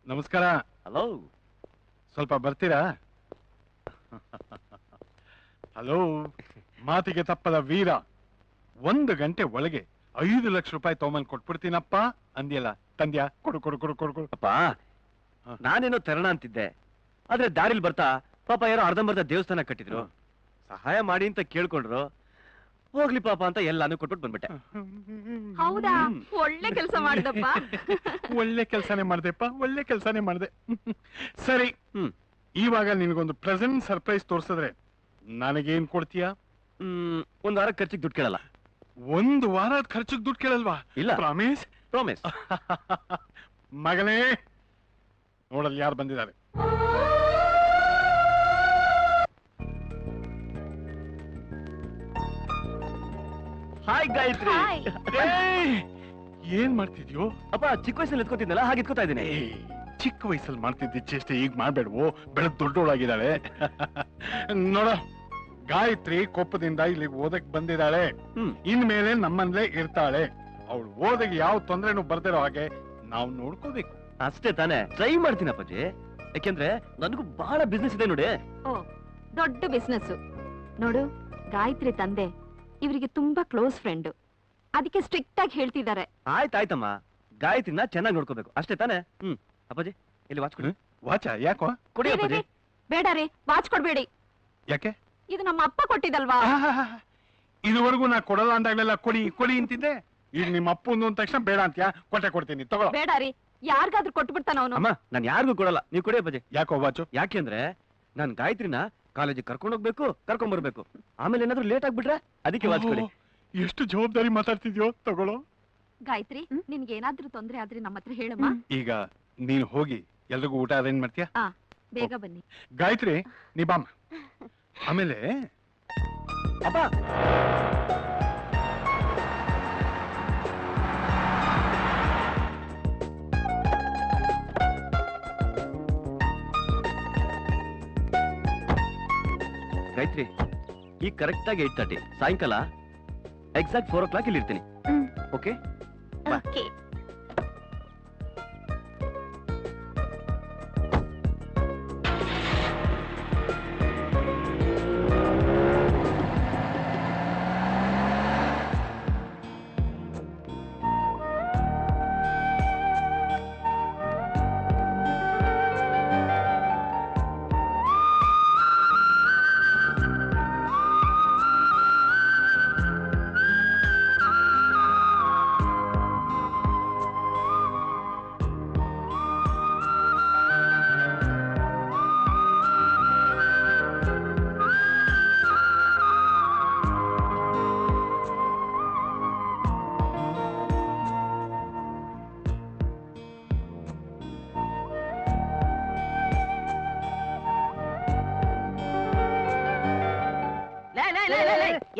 ನಮಸ್ಕಾರ. ಹಲೋ, ಸ್ವಲ್ಪ ಬರ್ತೀರಾ? ಹಲೋ, ಮಾತಿಗೆ ತಪ್ಪದ ವೀರ, 1 ಗಂಟೆ ಒಳಗೆ 5 ಲಕ್ಷ ರೂಪಾಯಿ ತಗೊಂಬಂದ್ ಕೊಟ್ಬಿಡ್ತೀನಪ್ಪ ಅಂದ್ಯಲ್ಲ, ತಂದ್ಯಾ? ಕೊಡು. ಅಪ್ಪ, ನಾನೇನೋ ತರಣ ಅಂತಿದ್ದೆ, ಆದ್ರೆ ದಾರಿಲಿ ಬರ್ತಾ ಪಾಪ ಯಾರೋ ಅರ್ಧಂಬರ್ಧ ದೇವಸ್ಥಾನ ಕಟ್ಟಿದ್ರು, ಸಹಾಯ ಮಾಡಿ ಅಂತ ಕೇಳ್ಕೊಂಡ್ರು. ಹೋಗ್ಲಿ ಪಾಪ ಅಂತ ಎಲ್ಲಾನು ಕೊಟ್ಬಿಟ್ಟು ಬಂದ್ಬಿಟ್ಟೆ. ಹೌದಾ? ಒಳ್ಳೆ ಕೆಲಸ ಮಾಡಿದಪ್ಪ. ಒಳ್ಳೆ ಕೆಲಸನೇ ಮಾಡ್ದೆಪ್ಪ, ಒಳ್ಳೆ ಕೆಲಸನೇ ಮಾಡ್ದೆ. ಸರಿ, ಇವಾಗ ನಿನಗೊಂದು ಪ್ರೆಸೆಂಟ್ ಸರ್ಪ್ರೈಸ್ ತೋರ್ಸಿದ್ರೆ ನನಗೇನ್ ಕೊಡ್ತೀಯಾ? ಒಂದ್ ವಾರ ಖರ್ಚಿಗೆ ದುಡ್ಡು ಕೇಳಲ್ಲ. ಒಂದು ವಾರದ ಖರ್ಚಿಗೆ ದುಡ್ಡು ಕೇಳಲ್ವಾ? ಇಲ್ಲ. ಪ್ರಾಮಿಸ್? ಪ್ರಾಮಿಸ್. ಮಗನೇ, ನೋಡಲ್ಲಿ ಯಾರು ಬಂದಿದ್ದಾರೆ. ಹಾಯ್ ಗಾಯತ್ರಿ. ಹಾಯ್. ಏಯ್, ಏನ್ ಮಾಡ್ತಿದ್ಯೋ? ಅಪ್ಪ ಚಿಕ್ಕ ವಯಸ್ಸಲ್ಲಿ ಎತ್ಕೋತಿದ್ನಲ್ಲ, ಹಾಗೆ ಎತ್ಕೋತಾ ಇದ್ದೀನಿ. ಚಿಕ್ಕ ವಯಸ್ಸಲ್ಲಿ ಮಾಡ್ತಿದ್ದೆ ಚೇಷ್ಟೆ ಈಗ ಮಾಡ್ಬೇಡ್ವೋ, ಬೆಳೆದ್ ದೊಡ್ಡೋಳಾಗಿದ್ದಾಳೆ. ನೋಡ, ಗಾಯತ್ರಿ ಕೊಪ್ಪದಿಂದ ಇಲ್ಲಿಗೆ ಓದಕ್ ಬಂದಿದ್ದಾಳೆ. ಇನ್ಮೇಲೆ ನಮ್ಮನ್ಲೇ ಇರ್ತಾಳೆ. ಅವಳು ಓದಕ್ಕೆ ಯಾವ ತೊಂದ್ರೆನೂ ಬರ್ದಿರೋ ಹಾಗೆ ನಾವು ನೋಡ್ಕೋಬೇಕು. ಅಷ್ಟೇ ತಾನೇ, ಟ್ರೈ ಮಾಡ್ತೀನಿ ಅಪ್ಪಾಜಿ. ಯಾಕೆಂದ್ರೆ ನನಗೂ ಬಹಳ ಬಿಸ್ನೆಸ್ ಇದೆ ನೋಡಿ. ಓ, ದೊಡ್ಡ ಬಿಸ್ನೆಸ್. ನೋಡು, ಗಾಯತ್ರಿ ತಂದೆ ಇವರಿಗೆ ತುಂಬಾ ಕ್ಲೋಸ್ ಫ್ರೆಂಡ್, ಅದಕ್ಕೆ ಸ್ಟ್ರಿಕ್ಟ್ ಆಗಿ ಹೇಳ್ತಿದ್ದಾರೆ. ಆಯ್ತಾಯ್ತಮ್ಮ, ಗಾಯತ್ರಿನ ಚೆನ್ನಾಗಿ ನೋಡ್ಕೋಬೇಕು, ಅಷ್ಟೇ ತಾನೇ. ಅಪ್ಪಾಜಿ, ಇಲ್ಲಿ ವಾಚ್ ಕೊಡಿ. ವಾಚ ಯಾಕೋ? ಕೊಡಿ ಅಪ್ಪಾಜಿ. ಬೇಡ ರೀ, ವಾಚ್ ಕೊಡ್ಬೇಡಿ. ಯಾಕೆ? ಇದು ನಮ್ಮ ಅಪ್ಪ ಕೊಟ್ಟಿದಲ್ವಾ? ಇದುವರೆಗೂ ನಾ ಕೊಡಲ್ಲ ಅಂದಾಗಲೆಲ್ಲ ಕೊಡಿ ಕೊಡಿ ಅಂತಿದ್ದೆ. ಈಗ ನಿಮ್ಮ ಅಪ್ಪಂದು ಅಂದ ತಕ್ಷಣ ಬೇಡ ಅಂತ್ಯಾ? ಕೊಡ್ತೀನಿ, ತಗೊಳ. ಬೇಡ ರೀ, ಯಾರಿಗಾದ್ರೂ ಕೊಟ್ಬಿಡ್ತಾನ ಅವನು. ಅಮ್ಮ, ನಾನು ಯಾರಿಗೂ ಕೊಡಲ್ಲ, ನೀವು ಕೊಡಿ ಅಪ್ಪಾಜಿ. ಯಾಕೋ ವಾಚು? ಯಾಕೆಂದ್ರೆ ನಾನು ಗಾಯತ್ರಿನ ಕಾಲೇಜಿಗೆ ಕರ್ಕೊಂಡು ಹೋಗ್ಬೇಕು, ಕರ್ಕೊಂಡ್ ಬರ್ಬೇಕು. ಆಮೇಲೆ ಏನಾದ್ರು ಲೇಟ್ ಆಗ್ಬಿಟ್ರೆ ಅದಕ್ಕೆ ವಾಚ್ ಕೊಡಿ. ಎಷ್ಟು ಜವಾಬ್ದಾರಿ ಮಾತಾಡ್ತಿದ್ಯೋ, ತಗೊಳ್ಳೋ. ಗಾಯತ್ರಿ, ನಿನ್ಗೆ ಏನಾದ್ರೂ ತೊಂದ್ರೆ ಆದ್ರೆ ನಮ್ಮ ಹತ್ರ ಹೇಳಮ್ಮ. ಈಗ ನೀನ್ ಹೋಗಿ ಎಲ್ರಿಗೂ ಊಟ ಅರೇಂಜ್ ಮಾಡ್ತೀಯಾ? ಬೇಗ ಬನ್ನಿ. ಗಾಯತ್ರಿ, ನೀ ಬಾಮ್ಮ. ಆಮೇಲೆ ಅಪ್ಪ, ಗಾಯತ್ರಿ, ಈಗ ಕರೆಕ್ಟ್ ಆಗಿ 8:30, ಸಾಯಂಕಾಲ ಎಕ್ಸಾಕ್ಟ್ 4 o'clock ಇಲ್ಲಿ ಇರ್ತೀನಿ. ಓಕೆ? ಓಕೆ.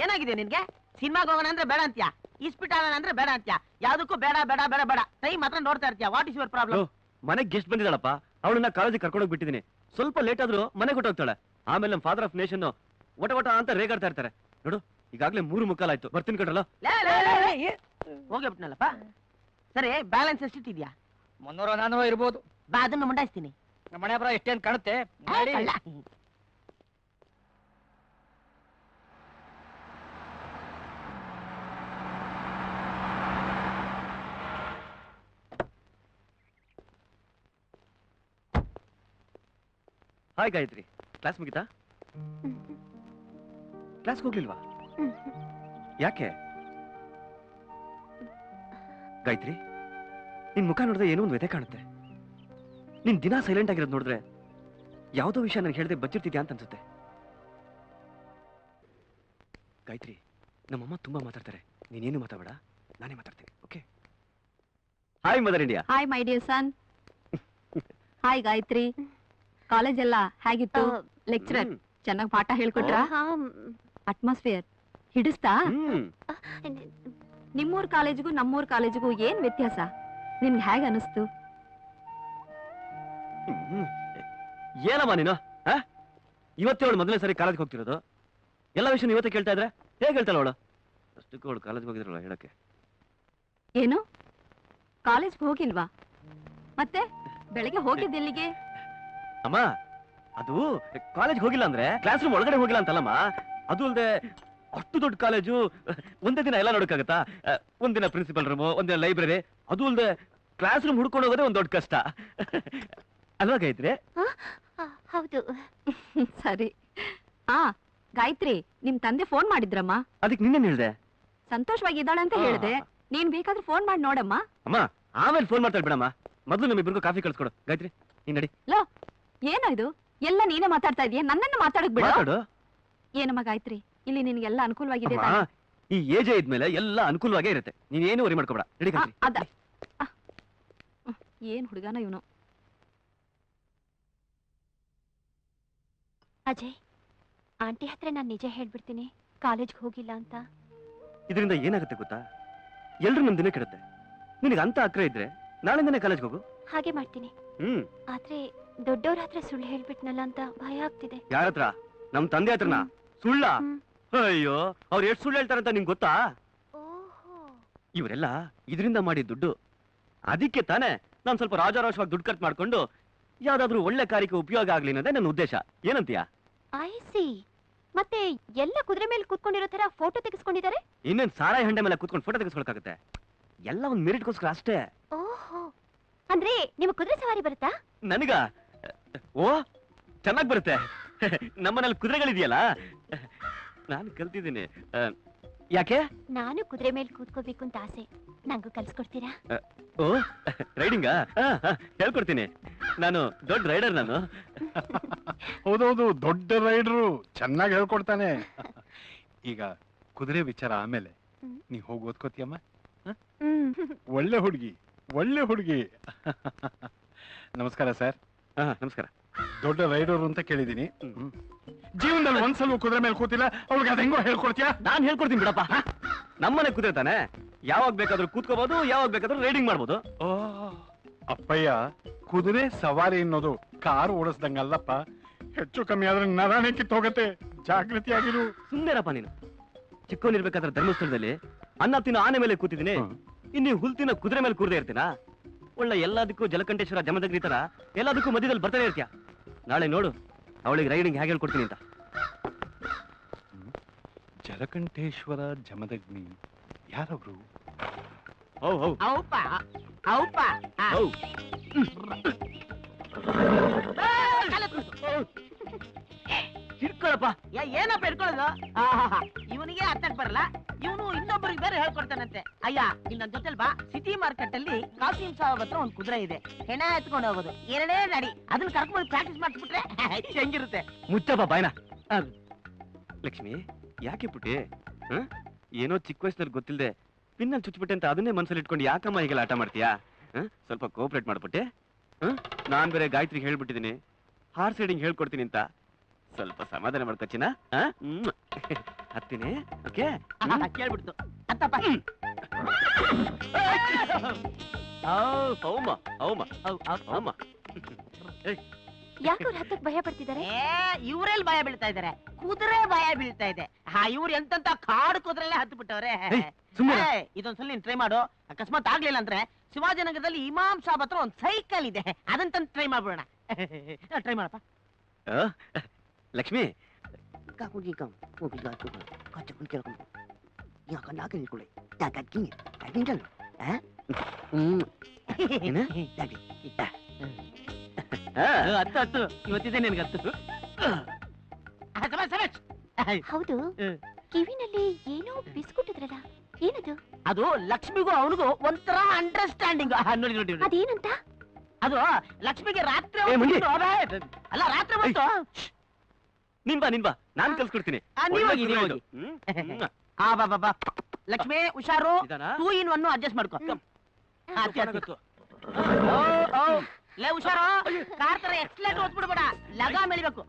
ಏನಾಗಿದೆ ನಿನ್ಗೆ? ಸಿನಿಮಾಗೆ ಹೋಗೋಣ ಅಂದ್ರೆ ಬೇಡ ಅಂತ್ಯಾ, ಇಸ್ಪಿಟ್ ಅಂದ್ರೆ ಬೇಡ ಅಂತ್ಯಾ, ಯಾವ್ದಕ್ಕೂ ಬೇಡ ಬೇಡ ಬೇಡ ಬೇಡ. ಟೈಮ್ ಮಾತ್ರ ನೋಡ್ತಾ ಇರ್ತೀಯ. What is your problem? ಮನೆಗೆ ಗೆಸ್ಟ್ ಬಂದಿದ್ದಾಳಪ್ಪ, ಅವಳನ್ನ ಕಾಲೇಜಿಗೆ ಕರ್ಕೊಂಡು ಹೋಗ್ಬಿಟ್ಟಿದ್ದೀನಿ. ಸ್ವಲ್ಪ ಲೇಟ್ ಆದ್ರೂ ಮನೆ ಕೊಟ್ಟೋಗ್ತಾಳೆ. ಆಮೇಲೆ ನಮ್ಮ ಫಾದರ್ ಆಫ್ ನೇಷನ್ ಒಟ ಅಂತ ರೇಗಾಡ್ತಾ ಇರ್ತಾರೆ. ನೋಡು, ಈಗಾಗ್ಲೇ 3:45 ಆಯ್ತು, ಬರ್ತೀನಿ ಕಟ್ಟಲ್ಲ. ಹೋಗ್ಬಿಟ್ನಲ್ಲಪ್ಪ. ಸರಿ, ಬ್ಯಾಲೆನ್ಸ್ ಎಷ್ಟಿದ್ಯಾ? 300-400 ಇರ್ಬೋದು. ಬಾ, ಅದನ್ನು ಮುಂಡಾಯಿಸ್ತೀನಿ. ನಮ್ಮ ಮನೆ ಹತ್ರ ಎಷ್ಟೇನ್ ಕಾಣುತ್ತೆ? ಹಾಯ್ ಗಾಯತ್ರಿ, ಕ್ಲಾಸ್ ಮುಗಿತಾ? ಕ್ಲಾಸ್ಗೆ ಹೋಗ್ಲಿಲ್ವಾ? ಯಾಕೆ ಗಾಯತ್ರಿ? ನಿನ್ ಮುಖ ನೋಡಿದ್ರೆ ಏನೋ ಒಂದು ವ್ಯಥೆ ಕಾಣುತ್ತೆ. ನಿನ್ ದಿನ ಸೈಲೆಂಟ್ ಆಗಿರೋದು ನೋಡಿದ್ರೆ ಯಾವುದೋ ವಿಷಯ ನನಗೆ ಹೇಳ್ದೆ ಬಚ್ಚಿರ್ತಿದ್ಯಾ ಅಂತ ಅನ್ಸುತ್ತೆ. ಗಾಯತ್ರಿ, ನಮ್ಮಮ್ಮ ತುಂಬಾ ಮಾತಾಡ್ತಾರೆ, ನೀನೇನು ಮಾತಾಡಬೇಡ, ನಾನೇ ಮಾತಾಡ್ತೀನಿ. Okay? Hi mother India. Hi my dear sun. Hi Gayatri. College ಎಲ್ಲ ಹೇಗಿತ್ತು? ಲೆಕ್ಚರರ್ ಚೆನ್ನಾಗಿ ಪಾಠ ಹೇಳ್ಕೊಟ್ರಾ? ಅಟ್ಮಾಸ್ಫಿಯರ್ ಹಿಡಿಸ್ತಾ? ನಿಮ್ಮೂರ್ ಕಾಲೇಜಿಗೂ ನಮ್ಮೂರ್ ಕಾಲೇಜಿಗೂ ಏನ್ ವ್ಯತ್ಯಾಸ? ನಿನ್ಗೆ ಹೇಗೆ ಅನಿಸ್ತು? ಏನಮ್ಮ ನೀನು? ಇವತ್ತೇ ಅವಳು ಮೊದಲನೇ ಸರಿ ಕಾಲೇಜ್ಗೆ ಹೋಗ್ತಿರೋದು. ಎಲ್ಲ ವಿಷಯ ಇವತ್ತೇ ಕೇಳ್ತಾ ಇದ್ರೆ ಹೇಗೆ ಹೇಳ್ತಾಳ ಅವಳು? ಅಷ್ಟಕ್ಕೂ ಅವಳು ಕಾಲೇಜ್ಗೆ ಹೋಗಿದ್ರಲ್ಲ ಹೇಳಕ್ಕೆ. ಏನು, ಕಾಲೇಜ್ಗೆ ಹೋಗಿಲ್ವಾ? ಮತ್ತೆ ಬೆಳಗ್ಗೆ ಹೋಗಿದ್ದೆಲ್ಲಿಗೆ? ಅಮ್ಮ, ಅದು ಕಾಲೇಜ್ಗೆ ಹೋಗಿಲ್ಲ ಅಂದ್ರೆ ಕ್ಲಾಸ್ ರೂಮ್ ಒಳಗಡೆ ಹೋಗಿಲ್ಲ ಅಂತಲ್ಲಮ್ಮ. ಅದು ಅಲ್ಲದೆ ಅಷ್ಟು ದೊಡ್ಡ ಕಾಲೇಜು, ಒಂದೇ ದಿನ ಎಲ್ಲ ನೋಡಕ್ಕಾಗತ್ತಾ? ಒಂದಿನ ಪ್ರಿನ್ಸಿಪಲ್ ರೂಮು, ಒಂದಿನ ಲೈಬ್ರರಿ, ಅದು ಅಲ್ಲದೆ ಕ್ಲಾಸ್ ರೂಮ್ ಹುಡ್ಕೊಂಡು ಹೋಗೋದೇ ಒಂದ್ ದೊಡ್ಡ ಕಷ್ಟ. ಅಲ್ವಾ ಗಾಯತ್ರಿ? ಹೌದು. ಸರಿ. ಆ ಗಾಯತ್ರಿ, ನಿಮ್ ತಂದೆ ಫೋನ್ ಮಾಡಿದ್ರಮ್ಮ. ಅದಕ್ಕೆ ನಿನ್ನೇನ್ ಹೇಳ್ದೆ? ಸಂತೋಷವಾಗಿದ್ದಾಳೆ ಅಂತ ಹೇಳ್ದೆ. ನೀನ್ ಬೇಕಾದ್ರೆ ಫೋನ್ ಮಾಡಿ ನೋಡಮ್ಮ. ಅಮ್ಮ ಆಮೇಲೆ ಫೋನ್ ಮಾಡ್ತಾಳೆ ಬಿಡಮ್ಮ. ಮೊದಲು ನಮ್ಮಿಬ್ರಿಗೂ ಕಾಫಿ ಕಳ್ಸ್ಕೊಡು. ಗಾಯತ್ರಿ ನೀನ್ ನಡಿ. ಏನೋ ಇದು ಎಲ್ಲ ನೀನೇ ಮಾತಾಡ್ತಾ ಇದೀಯ, ನನ್ನನ್ನು ಮಾತಾಡಕ್ ಬಿಡು. ಮಾತಾಡು. ಏನಮ್ಮ ಗಾಯತ್ರಿ, ಇಲ್ಲಿ ನಿನ್ಗೆಲ್ಲ ಅನುಕೂಲವಾಗಿದೆ ಅಮ್ಮ, ಈ ಏಜ್ ಇದ್ಮೇಲೆ ಎಲ್ಲ ಅನುಕೂಲವಾಗೇ ಇರುತ್ತೆ. ನೀನ್ ಏನು ವರಿ ಮಾಡ್ಕೊಬೇಡ. ನಡಿ ಗಾಯತ್ರಿ. ಅದ ಏನ್ ಹುಡುಗನ ಇವನು. ಅಜಯ್, ಆಂಟಿ ಹತ್ರ ನಾನು ನಿಜ ಹೇಳ್ಬಿಡ್ತೀನಿ, ಕಾಲೇಜ್ಗೆ ಹೋಗಿಲ್ಲ ಅಂತ. ಇದರಿಂದ ಏನಾಗುತ್ತೆ ಗೊತ್ತಾ? ಎಲ್ರು ನಮ್ ದಿನ ಕೆಡುತ್ತೆ. ನಿನಗೆ ಅಂತ ಅಕ್ರೆ ಇದ್ರೆ ನಾಳೆಂದನೇ ಕಾಲೇಜ್ಗೆ ಹೋಗು. ಹಾಗೆ ಮಾಡ್ತೀನಿ. ಆದ್ರೆ ದೊಡ್ಡವ್ರ ಹತ್ರ ಸುಳ್ಳು ಹೇಳ್ಬಿಟ್ನಲ್ಲ ಅಂತ ಭಯ ಆಗ್ತಿದೆ. ಯಾರ ಹತ್ರ? ನಮ್ ತಂದೆ ಹತ್ರನ? ಸುಳ್ಳ? ಅಯ್ಯೋ, ಅವ್ರು ಎಷ್ಟು ಸುಳ್ಳು ಹೇಳ್ತಾರಂತ ನಿಂಗೆ ಗೊತ್ತಾ? ಇವರೆಲ್ಲ ಇದರಿಂದ ಮಾಡಿ ದುಡ್ಡು. ಅದಕ್ಕೆ ತಾನೇ ನಾನು ಸ್ವಲ್ಪ ರಾಜಾರೋಷವಾಗಿ ದುಡ್ಡು ಖರ್ಚು ಮಾಡ್ಕೊಂಡು ಯಾವ್ದಾದ್ರು ಒಳ್ಳೆ ಕಾರ್ಯಕ್ಕೆ ಉಪಯೋಗ ಆಗ್ಲಿ ಅನ್ನೋದೇ ನನ್ನ ಉದ್ದೇಶ. ಏನಂತೀಯ? I see. ಮತ್ತೆ ಎಲ್ಲ ಕುದುರೆ ಮೇಲೆ ಕೂತ್ಕೊಂಡಿರೋ ತರ ಫೋಟೋ ತೆಗೆಸ್ಕೊಂಡಿದ್ದಾರೆ. ಇನ್ನೇನ್ ಸಾರಾಯಿ ಹಂಡೆ ಮೇಲೆ ಕೂತ್ಕೊಂಡು ಫೋಟೋ ತೆಗೆಸ್ಕೊಳಕಾಗುತ್ತೆ? ಎಲ್ಲ ಒಂದ್ ಮೆರಿಟ್ಗೋಸ್ಕರ ಅಷ್ಟೇ. ಓಹೋ, ಅಂದ್ರೆ ನಿಮ್ ಕುದುರೆ ಸವಾರಿ ಬರುತ್ತಾ? ನನಗ? ಓ, ಚೆನ್ನಾಗ್ ಬರುತ್ತೆ. ನಮ್ಮನೇಲಿ ಕುದುರೆಗಳಿದೆಯಲ್ಲ, ನಾನು ಕಲ್ತಿದ್ದೀನಿ. ಯಾಕೆ? ನಾನು ಕುದುರೆ ಮೇಲೆ ಕೂತ್ಕೋಬೇಕು ಅಂತ ಆಸೆ. ನಂಗೂ ಕಲ್ಸ್ಕೊಡ್ತೀರಾ? ಓ, ರೈಡಿಂಗಾ? ಹೇಳ್ಕೊಡ್ತೀನಿ. ನಾನು ದೊಡ್ಡ ರೈಡರ್. ನಾನು ಹೌದೌದು, ದೊಡ್ಡ ರೈಡರು, ಚೆನ್ನಾಗಿ ಹೇಳ್ಕೊಡ್ತಾನೆ. ಈಗ ಕುದುರೆ ವಿಚಾರ ಆಮೇಲೆ ನೀ ಹೋಗಿ ಓದ್ಕೋತಿಯಮ್ಮ. ಒಳ್ಳೆ ಹುಡುಗಿ, ಒಳ್ಳೆ ಹುಡುಗಿ. ನಮಸ್ಕಾರ ಸರ್. ನಮಸ್ಕಾರ. ದೊಡ್ಡ ರೈಡರ್ ಅಂತ ಕೇಳಿದೀನಿ. ಜೀವನದಲ್ಲಿ ಒಂದ್ಸಲ ಕುದುರೆ ಮೇಲೆ ಕೂತಿಲ್ಲ, ಅವ್ಳಿಗೆ ಅದ್ ಹೆಂಗೋ ಹೇಳ್ಕೊಡ್ತೀಯಾ? ನಾನ್ ಹೇಳ್ಕೊಡ್ತೀನಿ ಬಿಡಪ್ಪ. ನಮ್ಮನೆ ಕುದುರೆ ತಾನೆ, ಯಾವಾಗ ಬೇಕಾದ್ರೂ ಕೂತ್ಕೋಬಹುದು, ಯಾವಾಗ ಬೇಕಾದ್ರೂ ರೈಡಿಂಗ್ ಮಾಡ್ಬೋದು. ಓ ಅಪ್ಪಯ್ಯ, ಕುದುರೆ ಸವಾರಿ ಅನ್ನೋದು ಕಾರ್ ಓಡಿಸ್ದಂಗಲ್ಲಪ್ಪ. ಹೆಚ್ಚು ಕಮ್ಮಿ ಆದ್ರೆ ನರಾನೇ ಕಿತ್ತೋಗತ್ತೆ. ಜಾಗೃತಿಯಾಗಿರು. ಸುಮ್ಮನೆರಪ್ಪ ನೀನು. ಚಿಕ್ಕವನಿರ್ಬೇಕಾದ್ರೆ ಧರ್ಮಸ್ಥಳದಲ್ಲಿ ಅನ್ನ ತಿನ್ನೋ ಆನೆ ಮೇಲೆ ಕೂತಿದ್ದೀನಿ, ಇನ್ನು ಹುಲ್ತಿನ ಕುದುರೆ ಮೇಲೆ ಕೂರದೇ ಇರ್ತೀನಾ? ಒಳ್ಳೆ ಎಲ್ಲದಕ್ಕೂ ಜಲಕಂಠೇಶ್ವರ ಜಮದಗ್ನಿ ತರ ಎಲ್ಲದಕ್ಕೂ ಮಧ್ಯದಲ್ಲಿ ಬರ್ತಾನೆ ಇರ್ತೀಯ. ನಾಳೆ ನೋಡು ಅವಳಿಗೆ ರೈಡಿಂಗ್ ಹೇಗೆ ಹೇಳ್ಕೊಡ್ತೀನಿ ಅಂತ. ಜಲಕಂಠೇಶ್ವರ ಜಮದಗ್ನಿ ಯಾರವ್ರು? ಹಿಡ್ಕೊಳಪ್ಪ. ಏನಪ್ಪ ಇಟ್ಕೊಳ್ಳೋದು? ಇವನಿಗೆ ಅರ್ಥಕ್ ಬರಲ್ಲ, ಇವನು ಇನ್ನೊಬ್ಬರಿಗೆ ಬೇರೆ ಹೇಳ್ಕೊಡ್ತಾನಂತೆ. ಅಯ್ಯ, ನಿನ್ನ ಜೊತೆಲ್ ಬಾ. ಸಿಟಿ ಮಾರ್ಕೆಟ್ ಅಲ್ಲಿ ಕಾಸಿಂ ಸಾಹೇಬ್ ಹತ್ರ ಒಂದ್ ಕುದುರೆ ಇದೆ, ಹೆಣ ಎತ್ಕೊಂಡು ಹೋಗೋದು, ಎರಡೇ ಗಾಡಿ. ಅದನ್ನ ಕರ್ಕೊಂಡು ಪ್ರಾಕ್ಟೀಸ್ ಮಾಡಿಸ್ಬಿಟ್ರೆ ಹೆಂಗಿರುತ್ತೆ? ಮುಚ್ಚಪ್ಪ ಬಾಯ್ನ. ಲಕ್ಷ್ಮಿ, ಯಾಕೆ ಪುಟ್ಟಿ? ಏನೋ ಚಿಕ್ಕ ವಯಸ್ಸಿನಲ್ಲಿ ಗೊತ್ತಿಲ್ಲದೆ ಪಿನ್ನಲ್ಲಿ ಚುಚ್ಚಿಬಿಟ್ಟೆ ಅಂತ ಅದನ್ನೇ ಮನಸ್ಸಲ್ಲಿ ಇಟ್ಕೊಂಡು ಯಾಕಮ್ಮ ಹೀಗೆಲ್ಲ ಆಟ ಮಾಡ್ತೀಯಾ? ಸ್ವಲ್ಪ ಕೋಆಪರೇಟ್ ಮಾಡ್ಬಿಟ್ಟೆ. ನಾನ್ ಬೇರೆ ಗಾಯತ್ರಿಗೆ ಹೇಳ್ಬಿಟ್ಟಿದ್ದೀನಿ ಹಾರ್ಸ್ ರೈಡಿಂಗ್ ಹೇಳ್ಕೊಡ್ತೀನಿ ಅಂತ. ಸ್ವಲ್ಪ ಸಮಾಧಾನ ಮಾಡ್ಕೊಚಿನ. ಹತ್ತೀನಿ. ಓಕೆ, ಕೇಳ್ಬಿಡ್ತು ಅಂತಪ್ಪ. ಯಾಕೆ ಅವ್ರ ಹತ್ತಕ್ ಭಯ ಪಡ್ತಿದ್ದಾರೆ? ಇವ್ರೆಲ್ ಭಯ ಬೀಳ್ತಾ ಇದಾರೆ, ಕುದುರೆ ಭಯ ಬೀಳ್ತಾ ಇದೆ. ಇವ್ರು ಎಂತ ಕಾಡು ಕುದುರೆಲ್ಲೇ ಹತ್ತು ಬಿಟ್ಟವ್ರೆ. ಇದೊಂದ್ಸಲ ನೀನ್ ಟ್ರೈ ಮಾಡು. ಅಕಸ್ಮಾತ್ ಆಗ್ಲಿಲ್ಲ ಅಂದ್ರೆ ಶಿವಾಜಿನಗರದಲ್ಲಿ ಇಮಾಮ್ ಸಾಬ್ ಹತ್ರ ಒಂದ್ ಸೈಕಲ್ ಇದೆ, ಅದನ್ನ ಟ್ರೈ ಮಾಡ್ಬಿಡೋಣ. ಟ್ರೈ ಮಾಡಪ್ಪ. ಲಕ್ಷ್ಮಿ, ಹತ್ತು ಇವತ್ತಿದೆ ನಿನ್ಗತ್ತು. ಹೌದು, ಕಿವಿನಲ್ಲಿ ಏನೋ ಬಿಸ್ಕುಟ್ಟಿದ್ರಲ್ಲ, ಏನದು? ಅದು ಲಕ್ಷ್ಮಿಗೂ ಅವನಿಗೂ ಒಂಥರ ಅಂಡರ್ಸ್ಟ್ಯಾಂಡಿಂಗ್. ನೋಡಿ ನೋಡಿ, ಅದೇನಂತ? ಅದು ಲಕ್ಷ್ಮಿಗೆ ರಾತ್ರಿ ಅಲ್ಲ, ರಾತ್ರಿ ಬಂತು. ನಿನ್ಬಾ ನಾನ್ ಕಲ್ಸ್ಕೊಡ್ತೀನಿ. ಲಕ್ಷ್ಮಿ ಹುಷಾರು, 2 in 1 ಅಡ್ಜಸ್ಟ್ ಮಾಡ್ಕೊ. ಲೇ ಹುಷಾರು, ಕಾರ್ ತರ ಎಕ್ಸ್ಲೇಟ್ ಓದ್ಬಿಡ್ಬೇಡ, ಲಗಾಮ್ ಎಳಿಬೇಕು.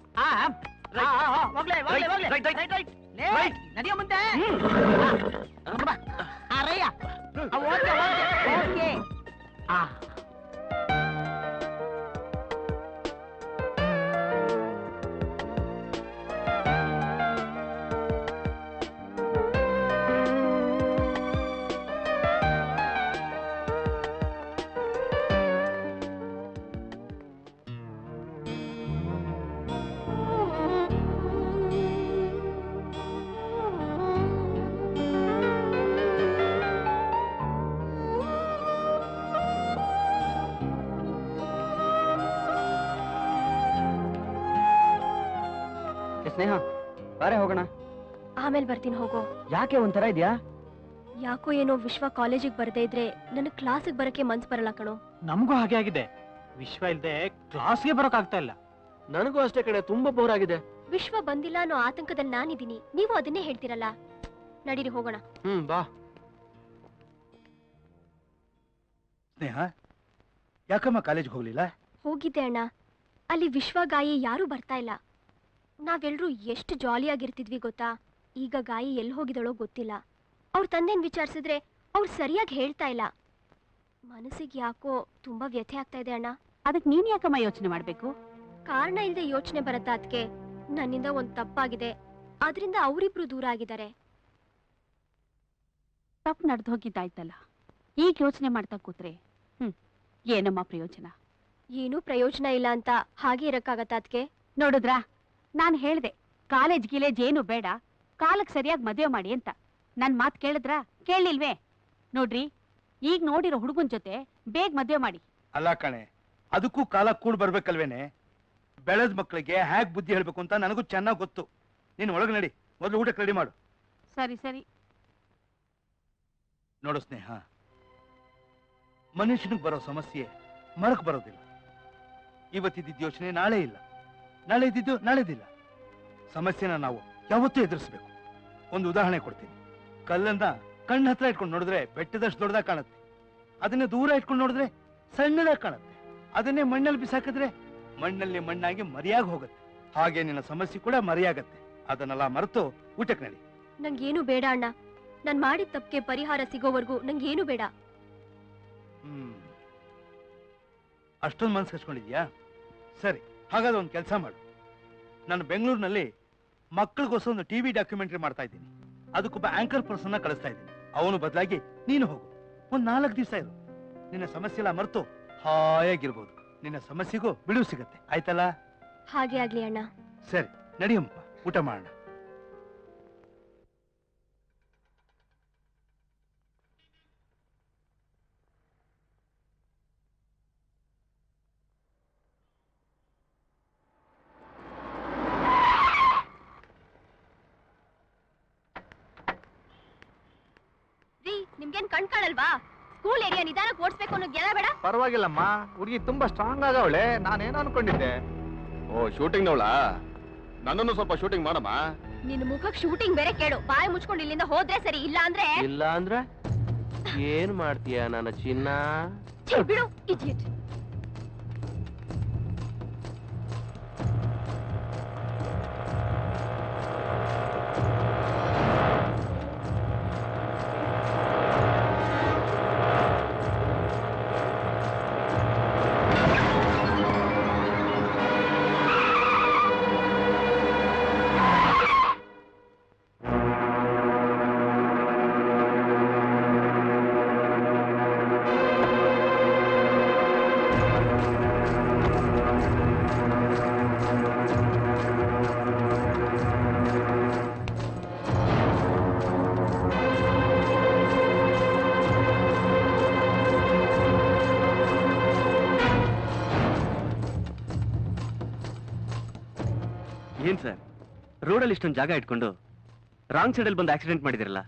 ನದಿಯ ಮುಂದೆ ರಯ್ಯ. ಸ್ನೇಹ ಬಾರೆ ಹೋಗೋಣ. ಆಮೇಲೆ ಬರ್ತೀನಿ ಹೋಗೋ. ಯಾಕೆ ಒಂಥರ ಇದೆಯಾ? ಯಾಕೋ ಏನೋ ವಿಶ್ವ ಕಾಲೇಜಿಗೆ ಬರದೇ ಇದ್ರೆ ನನ್ನ ಕ್ಲಾಸಿಗೆ ಬರಕ್ಕೆ ಮನ್ಸು ಬರಲ್ಲ ಕಣೋ. ನಮಗೂ ಹಾಗೆ ಆಗಿದೆ. ವಿಶ್ವ ಇಲ್ದೆ ಕ್ಲಾಸ್ಗೆ ಬರೋಕ್ ಆಗ್ತಾ ಇಲ್ಲ. ನನಗೂ ಅಷ್ಟೇ ಕಡೆ, ತುಂಬಾ ಬೋರ್ ಆಗಿದೆ. ವಿಶ್ವ ಬಂದಿಲ್ಲ ಅನ್ನೋ ಆತಂಕದಲ್ಲಿ ನಾನಿದ್ದೀನಿ, ನೀವು ಅದನ್ನೇ ಹೇಳ್ತೀರಲ್ಲ. ನಡೀರಿ ಹೋಗೋಣ. ಬಾ. ಸ್ನೇಹ, ಯಾಕಮ್ಮ ಕಾಲೇಜ್ಗೆ ಹೋಗ್ಲಿಲ್ಲ? ಹೋಗಿದ್ದೆ ಅಣ್ಣ. ಅಲ್ಲಿ ವಿಶ್ವ ಗಾಯಿ ಯಾರೂ ಬರ್ತಾ ಇಲ್ಲ. ನಾವೆಲ್ಲರೂ ಎಷ್ಟು ಜಾಲಿಯಾಗಿರ್ತಿದ್ವಿ ಗೊತ್ತಾ. ಈಗ ಗಾಯಿ ಎಲ್ಲಿ ಹೋಗಿದಳೋ ಗೊತ್ತಿಲ್ಲ. ಅವ್ರ ತಂದೆನ್ ವಿಚಾರಿಸಿದ್ರೆ ಅವ್ರು ಸರಿಯಾಗಿ ಹೇಳ್ತಾ ಇಲ್ಲ. ಮನಸ್ಸಿಗೆ ಯಾಕೋ ತುಂಬಾ ವ್ಯಥೆ ಆಗ್ತಾ ಇದೆ ಅಣ್ಣ. ಅದಕ್ಕೆ ನೀನ್ ಯಾಕಮ್ಮ ಯೋಚನೆ ಮಾಡ್ಬೇಕು? ಕಾರಣ ಇಲ್ಲದೆ ಯೋಚನೆ ಬರತ್ತಾ ಅದಕ್ಕೆ? ನನ್ನಿಂದ ಒಂದ್ ತಪ್ಪಾಗಿದೆ, ಆದ್ರಿಂದ ಅವರಿಬ್ರು ದೂರ ಆಗಿದ್ದಾರೆ. ತಪ್ಪು ನಡೆದು ಹೋಗಿದ್ದಾಯ್ತಲ್ಲ, ಈಗ ಯೋಚನೆ ಮಾಡ್ತಾ ಕೂತ್ರೆ ಏನಮ್ಮ ಪ್ರಯೋಜನ? ಏನೂ ಪ್ರಯೋಜನ ಇಲ್ಲ ಅಂತ ಹಾಗೆ ಇರಕ್ಕಾಗತ್ತಾ ಅದಕ್ಕೆ? ನೋಡಿದ್ರಾ, ನಾನು ಹೇಳ್ದೆ ಕಾಲೇಜ್ ಗೀಲೇಜ್ ಏನು ಬೇಡ, ಕಾಲಕ್ಕೆ ಸರಿಯಾಗಿ ಮದುವೆ ಮಾಡಿ ಅಂತ. ನನ್ ಮಾತು ಕೇಳಿದ್ರಾ? ಕೇಳಿಲ್ವೇ? ನೋಡ್ರಿ, ಈಗ ನೋಡಿರೋ ಹುಡುಗನ್ ಜೊತೆ ಬೇಗ ಮದುವೆ ಮಾಡಿ. ಅಲ್ಲ ಕಣೆ, ಅದಕ್ಕೂ ಕಾಲ ಕೂಡ್ ಬರ್ಬೇಕಲ್ವೇನೆ? ಬೆಳೆದ ಮಕ್ಕಳಿಗೆ ಹ್ಯಾಕ್ ಬುದ್ಧಿ ಹೇಳ್ಬೇಕು ಅಂತ ನನಗೂ ಚೆನ್ನಾಗಿ ಗೊತ್ತು. ನೀನು ಒಳಗೆ ನಡಿ, ಮೊದಲು ಊಟಕ್ಕೆ ರೆಡಿ ಮಾಡು. ಸರಿ ಸರಿ. ನೋಡು ಸ್ನೇಹ, ಮನುಷ್ಯನಿಗೆ ಬರೋ ಸಮಸ್ಯೆ ಮರಕ್ ಬರೋದಿಲ್ಲ. ಇವತ್ತಿದ್ದ ಯೋಚನೆ ನಾಳೆ ಇಲ್ಲ, ನಾಳೆ ಇದ್ದಿದ್ದು ನಾಳೆದಿಲ್ಲ. ಸಮಸ್ಯೆನ ನಾವು ಯಾವತ್ತೂ ಎದುರಿಸ್ಬೇಕು. ಒಂದು ಉದಾಹರಣೆ ಕೊಡ್ತೀನಿ. ಕಲ್ಲನ್ನ ಕಣ್ಣ ಹತ್ರ ಇಟ್ಕೊಂಡು ನೋಡಿದ್ರೆ ಬೆಟ್ಟದಷ್ಟು ದೊಡ್ಡದಾಗಿ ಕಾಣುತ್ತೆ. ಅದನ್ನೇ ದೂರ ಇಟ್ಕೊಂಡು ನೋಡಿದ್ರೆ ಸಣ್ಣದಾಗಿ ಕಾಣುತ್ತೆ. ಅದನ್ನೇ ಮಣ್ಣಲ್ಲಿ ಬಿಸಾಕಿದ್ರೆ ಮಣ್ಣಲ್ಲಿ ಮಣ್ಣಾಗಿ ಮರಿಯಾಗಿ ಹೋಗುತ್ತೆ. ಹಾಗೆ ನಿನ್ನ ಸಮಸ್ಯೆ ಕೂಡ ಮರಿಯಾಗತ್ತೆ. ಅದನ್ನೆಲ್ಲ ಮರೆತು ಊಟಕ್ಕೆ ನಡಿ. ನಂಗೇನು ಬೇಡ ಅಣ್ಣ. ನಾನ್ ಮಾಡಿದ ತಪ್ಪಿಗೆ ಪರಿಹಾರ ಸಿಗೋವರೆಗೂ ನಂಗೇನು ಬೇಡ. ಅಷ್ಟೊಂದು ಮನ್ಸು ಹಚ್ಕೊಂಡಿದ್ಯಾ? ಸರಿ, ಹಾಗಾದ್ರೆ ಒಂದು ಕೆಲಸ ಮಾಡು. ನಾನು ಬೆಂಗಳೂರಿನಲ್ಲಿ ಮಕ್ಕಳಿಗೋಸ್ಕರ ಒಂದು ಟಿವಿ ಡಾಕ್ಯುಮೆಂಟರಿ ಮಾಡ್ತಾ ಇದ್ದೀನಿ. ಅದಕ್ಕೊಬ್ಬ ಆಂಕರ್ ಪರ್ಸನ್ನ ಕಳಿಸ್ತಾ ಇದ್ದೀನಿ. ಅವನು ಬದಲಾಗಿ ನೀನು ಹೋಗು. ಒಂದ್ 4 ದಿವಸ ಇರು. ನಿನ್ನ ಸಮಸ್ಯೆ ಎಲ್ಲ ಮರೆತು ಹಾಯಾಗಿರ್ಬೋದು. ನಿನ್ನ ಸಮಸ್ಯೆಗೂ ಬಿಡುವು ಸಿಗತ್ತೆ. ಆಯ್ತಲ್ಲ? ಹಾಗೆ ಆಗ್ಲಿ ಅಣ್ಣ. ಸರಿ, ನಡಿಯಮ್ಮ, ಊಟ ಮಾಡೋಣ. ನಿಮ್ಗೇನ್ ಕಣ್ ಕಾಣಲ್ವಾ? ಸ್ಕೂಲ್ ಏರಿಯಾ ನಿಧಾನಕ್ಕೆ ಓಡಿಸ್ಬೇಕು ಅನ್ನೋ ಗೆಲ ಬೇಡ? ಪರವಾಗಿಲ್ಲಮ್ಮ, ಹುಡುಗಿ ತುಂಬಾ ಸ್ಟ್ರಾಂಗ್ ಆಗವಳೆ. ನಾನೇನು ಅನ್ಕೊಂಡಿದ್ದೆ. ಓ, ಶೂಟಿಂಗ್ ನವಳ? ನನ್ನನ್ನು ಸ್ವಲ್ಪ ಶೂಟಿಂಗ್ ಮಾಡಮ್ಮ. ನಿನ್ನ ಮುಖಕ್ಕೆ ಶೂಟಿಂಗ್ ಬೇರೆ ಕೇಳು. ಬಾಯಿ ಮುಚ್ಕೊಂಡು ಇಲ್ಲಿಂದ ಹೋದ್ರೆ ಸರಿ, ಇಲ್ಲ ಅಂದ್ರೆ ಏನ್ ಮಾಡ್ತೀಯ ನನ್ನ ಚಿನ್ನ? ಬಿಡು, ಇಡಿಯಟ್. ಏನ್ ಸರ್, ರೋಡಲ್ಲಿ ಇಷ್ಟೊಂದು ಜಾಗ ಇಟ್ಕೊಂಡು ರಾಂಗ್ ಸೈಡಲ್ಲಿ ಬಂದು ಆಕ್ಸಿಡೆಂಟ್ ಮಾಡಿದಿರಲ್ಲ,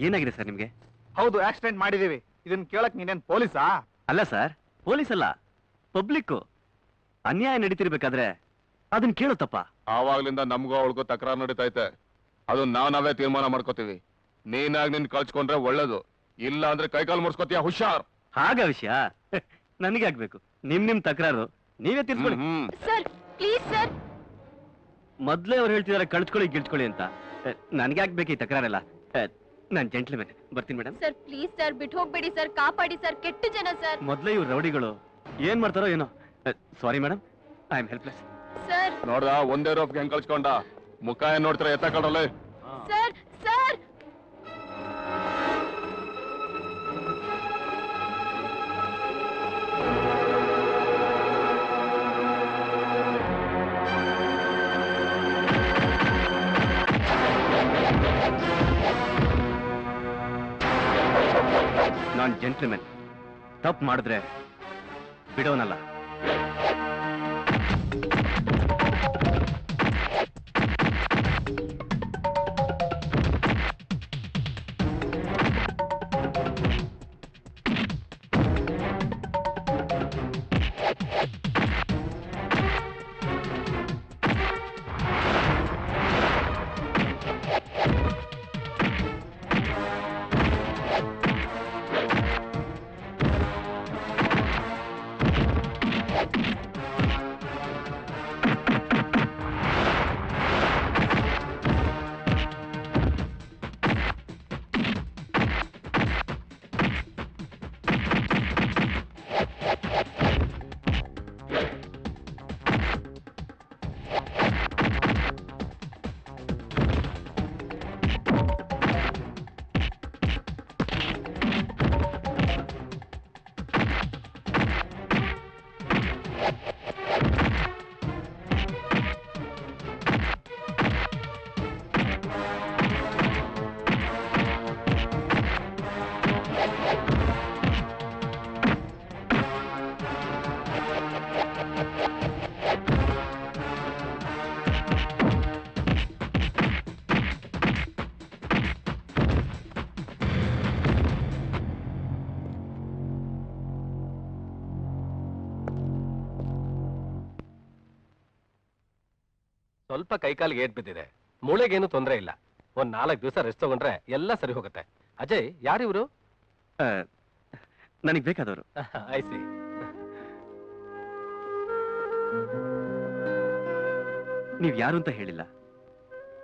ಏನಾಗಿದೆ ಸರ್ ನಿಮ್ಗೆ? ಹೌದು, ಆಕ್ಸಿಡೆಂಟ್ ಮಾಡಿದೀವಿ. ಇದನ್ನ ಕೇಳಕ್ ನೀನೇನ್ ಪೊಲೀಸಾ? ಅಲ್ಲ ಸರ್, ಪೊಲೀಸ್ ಅಲ್ಲ, ಪಬ್ಲಿಕ್. ಅನ್ಯಾಯ ನಡೀತಿರ್ಬೇಕಾದ್ರೆ ಅದನ್ನ ಕೇಳೋ ತಪ್ಪ? ಆವಾಗ್ಲಿಂದ ನಮ್ಗೂ ಅವಳಿಗೂ ತಕರಾರು ನಡೀತೈತೆ. ಅದು ನಾವೇ ತೀರ್ಮಾನ ಮಾಡ್ಕೋತೀವಿ. ನೀನಾಗ್ ನಿನ್ ಕಳ್ಸ್ಕೊಂಡ್ರೆ ಒಳ್ಳೇದು, ಇಲ್ಲ ಅಂದ್ರೆ ಕೈಕಾಲು ಮುರ್ಸ್ಕೊತೀಯ. ಹುಷಾರ್. ಹಾಗ ವಿಷಯ ನನಗೆ ಆಗ್ಬೇಕು. ನಿಮ್ ತಕರಾರು ನೀವೇ ತೀರ್ಸ್ಕೊಳ್ಳಿ. Sir, please sir. ಮೊದ್ಲೇ ಅವ್ರು ಹೇಳ್ತಿದಾರೆ ಕಳ್ಸ್ಕೊಳ್ಳಿ ಗಿಳ್ಸ್ಕೊಳ್ಳಿ ಅಂತ. ನನ್ಗೆ ಆಗ್ಬೇಕು ಈ ತಕರಾರೆಲ್ಲ. ನಾನ್ ಜೆಂಟ್ಲ್ಮನ್. ಬರ್ತೀನಿ ಮೇಡಮ್. ಸರ್ ಪ್ಲೀಸ್ ಸರ್, ಬಿಟ್ಟು ಹೋಗ್ಬೇಡಿ ಸರ್, ಕಾಪಾಡಿ ಸರ್, ಕೆಟ್ಟ ಜನ ಸರ್. ಮೊದ್ಲೇ ಇವ್ರು ರೌಡಿಗಳು ಏನ್ ಮಾಡ್ತಾರೋ ಏನೋ. Sorry madam, I am helpless. Sir ನೋಡ್ದ, ಒಂದೇ ರೋಪ್ಗೆ ಹೆಂಗ್ ಕಳ್ಸ್ಕೊಂಡ. ಮುಖ ಏನ್ ನೋಡ್ತೀರ? ಎತ್ತಕೊಂಡ್ರಲ್ಲ. Sir sir. ನಾನ್ ಜೆಂಟ್ಲ್ಮನ್. ತಪ್ಪು ಮಾಡಿದ್ರೆ ಬಿಡೋನಲ್ಲ. ಸ್ವಲ್ಪ ಕೈಕಾಲಿಗೆ ಏಟ್ ಬಿದ್ದಿದೆ, ಮೂಳೆಗೇನು ತೊಂದರೆ ಇಲ್ಲ. ಒಂದ್ 4 ದಿವಸ ರೆಸ್ಟ್ ತಗೊಂಡ್ರೆ ಎಲ್ಲ ಸರಿ ಹೋಗುತ್ತೆ. ಅಜಯ್, ಯಾರಿವ್ರು? ನನಗೆ ಬೇಕಾದವರು. ಐಸಿ. ನೀವ್ ಯಾರು ಅಂತ ಹೇಳಿಲ್ಲ.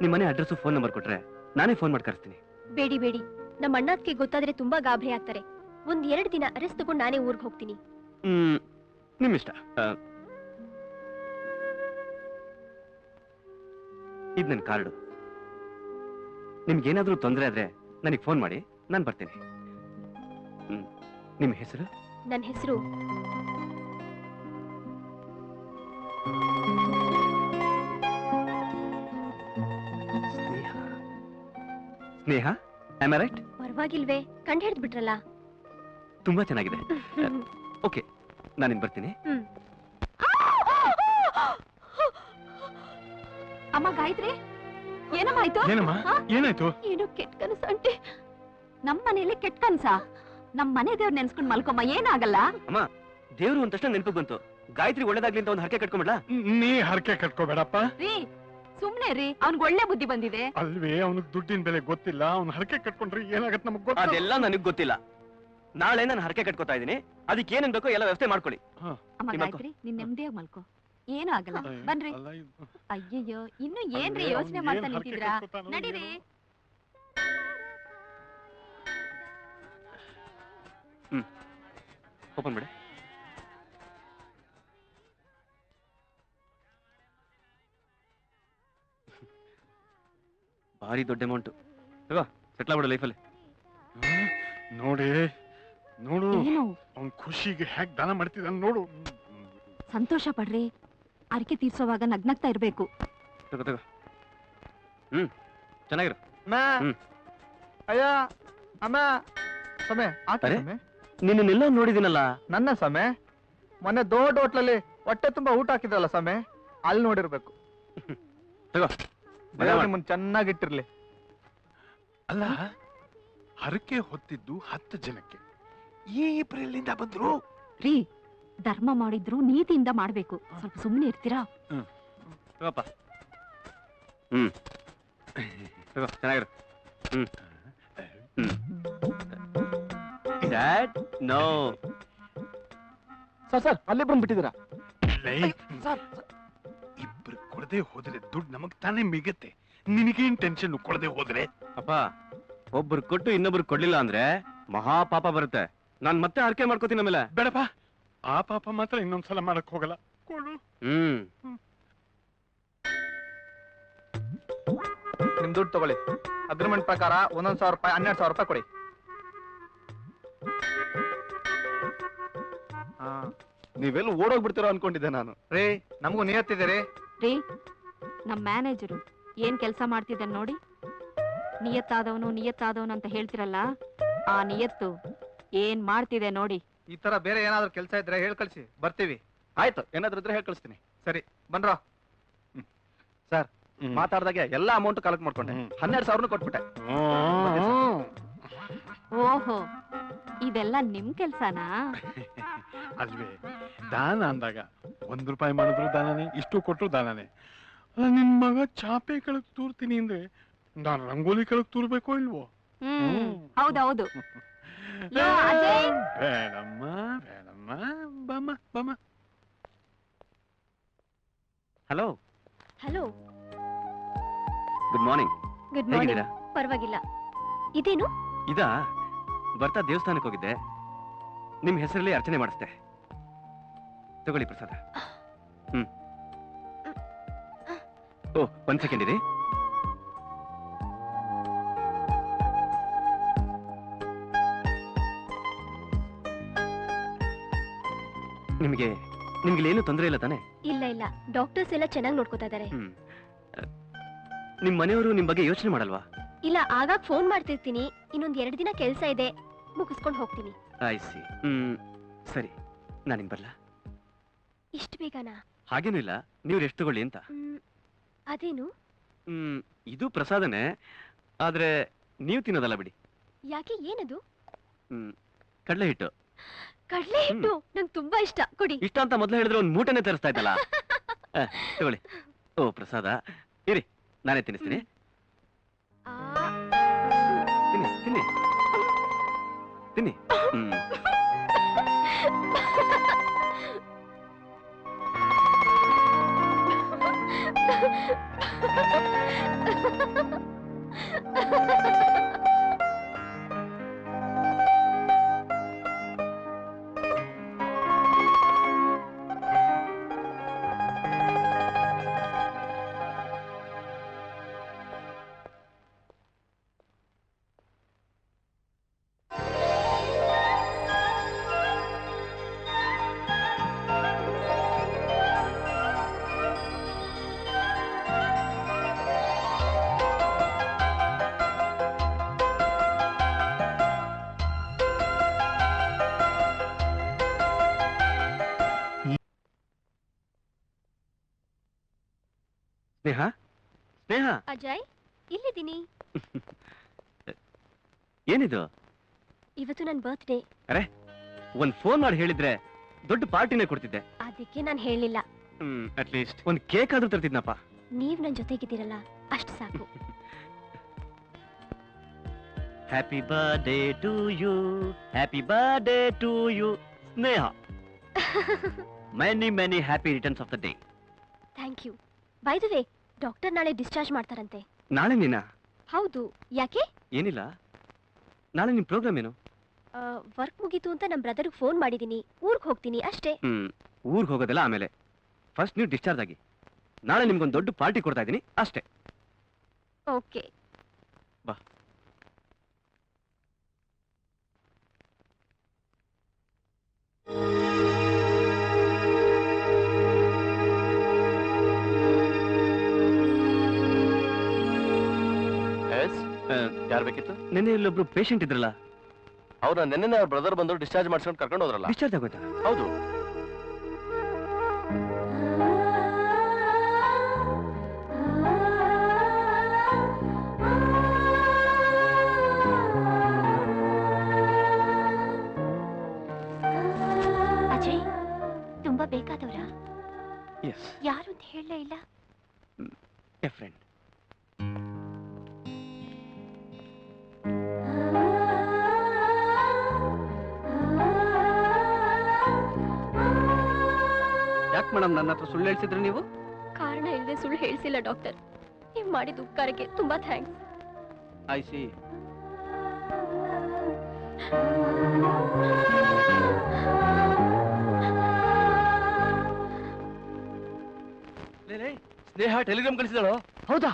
ನಿಮ್ ಮನೆ ಅಡ್ರೆಸ್ ಫೋನ್ ನಂಬರ್ ಕೊಟ್ರೆ ನಾನೇ ಫೋನ್ ಮಾಡಿ ಕರೆಸ್ತೀನಿ. ಬೇಡಿ ಬೇಡಿ, ನಮ್ಮ ಅಣ್ಣಕ್ಕೆ ಗೊತ್ತಾದ್ರೆ ತುಂಬಾ ಗಾಬರಿ ಆಗ್ತಾರೆ. ಒಂದ್ 2 ದಿನ ರೆಸ್ಟ್ ತಗೊಂಡು ನಾನೇ ಊರ್ಗ್ ಹೋಗ್ತೀನಿ. ನಿಮ್ಮಿಷ್ಟ. ಇದು ನನ್ನ ಕಾರ್ಡು. ನಿಮ್ಗೇನಾದ್ರೂ ತೊಂದರೆ ಆದ್ರೆ ನನಗೆ ಫೋನ್ ಮಾಡಿ, ನಾನು ಬರ್ತೀನಿ. ನಿಮ್ಮ ಹೆಸರು? ನನ್ನ ಹೆಸರು ಸ್ನೇಹ. Am I right? ಪರವಾಗಿಲ್ವೇ, ಕಂಡು ಹಿಡ್ದು ಬಿಟ್ರಲ್ಲ. ತುಂಬಾ ಚೆನ್ನಾಗಿದೆ. ಓಕೆ, ನಾನಿನ್ ಬರ್ತೀನಿ. ಅಮ್ಮ ಗಾಯತ್ರಿ, ಏನಮ್ಮ ಆಯ್ತು? ಏನಾಯ್ತು? ಏನು ಕೆಟ್ಟ ಕನಸು ಆಂಟಿ. ನಮ್ ಮನೇಲಿ ಕೆಟ್ಟ ಕನ್ಸ? ನಮ್ ಮನೆ ದೇವ್ರ ನೆನ್ಸ್ಕೊಂಡ್ ಮಲ್ಕೊಮ್ಮ, ಏನಾಗಲ್ಲ. ಅಮ್ಮ, ದೇವ್ರು ಒಂದ್ ತಕ್ಷಣ ನೆನಪು ಬಂತು. ಗಾಯತ್ರಿ ಒಳ್ಳೇದಾಗ್ಲಿ ಅಂತ ಒಂದು ಹರಕೆ ಕಟ್ಕೊಂಡ್ಬಿಡ್ಲಾ? ನೀ ಹರಕೆ ಕಟ್ಕೋಬೇಡಪ್ಪ. ರೀ ಸುಮ್ನೆ ರೀ, ಅವ್ನ್ಗ್ ಒಳ್ಳೆ ಬುದ್ಧಿ ಬಂದಿದೆ. ಅಲ್ವೇ, ಅವನಿಗೆ ದುಡ್ಡಿನ ಬೆಲೆ ಗೊತ್ತಿಲ್ಲ. ಅವ್ನ ಹರಕೆ ಕಟ್ಕೊಂಡ್ರೆ ಏನಾಗತ್ತೆ ನಮಗ್ ಗೊತ್ತ. ಅದೆಲ್ಲ ನನಗ್ ಗೊತ್ತಿಲ್ಲ. ನಾಳೆ ನಾನು ಹರಕೆ ಕಟ್ಕೋತಾ ಇದೀನಿ. ಅದಕ್ಕೆ ಏನೇನ್ ಬೇಕೋ ಎಲ್ಲ ವ್ಯವಸ್ಥೆ ಮಾಡ್ಕೊಳ್ಳಿ. ಅಮ್ಮ ಗಾಯತ್ರಿ, ನೀನ್ ನೆಮ್ಮದಿಯಾಗಿ ಮಲ್ಕೋ, ಏನೂ ಆಗಲ್ಲ. ಬನ್ರಿ. ಅಯ್ಯಯ್ಯೋ, ಇನ್ನು ಏನ್ರಿ ಯೋಚನೆ ಮಾಡ್ತಾ ನಿಂತಿದ್ರಾ? ನಡೀರಿ. ಓಪನ್ ಬಿಡಿ. ಭಾರಿ ದೊಡ್ಡ ಅಮೌಂಟ್. ತಗೋ, ಸೆಟ್ಲ್ ಆಗ್ಬಿಡು ಲೈಫಲ್ಲಿ. ನೋಡಿ ನೋಡು, ಅವ್ನ ಖುಷಿಗೆ ಹ್ಯಾಕ್ ದಾನ ಮಾಡ್ತಿದ್ದಾನೆ ನೋಡು. ಸಂತೋಷ ಪಡ್ರಿ, ಅರಿಕೆ ತೀರ್ಸೋವಾಗ ನಗ್ನಗ್ತಾ ಇರ್ಬೇಕು. ತಗೋ ತಗೋ. ಚೆನ್ನಾಗಿರು. ಅಯ್ಯ ಅಮ್ಮ, ಸಮಯ ನಿನ್ನೆಲ್ಲ ನೋಡಿದಿನಲ್ಲ. ನನ್ನ ಸಮಯ ಮೊನ್ನೆ ದೊಡ್ಡ ಹೋಟ್ಲಲ್ಲಿ ಹೊಟ್ಟೆ ತುಂಬಾ ಊಟ ಹಾಕಿದ್ರಲ್ಲ ಸಮಯ, ಅಲ್ಲಿ ನೋಡಿರ್ಬೇಕು. ತಗೋ, ನಿಮ್ಮನ್ ಚೆನ್ನಾಗಿಟ್ಟಿರ್ಲಿ. ಅಲ್ಲ, ಹರಕೆ ಹೊತ್ತಿದ್ದು 10 ಜನಕ್ಕೆ, ಈ ಏಪ್ರಿಲ್ ಬಂದ್ರು. ರೀ, ಧರ್ಮ ಮಾಡಿದ್ರು ನೀತಿಯಿಂದ ಮಾಡ್ಬೇಕು. ಸ್ವಲ್ಪ ಸುಮ್ಮನೆ ಇರ್ತೀರಾ? ತಗೋಪ್ಪ. ತಗೋ, ಚೆನ್ನಾಗಿರು. Dad, no. ಸರ್ ಅಲ್ಲಿ ಬಂದ್ಬಿಟ್ಟಿದ್ದೀರಾ? ಇಬ್ರು ಕೊಡದೆ ಹೋದ್ರೆ ದುಡ್ಡು ನಮಗ್ ತಾನೇ ಮಿಗತ್ತೆ. ನಿನಗೇನ್ ಟೆನ್ಷನ್ ಕೊಡದೆ ಹೋದ್ರೆ? ಅಪ್ಪ, ಒಬ್ರು ಕೊಟ್ಟು ಇನ್ನೊಬ್ರು ಕೊಡ್ಲಿಲ್ಲ ಅಂದ್ರೆ ಮಹಾ ಪಾಪ ಬರುತ್ತೆ. ನಾನ್ ಮತ್ತೆ ಹರಕೆ ಮಾಡ್ಕೋತೀನಿ ಆಮೇಲೆ. ಬೇಡಪ್ಪ, ಆ ಪಾಪ ಮಾತ್ರ ಇನ್ನೊಂದ್ಸಲ ಮಾಡಕ್ ಹೋಗಲ್ಲ. ಕೊಡು. ನಿಮ್ ದುಡ್ಡು ತಗೊಳ್ಳಿ. ಅಗ್ರಿಮೆಂಟ್ ಪ್ರಕಾರ 1,000 ರೂಪಾಯಿ 12,000 ರೂಪಾಯಿ ಕೊಡಿ. ನೀವೆಲ್ಲ ಓಡೋಗ್ಬಿಡ್ತೀರೋ ಅನ್ಕೊಂಡಿದ್ದೆ ನಾನು. ರೀ, ನಮಗೂ ನಿಯತ್ತಿದೆ ರೀ. ನಮ್ ಮ್ಯಾನೇಜರು ಏನ್ ಕೆಲಸ ಮಾಡ್ತಿದ್ದಾನೆ ನೋಡಿ. ನಿಯತ್ತಾದವನು ಅಂತ ಹೇಳ್ತಿರಲ್ಲ, ಆ ನಿಯತ್ತು ಏನ್ ಮಾಡ್ತಿದೆ ನೋಡಿ. ಈ ತರ ಬೇರೆ ಏನಾದ್ರೂ ಕೆಲಸ ಇದ್ರೆ ಹೇಳ್ ಕಳ್ಸಿ, ಬರ್ತೀವಿ. ಆಯ್ತು, ಏನಾದ್ರೂ ಇದ್ರೆ ಹೇಳಿ ಕಳಿಸ್ತೀನಿ. ಸರಿ, ಬನ್ರೋ. ಸರ್, ಮಾತಾಡ್ದಾಗೆ ಎಲ್ಲಾ ಅಮೌಂಟ್ ಕಲೆಕ್ಟ್ ಮಾಡ್ಕೊಂಡೆ. 12,000 ಕೊಟ್ಬಿಟ್ಟೆ. ಓಹೋ, ಇದೆಲ್ಲ ನಿಮ್ ಕೆಲ್ಸನಾ? ಅಲ್ವೇ, ದಾನ ಅಂದಾಗ 1 ರೂಪಾಯಿ ಮಾಡಿದ್ರು ದಾನನೇ, ಇಷ್ಟು ಕೊಟ್ರು ದಾನನೇ. ಅಲ್ಲ, ನಿನ್ ಮಗ ಚಾಪೆ ಕೆಳಗ್ ತೂರ್ತೀನಿ ಅಂದ್ರೆ ನಾನು ರಂಗೋಲಿ ಕೆಳಗ್ ತೂರ್ಬೇಕೋ ಇಲ್ವೋ? ಹೌದೌದು. ಬೇಡಮ್ಮ ಬೇಡಮ್ಮ, ಬಮ್ಮ ಬಮ್ಮ. Hello. Hello, good morning. Good morning. ಪರವಾಗಿಲ್ಲ. ಇದೇನು? ಇದಾ, ಬರ್ತಾ ದೇವಸ್ಥಾನಕ್ಕೆ ಹೋಗಿದ್ದೆ. ನಿಮ್ ಹೆಸರಲ್ಲಿ ಅರ್ಚನೆ ಮಾಡಿಸ್ದೆ. ತಗೊಳ್ಳಿ ಪ್ರಸಾದ. ಓ, 1 ಸೆಕೆಂಡ್ ಇರಿ. ನಿಮ್ಗೆ ಏನು ತೊಂದರೆ ಇಲ್ಲ ತಾನೆ? ಇಲ್ಲ ಇಲ್ಲ, ಡಾಕ್ಟರ್ಸ್ ಎಲ್ಲ ಚೆನ್ನಾಗಿ ನೋಡ್ಕೋತಾ ಇದಾರೆ. ನಿಮ್ ಮನೆಯವರು ನಿಮ್ ಬಗ್ಗೆ ಯೋಚನೆ ಮಾಡಲ್ವಾ? ಇಲ್ಲ, ಆಗಾಗ ಫೋನ್ ಮಾಡ್ತಿರ್ತೀನಿ. ಇನ್ನೊಂದ್ 2 ದಿನ ಕೆಲ್ಸ ಇದೆ, ಮುಗಿಸ್ಕೊಂಡು ಹೋಗ್ತೀನಿ. ಆಯ್ಸಿ. ಸರಿ, ನಾನಿನ್ ಬರ್ಲಾ? ಇಷ್ಟು ಬೇಗನಾ? ಹಾಗೇನು ಇಲ್ಲ, ನೀವು ರೆಸ್ಟ್ ತಗೊಳ್ಳಿ ಅಂತ. ಅದೇನು? ಇದು ಪ್ರಸಾದನೇ, ಆದ್ರೆ ನೀವು ತಿನ್ನೋದಲ್ಲ ಬಿಡಿ. ಯಾಕೆ, ಏನದು? ಕಡಲೆ ಹಿಟ್ಟು. ಕಡ್ಲೆ ಹಿಟ್ಟು ನಂಗೆ ತುಂಬಾ ಇಷ್ಟ, ಕೊಡಿ. ಇಷ್ಟ ಅಂತ ಮೊದಲು ಹೇಳಿದ್ರೆ ಒಂದು ಮೂಟೆನೆ ತರಿಸ್ತಾ ಇದ್ದಲ್ಲ. ತಗೊಳ್ಳಿ. ಓ ಪ್ರಸಾದ, ಇರಿ ನಾನೇ ತಿನ್ನಿಸ್ತೀನಿ. ತಿನ್ನಿ ತಿನ್ನಿ ತಿನ್ನಿ. ಸ್ನೇಹ, ಸ್ನೇಹ, ಅಜಯ್, ಇಲ್ಲಿದ್ದೀನಿ. ಏನಿದು? ಇವತ್ತು ನನ್ನ ಬರ್ತ್ಡೇ. ಅರೆ, ಒಂದ್ ಫೋನ್ ಮಾಡಿ ಹೇಳಿದ್ರೆ ದೊಡ್ಡ ಪಾರ್ಟಿನೇ ಕೊಡ್ತಿದ್ದೆ. ಅದಕ್ಕೆ ನಾನು ಹೇಳಿಲ್ಲ. ಅಟ್ಲೀಸ್ಟ್ ಒಂದ್ ಕೇಕ್ ಆದ್ರೂ ತರ್ತಿದ್ನಪ್ಪ. ನೀವ್ ನನ್ ಜೊತೆಗಿದ್ದೀರಲ್ಲ, ಅಷ್ಟು ಸಾಕು. Happy birthday to you, happy birthday to you Sneha. Many many happy returns of the day. Thank you. By the way, doctor ನಾಳೆ ಡಿಸ್ಚಾರ್ಜ್ ಮಾಡ್ತಾರಂತೆ. ನಾಳೆ ನೀನಾ? ಹೌದು. ಯಾಕೆ? ಏನಿಲ್ಲ, ನಾಳೆ ನಿಮ್ ಪ್ರೋಗ್ರಾಮ್ ಏನು? ವರ್ಕ್ ಮುಗೀತು ಅಂತ ನಮ್ ಬ್ರದರ್ಗೆ ಫೋನ್ ಮಾಡಿದೀನಿ. ಊರ್ಗ್ ಹೋಗ್ತೀನಿ ಅಷ್ಟೇ. ಊರ್ಗ್ ಹೋಗೋದೆಲ್ಲ ಆಮೇಲೆ. ಫಸ್ಟ್ ನೀವು ಡಿಸ್ಚಾರ್ಜ್ ಆಗಿ. ನಾಳೆ ನಿಮ್ಗೊಂದು ದೊಡ್ಡ ಪಾರ್ಟಿ ಕೊಡ್ತಾ ಇದ್ದೀನಿ ಅಷ್ಟೇ. ಓಕೆ. ಬಾ. ಯಾರು ಬೇಕಿತ್ತು? ನೆನ್ನೆ ಇಲ್ಲೊಬ್ರು ಪೇಷಂಟ್ ಇದ್ರಲ್ಲ, ಅವ್ರ ನೆನ್ನೆ ಅವ್ರ ಬ್ರದರ್ ಬಂದು ಡಿಸ್ಚಾರ್ಜ್ ಮಾಡ್ಸ್ಕೊಂಡು ಕರ್ಕೊಂಡು ಹೋದ್ರಲ್ಲ. ಡಿಸ್ಚಾರ್ಜ್ ಆಗೋಯ್ತಾ? ಹೌದು. ಅಜಯ್, ತುಂಬಾ ಬೇಕಾದವ್ರ? ಎಸ್. ಯಾರು ಅಂತ ಹೇಳಲೇ ಇಲ್ಲ. A friend. ಯಾಕೆ ಮೇಡಮ್ ನನ್ನ ಹತ್ರ ಸುಳ್ಳು ಹೇಳ್ಸಿದ್ರು ನೀವು? ಕಾರಣ ಇಲ್ಲದೆ ಸುಳ್ಳು ಹೇಳ್ಸಿಲ್ಲ ಡಾಕ್ಟರ್. ನೀವ್ ಮಾಡಿದ ಉಪಕಾರಕ್ಕೆ ತುಂಬಾ thanks. I see. Sneha telegram ಕಳಿಸಿದಾಳು. ಹೌದಾ?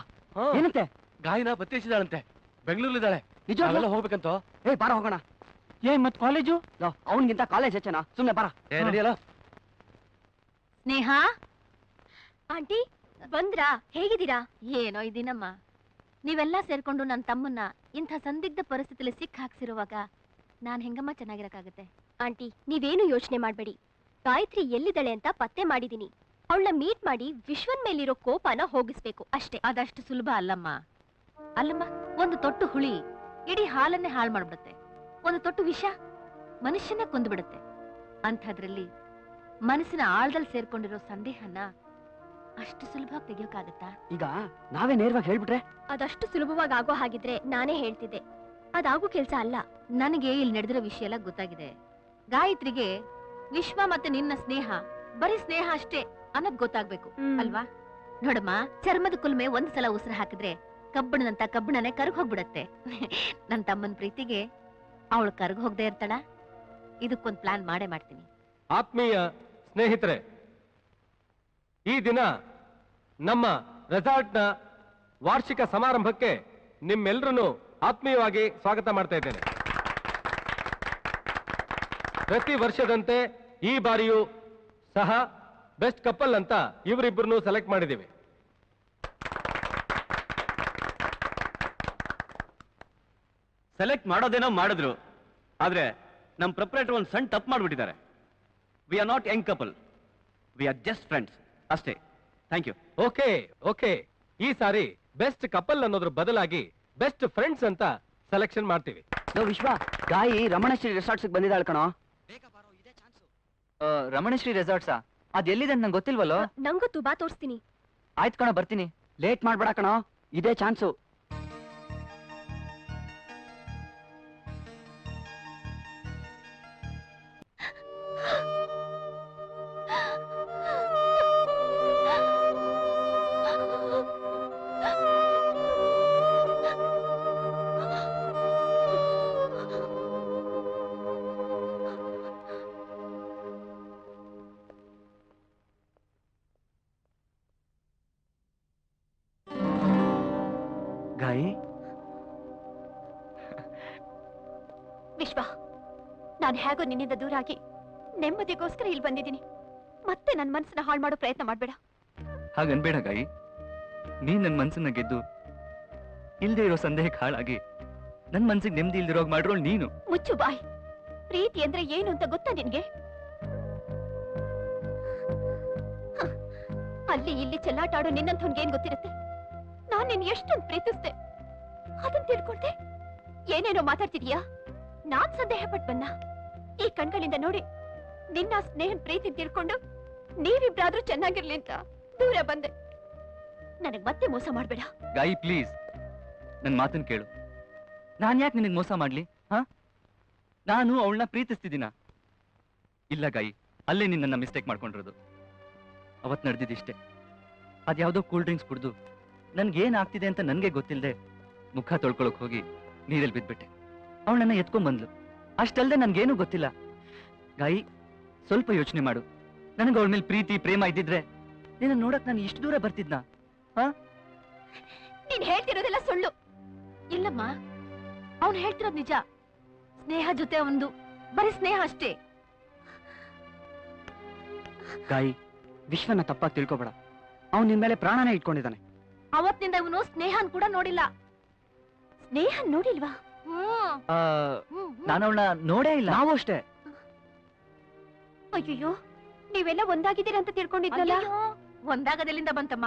ಏನಂತೆ? ಗಾಯನ ಬತ್ತಿಸಿದಾಳಂತೆ. ಬೆಂಗಳೂರಲ್ಲಿದ್ದಾಳೆ. ನಿಜವಾಗ್ಲೂ? ನಾವೆಲ್ಲ ಹೋಗ್ಬೇಕಂತ. ಬಾರ ಹೋಗೋಣ. ಮತ್ ಕಾಲೇಜು? ಅವನಿಗಿಂತ ಕಾಲೇಜ್ ಹೆಚ್ಚೇನಾ? ಸುಮ್ನೆ ಬಾರ. ರೆಡಿಯಲ್ಲ? ಸ್ನೇಹ, ಆಂಟಿ ಬಂದ್ರಾ? ಹೇಗಿದ್ದೀರಾ? ಏನೋ ಇದೀನಮ್ಮ. ನೀವೆಲ್ಲ ಸೇರ್ಕೊಂಡು ನನ್ನ ತಮ್ಮನ್ನ ಇಂಥ ಸಂದಿಗ್ಧ ಪರಿಸ್ಥಿತಿಯಲ್ಲಿ ಸಿಕ್ಕ ಹಾಕ್ಸಿರುವಾಗ ನಾನ್ ಹೆಂಗಮ್ಮ ಚೆನ್ನಾಗಿರಕ್ಕಾಗತ್ತೆ? ಆಂಟಿ, ನೀವೇನು ಯೋಚನೆ ಮಾಡ್ಬೇಡಿ. ಗಾಯತ್ರಿ ಎಲ್ಲಿದ್ದಾಳೆ ಅಂತ ಪತ್ತೆ ಮಾಡಿದೀನಿ. ಅವಳನ್ನ ಮೀಟ್ ಮಾಡಿ ವಿಶ್ವನ್ ಮೇಲಿರೋ ಕೋಪನ ಹೋಗಿಸ್ಬೇಕು ಅಷ್ಟೇ. ಅದಷ್ಟು ಸುಲಭ ಅಲ್ಲಮ್ಮ. ಅಲ್ಲಮ್ಮ, ಒಂದು ತೊಟ್ಟು ಹುಳಿ ಇಡೀ ಹಾಲನ್ನೇ ಹಾಳು ಮಾಡ್ಬಿಡುತ್ತೆ. ಒಂದು ತೊಟ್ಟು ವಿಷ ಮನುಷ್ಯನೇ ಕೊಂದ್ಬಿಡುತ್ತೆ. ಅಂಥದ್ರಲ್ಲಿ ಮನಸ್ಸಿನ ಆಳದಲ್ಲಿ ಸೇರ್ಕೊಂಡಿರೋ ಸಂದೇಹನ ಅಷ್ಟು ಸುಲಭವಾಗಿ ತೆಗಿಯೋಕ್ಕಾಗತ್ತಾ? ಈಗ ನಾವೇ ನೇರವಾಗಿ ಹೇಳ್ಬಿಟ್ರೆ? ಅದಷ್ಟು ಸುಲಭವಾಗಿ ಆಗೋ ಹಾಗಿದ್ರೆ ನಾನೇ ಹೇಳ್ತಿದ್ದೆ. ಅದಾಗೋ ಕೆಲ್ಸ ಅಲ್ಲ. ನನಗೆ ಇಲ್ಲಿ ನಡೆದಿರೋ ವಿಷಯ ಎಲ್ಲ ಗೊತ್ತಾಗಿದೆ. ಗಾಯತ್ರಿಗೆ ವಿಶ್ವ ಮತ್ತೆ ನಿನ್ನ ಸ್ನೇಹ ಬರೀ ಸ್ನೇಹ ಅಷ್ಟೇ ಅನ್ನೋದ್ ಗೊತ್ತಾಗ್ಬೇಕು ಅಲ್ವಾ? ನೋಡಮ್ಮ, ಚರ್ಮದ ಕುಲ್ಮೆ ಒಂದ್ಸಲ ಉಸಿರು ಹಾಕಿದ್ರೆ ಕಬ್ಬಣದಂತ ಕಬ್ಬಣನೆ ಕರ್ಗ್ ಹೋಗ್ಬಿಡತ್ತೆ. ನನ್ ತಮ್ಮನ ಪ್ರೀತಿಗೆ ಅವಳು ಕರ್ಗ್ ಹೋಗದೆ ಇರ್ತಾಳ? ಇದಕ್ಕೊಂದ್ ಪ್ಲಾನ್ ಮಾಡೇ ಮಾಡ್ತೀನಿ. ಆತ್ಮೀಯ ಸ್ನೇಹಿತರೆ, ಈ ದಿನ ನಮ್ಮ ರೆಸಾರ್ಟ್ನ ವಾರ್ಷಿಕ ಸಮಾರಂಭಕ್ಕೆ ನಿಮ್ಮೆಲ್ಲರನ್ನು ಆತ್ಮೀಯವಾಗಿ ಸ್ವಾಗತ ಮಾಡ್ತಾ ಇದ್ದೇನೆ. ಪ್ರತಿ ವರ್ಷದಂತೆ ಈ ಬಾರಿಯೂ ಸಹ ಬೆಸ್ಟ್ ಕಪಲ್ ಅಂತ ಇವರಿಬ್ಬರನ್ನು ಸೆಲೆಕ್ಟ್ ಮಾಡಿದ್ದೀವಿ. ಸೆಲೆಕ್ಟ್ ಮಾಡೋದೇನೋ ಮಾಡಿದ್ರು, ಆದ್ರೆ ನಮ್ ಪ್ರೊಪ್ರೈಟರ್ ಒಂದು ಸಣ್ಣ ತಪ್ಪು ಮಾಡ್ಬಿಟ್ಟಿದ್ದಾರೆ. We are not young couple, we are just friends ಅಷ್ಟೇ. Thank you. ಓಕೆ ಓಕೆ, ಈ ಸಾರಿ ಬೆಸ್ಟ್ ಕಪಲ್ ಅನ್ನೋದ್ರ ಬದಲಾಗಿ ಬೆಸ್ಟ್ ಫ್ರೆಂಡ್ಸ್ ಅಂತ ಸೆಲೆಕ್ಷನ್ ಮಾಡ್ತೀವಿ. ವಿಶ್ವ, ಗಾಯಿ ರಮಣಶ್ರೀ ರೆಸಾರ್ಟ್ಸ್ ಬಂದಿದ್ದಾಳ ಕಣೋ. ರಮಣಶ್ರೀ ರೆಸಾರ್ಟ್ಸಾ? ಅದ್ ಎಲ್ಲಿದೆ ನಂಗೆ ಗೊತ್ತಿಲ್ವಲ್ಲೋ. ನಂಗೊತ್ತು, ಬಾ ತೋರಿಸ್ತೀನಿ. ಆಯ್ತು ಕಣ ಬರ್ತೀನಿ. ಲೇಟ್ ಮಾಡ್ಬೇಡ ಕಣೋ, ಇದೇ ಚಾನ್ಸು. ಗಾಯಿ, ವಿಶ್ವ, ನಾನು ಹೇಗೋ ನಿನ್ನಿಂದ ದೂರ ಆಗಿ ನೆಮ್ಮದಿಗೋಸ್ಕರ ಇಲ್ಲಿ ಬಂದಿದ್ದೀನಿ. ಮತ್ತೆ ನನ್ನ ಮನಸ್ಸನ್ನ ಹಾಳು ಮಾಡೋ ಪ್ರಯತ್ನ ಮಾಡ್ಬೇಡ. ಹಾಗನ್ಬೇಡ ಗಾಯಿ. ನೀನ್ ನನ್ ಮನ್ಸನ್ನ ಗೆದ್ದು ಇಲ್ದೇ ಇರೋ ಸಂದೇಹಕ್ಕೆ ಹಾಳಾಗಿ ನನ್ ಮನ್ಸಿಗೆ ನೆಮ್ಮದಿ ಇಲ್ದಿರೋಗ್ ಮಾಡ್ರೋಳ್ ನೀನು. ಮುಚ್ಚು ಬಾಯ್. ಪ್ರೀತಿ ಅಂದ್ರೆ ಏನು ಅಂತ ಗೊತ್ತಾ ನಿನ್ಗೆ? ಹ, ಅಲ್ಲಿ ಇಲ್ಲಿ ಚೆಲ್ಲಾಟ ಆಡೋ ನಿನ್ನಂಥವ್ನ್ಗೆ ಏನ್ ಗೊತ್ತಿರುತ್ತೆ? ನಾನ್ ನಿನ್ ಎಷ್ಟೊಂದು ಪ್ರೀತಿಸ್ದೆ, ಅದನ್ನ ತಿಳ್ಕೊಳ್ದೆ ಏನೇನೋ ಮಾತಾಡ್ತಿದೀಯಾ? ನಾನ್ ಸಂದೇಹ ಪಟ್ ಬನ್ನ ಈ ಕಣ್ಗಳಿಂದ ನೋಡಿ ನಿನ್ನ ಸ್ನೇಹನ್ ಪ್ರೀತಿ ತಿಳ್ಕೊಂಡು ನೀವಿಬ್ರಾದ್ರೂ ಚೆನ್ನಾಗಿರ್ಲಿ ಅಂತ ದೂರ ಬಂದೆ. ನನಗ್ ಮತ್ತೆ ಮೋಸ ಮಾಡ್ಬೇಡ. ಗಾಯಿ ಪ್ಲೀಸ್, ನನ್ ಮಾತನ್ ಕೇಳು. ನಾನ್ ಯಾಕೆ ನಿನಗ್ ಮೋಸ ಮಾಡ್ಲಿ? ಹಾ, ನಾನು ಅವಳನ್ನ ಪ್ರೀತಿಸ್ತಿದ್ದೀನ? ಇಲ್ಲ ಗಾಯಿ, ಅಲ್ಲೇ ನಿನ್ನ ಮಿಸ್ಟೇಕ್ ಮಾಡ್ಕೊಂಡಿರೋದು. ಅವತ್ ನಡೆದಿದ್ದಿಷ್ಟೇ. ಅದ್ಯಾವುದೋ ಕೂಲ್ ಡ್ರಿಂಕ್ಸ್ ಕುಡ್ದು ನನ್ಗೇನ್ ಆಗ್ತಿದೆ ಅಂತ ನನ್ಗೆ ಗೊತ್ತಿಲ್ಲದೆ ಮುಖ ತೊಳ್ಕೊಳಕ್ ಹೋಗಿ ನೀರಲ್ಲಿ ಬಿದ್ಬಿಟ್ಟೆ. ಅವಳು ನನ್ನ ಎತ್ಕೊಂಡ್ ಬಂದ್ಲು. ಅಷ್ಟಲ್ದೆ ನನ್ಗೇನು ಗೊತ್ತಿಲ್ಲ. ಗಾಯಿ, ಸ್ವಲ್ಪ ಯೋಚನೆ ಮಾಡು. ನನಗೆ ಅವಳ ಮೇಲೆ ಪ್ರೀತಿ ಪ್ರೇಮ ಇದ್ದಿದ್ರೆ ನಿನ್ನ ನೋಡಕ್ ನಾನು ಇಷ್ಟು ದೂರ ಬರ್ತಿದ್ನಾ? ನೀನ್ ಹೇಳ್ತಿರೋದೆಲ್ಲ ಸುಳ್ಳು. ಇಲ್ಲಮ್ಮ, ಅವ್ನು ಹೇಳ್ತಿರೋದ್ ನಿಜ. ಸ್ನೇಹ ಜೊತೆ ಒಂದು ಬರೀ ಸ್ನೇಹ ಅಷ್ಟೇ. ಗಾಯಿ, ವಿಶ್ವನ ತಪ್ಪಾಗಿ ತಿಳ್ಕೊಬೇಡ. ಅವ್ನು ನಿನ್ ಮೇಲೆ ಪ್ರಾಣನೇ ಇಟ್ಕೊಂಡಿದ್ದಾನೆ. ಅವತ್ತಿನಿಂದ ಇವನು ಸ್ನೇಹನ್ ಕೂಡ ನೋಡಿಲ್ಲ. ಸ್ನೇಹ ನೋಡಿಲ್ವಾ? ನಾನು ಅವಳನ್ನ ನೋಡೇ ಇಲ್ಲ. ನಾವು ಅಷ್ಟೇ. ಅಯ್ಯೋ, ನೀವೆಲ್ಲ ಒಂದಾಗಿದ್ದೀರಾ ಅಂತ ತಿಳ್ಕೊಂಡಿದ್ನಲ್ಲ. ಒಂದಾಗದೆಲ್ಲಿಂದ ಬಂತಮ್ಮ?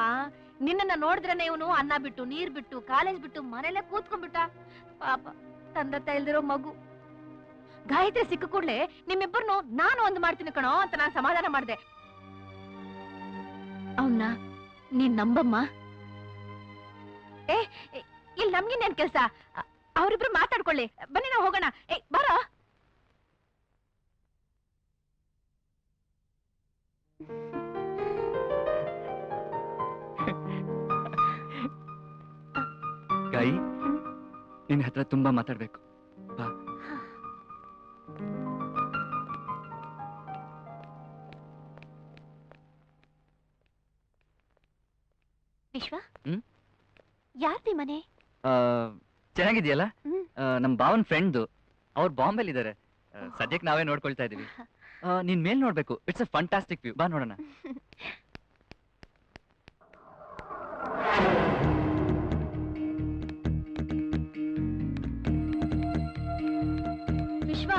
ನಿನ್ನನ್ನ ನೋಡಿದ್ರೇನೆ ಇವನು ಅನ್ನ ಬಿಟ್ಟು ನೀರ್ ಬಿಟ್ಟು ಕಾಲೇಜ್ ಬಿಟ್ಟು ಮನೇಲೆ ಕೂತ್ಕೊಂಡ್ಬಿಟ್ಟ. ಪಾಪ, ತಂದೆ ತಾಯಿ ಇಲ್ದಿರೋ ಮಗು. ಗಾಯತ್ರಿ ಸಿಕ್ಕ ಕೂಡ್ಲೆ ನಿಮ್ಮಿಬ್ಬರನ್ನು ನಾನು ಒಂದು ಮಾಡ್ತೀನಿ ಕಣೋ ಅಂತ ನಾನು ಸಮಾಧಾನ ಮಾಡ್ದೆ. ಅವನ್ನ ನೀನ್ ನಂಬಮ್ಮ. ಇಲ್ಲಿ ನಮ್ಗಿನ್ನೇನ್ ಕೆಲ್ಸ? ಅವರಿಬ್ರು ಮಾತಾಡ್ಕೊಳ್ಳಿ. ಬನ್ನಿ ನಾವು ಹೋಗೋಣ. ಬಾರೋ. ಗಾಯಿ, ನಿನ್ ಹತ್ರ ತುಂಬಾ ಮಾತಾಡ್ಬೇಕು. ಬಾ. ವಿಶ್ವ, ಹ್ಮ್? ಯಾರ್ದಿ ಮನೆ? ಚೆನ್ನಾಗಿದ್ಯಲ್ಲ? ಹ್ಮ್. ನಮ್ ಭಾವನ್ ಫ್ರೆಂಡ್ದು. ಅವ್ರು ಬಾಂಬೆಲ್ ಇದಾರೆ. ಸದ್ಯಕ್ಕೆ ನಾವೇ ನೋಡ್ಕೊಳ್ತಾ ಇದೀವಿ. ನೀನ್ ಮೇಲ್ ನೋಡ್ಬೇಕು. It's a fantastic view. ಬಾ ನೋಡೋಣ. ವಿಶ್ವ,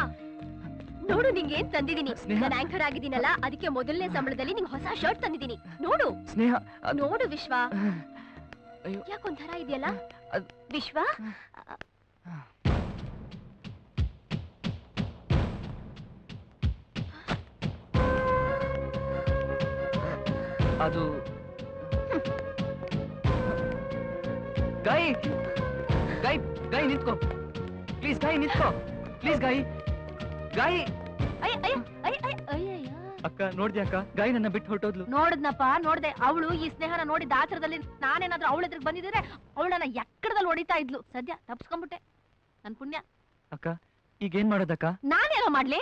ನೋಡು ನಿಂಗೆ ಏನ್ ತಂದಿದ್ದೀನಿ. ಸ್ನೇಹ. ನಾನು ಆಂಕರ್ ಆಗಿದ್ದೀನಲ್ಲ, ಅದಕ್ಕೆ ಮೊದಲನೇ ಸಂಬಳದಲ್ಲಿ ನಿಂಗೆ ಹೊಸ ಶರ್ಟ್ ತಂದಿದ್ದೀನಿ. ನೋಡು ಸ್ನೇಹ, ನೋಡು ವಿಶ್ವ. ಅಯ್ಯೋ. ಯಾಕೊಂಥರ ಇದೆಯಲ್ಲ ವಿಶ್ವ? ಅದು ಗಾಯಿ, ಗಾಯಿ, ಗಾಯಿ ನಿಂತ್ಕೋ ಪ್ಲೀಸ್. ಗಾಯಿ ನಿಂತ್ಕೋ ಪ್ಲೀಸ್. ಗಾಯಿ, ಗಾಯಿ. ಅಕ್ಕ, ನೋಡ್ದ್ಯಾ ಅಕ್ಕ? ಗಾಯಿ ನನ್ನ ಬಿಟ್ಟು ಹೊರಟೋದ್ಲು. ನೋಡಿದ್ನಪ್ಪ, ನೋಡ್ದೆ. ಅವಳು ಈ ಸ್ನೇಹನ ನೋಡಿದ ಆತರದಲ್ಲಿ ನಾನೇನಾದ್ರೂ ಅವಳ ಎದುರಿಗೆ ಬಂದಿದ್ರೆ ಅವಳನ್ನ ಎಕ್ಕಡದಲ್ಲಿ ಹೊಡಿತಾ ಇದ್ಲು. ಸದ್ಯ ತಪ್ಸ್ಕೊಂಡ್ಬಿಟ್ಟೆ. ನನ್ ಪುಣ್ಯ. ಅಕ್ಕ, ಈಗೇನ್ ಮಾಡೋದಕ್ಕ? ನಾನೇನೋ ಮಾಡ್ಲಿ?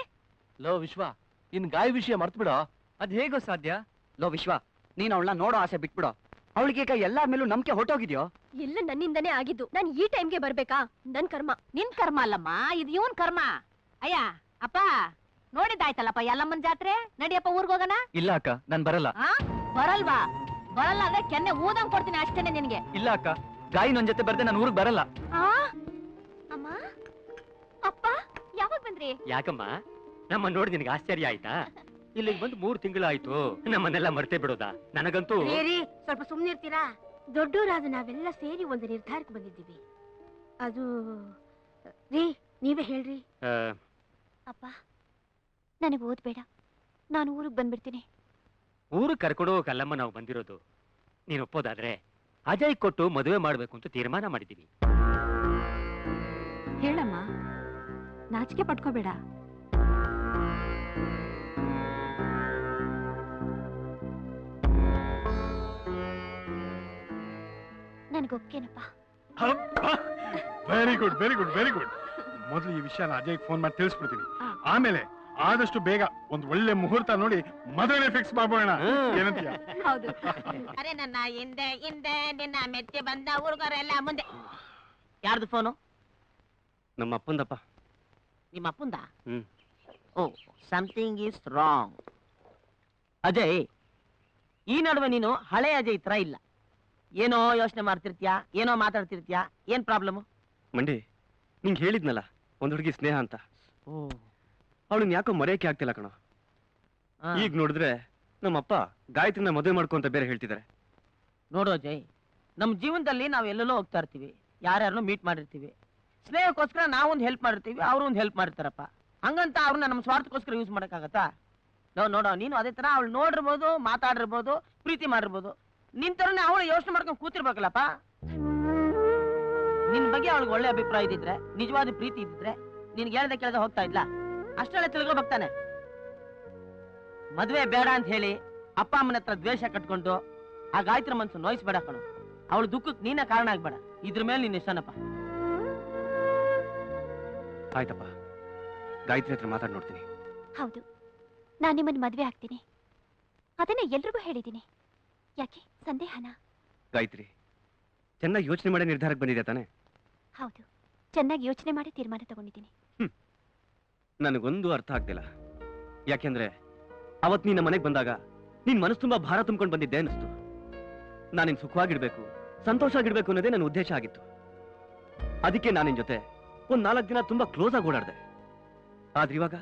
ಲೋ ವಿಶ್ವ, ಇನ್ ಗಾಯ ವಿಷಯ ಮರ್ತು ಬಿಡೋ. ಅದ್ ಹೇಗೋ ಸಾಧ್ಯ? ಲೋ ವಿಶ್ವ, ನೀನ್ ಅವಳನ್ನ ನೋಡೋ ಆಸೆ ಬಿಟ್ಬಿಡೋ. ಅವಳಿಗೆ ಈಗ ಎಲ್ಲಾರ ಮೇಲೂ ನಂಬಿಕೆ ಹೊಟ್ಟೋಗಿದ್ಯೋ. ಎಲ್ಲ ನನ್ನಿಂದನೇ ಆಗಿದ್ದು. ನಾನು ಈ ಟೈಮ್ಗೆ ಬರ್ಬೇಕಾ? ನನ್ ಕರ್ಮ. ನಿನ್ ಕರ್ಮ ಅಲ್ಲಮ್ಮ, ಇದು ಇವನ್ ಕರ್ಮ. ಅಯ್ಯ ಅಪ್ಪ, ನೋಡಿದ್ದಾಯ್ತಲ್ಲಪ್ಪ ಯಲ್ಲಮ್ಮನ್ ಜಾತ್ರೆ. ನಡಿಯಪ್ಪ, ಊರ್ಗೋಗಣ. ಇಲ್ಲ ಅಕ್ಕ, ನಾನ್ ಬರಲ್ಲ. ಬರಲ್ವಾ? ಬರಲ್ಲ ಅಂದ್ರೆ ಕೆನ್ನೆ ಊದಂಗ್ ಕೊಡ್ತೀನಿ ಅಷ್ಟೇನೆ ನಿನ್ಗೆ. ಇಲ್ಲ ಅಕ್ಕ, ಗಾಯಿ ನನ್ ಜೊತೆ ಬರ್ದೆ ನಾನು ಊರಿಗೆ ಬರಲ್ಲ. ಅಮ್ಮ, ಅಪ್ಪ, ಯಾವಾಗ ಬಂದ್ರಿ? ಯಾಕಮ್ಮ, ನಮ್ಮ ನೋಡಿ ನಿನಗೆ ಆಶ್ಚರ್ಯ ಆಯ್ತಾ? ಇಲ್ಲಿಗೆ ಬಂದು 3 ತಿಂಗಳಾಯ್ತು. ನಮ್ಮನ್ನೆಲ್ಲ ಮರ್ತೇ ಬಿಡೋದಾ? ನನಗಂತೂ ಸ್ವಲ್ಪ ಸುಮ್ನಿರ್ತೀರಾ? ದೊಡ್ಡವರಾದ ನಾವೆಲ್ಲ ಸೇರಿ ಒಂದು ನಿರ್ಧಾರಕ್ಕೆ ಬಂದಿದ್ದೀವಿ. ಅದು ರೀ, ನೀವೇ ಹೇಳ್ರಿ. ಅಪ್ಪ, ನನಗೆ ಓದ್ಬೇಡ. ನಾನು ಊರಿಗೆ ಬಂದ್ಬಿಡ್ತೀನಿ. ಊರು ಕರ್ಕೊಂಡು ಹೋಗಲ್ಲಮ್ಮ ನಾವು ಬಂದಿರೋದು. ನೀನು ಒಪ್ಪೋದಾದ್ರೆ ಅಜಯ್ ಕೊಟ್ಟು ಮದುವೆ ಮಾಡ್ಬೇಕು ಅಂತ ತೀರ್ಮಾನ ಮಾಡಿದ್ದೀವಿ. ಹೇಳಮ್ಮ, ನಾಚಿಕೆ ಪಟ್ಕೋಬೇಡ. ನನಗೊಪ್ಕೇನಪ್ಪ. Very good very good very good. ಮೊದಲು ಈ ವಿಷಯನ ಅಜಯ್ ಫೋನ್ ಮಾಡಿ ತಿಳಿಸ್ಬಿಡ್ತೀನಿ. ಆ. ಆಮೇಲೆ ಆದಷ್ಟು ಬೇಗ ಒಂದು ಒಳ್ಳೆ ಮುಹೂರ್ತ ನೋಡಿ ಮದುವೆ ಫಿಕ್ಸ್ ಮಾಡೋಣ. ಏನಂತೀಯ? ಹೌದು. ಅರೆ ನನ್ನ ಹಿಂದೆ ಹಿಂದೆ ನಿನ್ನ ಮೆಚ್ಚಿ ಬಂದ ಹುಡುಗರೆಲ್ಲ ಮುಂದೆ. ಯಾರ್ದು ಫೋನು? ನಮ್ಮ ಅಪ್ಪಂದಪ್ಪ. ನಿಮ್ಮ ಅಪ್ಪಂದ? ಹ್ಮ್. ಓ, ಸಮಥಿಂಗ್ ಈಸ್ ರಾಂಗ್. ಅಜಯ್, ಈ ನಡುವೆ ನೀನು ಹಳೆ ಅಜಯ್ ತರ ಇಲ್ಲ. ಏನೋ ಯೋಚನೆ ಮಾಡ್ತಿರ್ತೀಯ, ಏನೋ ಮಾತಾಡ್ತಿರ್ತೀಯ. ಏನ್ ಪ್ರಾಬ್ಲಮ್? ಮಂಡಿ, ನಿಂಗೆ ಹೇಳಿದ್ನಲ್ಲ ಒಂದ್ ಹುಡುಗಿ ಸ್ನೇಹ ಅಂತ. ಅವಳನ್ನ ಯಾಕೋ ಮರೆಯಕ್ಕೆ ಆಗ್ತಿಲ್ಲ ಕಣೋ. ಈಗ ನೋಡಿದ್ರೆ ನಮ್ಮಪ್ಪ ಗಾಯತ್ರಿನ ಮದುವೆ ಮಾಡ್ಕೊ ಅಂತ ಬೇರೆ ಹೇಳ್ತಿದ್ದಾರೆ. ನೋಡು ಅಜಯ್, ನಮ್ ಜೀವನದಲ್ಲಿ ನಾವ್ ಎಲ್ಲೆಲ್ಲೋ ಹೋಗ್ತಾ ಇರ್ತೀವಿ, ಯಾರ್ಯಾರನ್ನೂ ಮೀಟ್ ಮಾಡಿರ್ತೀವಿ. ಸ್ನೇಹಕ್ಕೋಸ್ಕರ ನಾವೊಂದು ಹೆಲ್ಪ್ ಮಾಡಿರ್ತೀವಿ, ಅವರು ಒಂದು ಹೆಲ್ಪ್ ಮಾಡಿರ್ತಾರಪ್ಪ. ಹಂಗಂತ ಅವ್ರನ್ನ ನಮ್ಮ ಸ್ವಾರ್ಥಕ್ಕೋಸ್ಕರ ಯೂಸ್ ಮಾಡಕ್ಕಾಗತ್ತಾ? ನೋಡೋ, ನೀನು ಅದೇ ತರ ಅವಳು ನೋಡಿರ್ಬೋದು, ಮಾತಾಡಿರ್ಬೋದು, ಪ್ರೀತಿ ಮಾಡಿರ್ಬೋದು. ನಿನ್ ತರನೇ ಅವಳು ಯೋಚನೆ ಮಾಡ್ಕೊಂಡು ಕೂತಿರ್ಬೇಕಲ್ಲಪ್ಪ. ನಿನ್ ಬಗ್ಗೆ ಅವಳಿಗೆ ಒಳ್ಳೆ ಅಭಿಪ್ರಾಯ ಇದ್ದಿದ್ರೆ, ನಿಜವಾದ ಪ್ರೀತಿ ಇದ್ದಿದ್ರೆ ನಿನ್ಗೆ ಹೇಳ್ದೆ ಕೇಳ್ದೆ ಹೋಗ್ತಾ ಇದ್ಲ? ಅಷ್ಟೆಲ್ಲ ತಿಳ್ಕೊಬೇಕಾನೆ. ಮದ್ವೆ ಬೇಡ ಅಂತ ಹೇಳಿ ಅಪ್ಪ ಅಮ್ಮನ ಹತ್ರ ದ್ವೇಷ ಕಟ್ಕೊಂಡು ಆ ಗಾಯತ್ರಿ ಮನ್ಸು ನೋಯಿಸ್ಬೇಡ ಕಣು. ಅವಳು ದುಃಖಕ್ಕೆ ನೀನೇ ಕಾರಣ ಆಗ್ಬೇಡ. ಇದ್ರ ಮೇಲೆ ನಿನ್ನ ಇಷ್ಟನಪ್ಪ. ಆಯ್ತಪ್ಪ, ಗಾಯತ್ರಿ ಹತ್ರ ಮಾತಾಡಿ ನೋಡ್ತೀನಿ. ಹೌದು, ನಾನು ನಿಮ್ಮನ್ನ ಮದ್ವೆ ಆಗ್ತೀನಿ. ಅದನ್ನ ಎಲ್ರಿಗೂ ಹೇಳಿದ್ದೀನಿ. ಯಾಕೆ ಸಂದೇಹನ? ಗಾಯತ್ರಿ, ಚೆನ್ನಾಗಿ ಯೋಚನೆ ಮಾಡಿ ನಿರ್ಧಾರಕ್ಕೆ ಬಂದಿದೆ ತಾನೆ? ಹೌದು, ಚೆನ್ನಾಗಿ ಯೋಚನೆ ಮಾಡಿ ತೀರ್ಮಾನ ತಗೊಂಡಿದ್ದೀನಿ. ನನಗೊಂದು ಅರ್ಥ ಆಗ್ತಿಲ್ಲ. ಯಾಕೆಂದ್ರೆ ಅವತ್ ನೀನ ಮನೆಗೆ ಬಂದಾಗ ನಿನ್ ಮನಸ್ಸು ತುಂಬಾ ಭಾರ ತುಂಬ್ಕೊಂಡು ಬಂದಿದ್ದೆ ಅನಿಸ್ತು. ನಾನಿನ್ ಸುಖವಾಗಿಡ್ಬೇಕು, ಸಂತೋಷ ಆಗಿಡ್ಬೇಕು ಅನ್ನೋದೇ ನನ್ನ ಉದ್ದೇಶ ಆಗಿತ್ತು. ಅದಕ್ಕೆ ನಾನಿನ್ ಜೊತೆ ಒಂದ್ 4 ದಿನ ತುಂಬಾ ಕ್ಲೋಸ್ ಆಗಿ ಓಡಾಡ್ದೆ. ಆದ್ರೆ ಇವಾಗ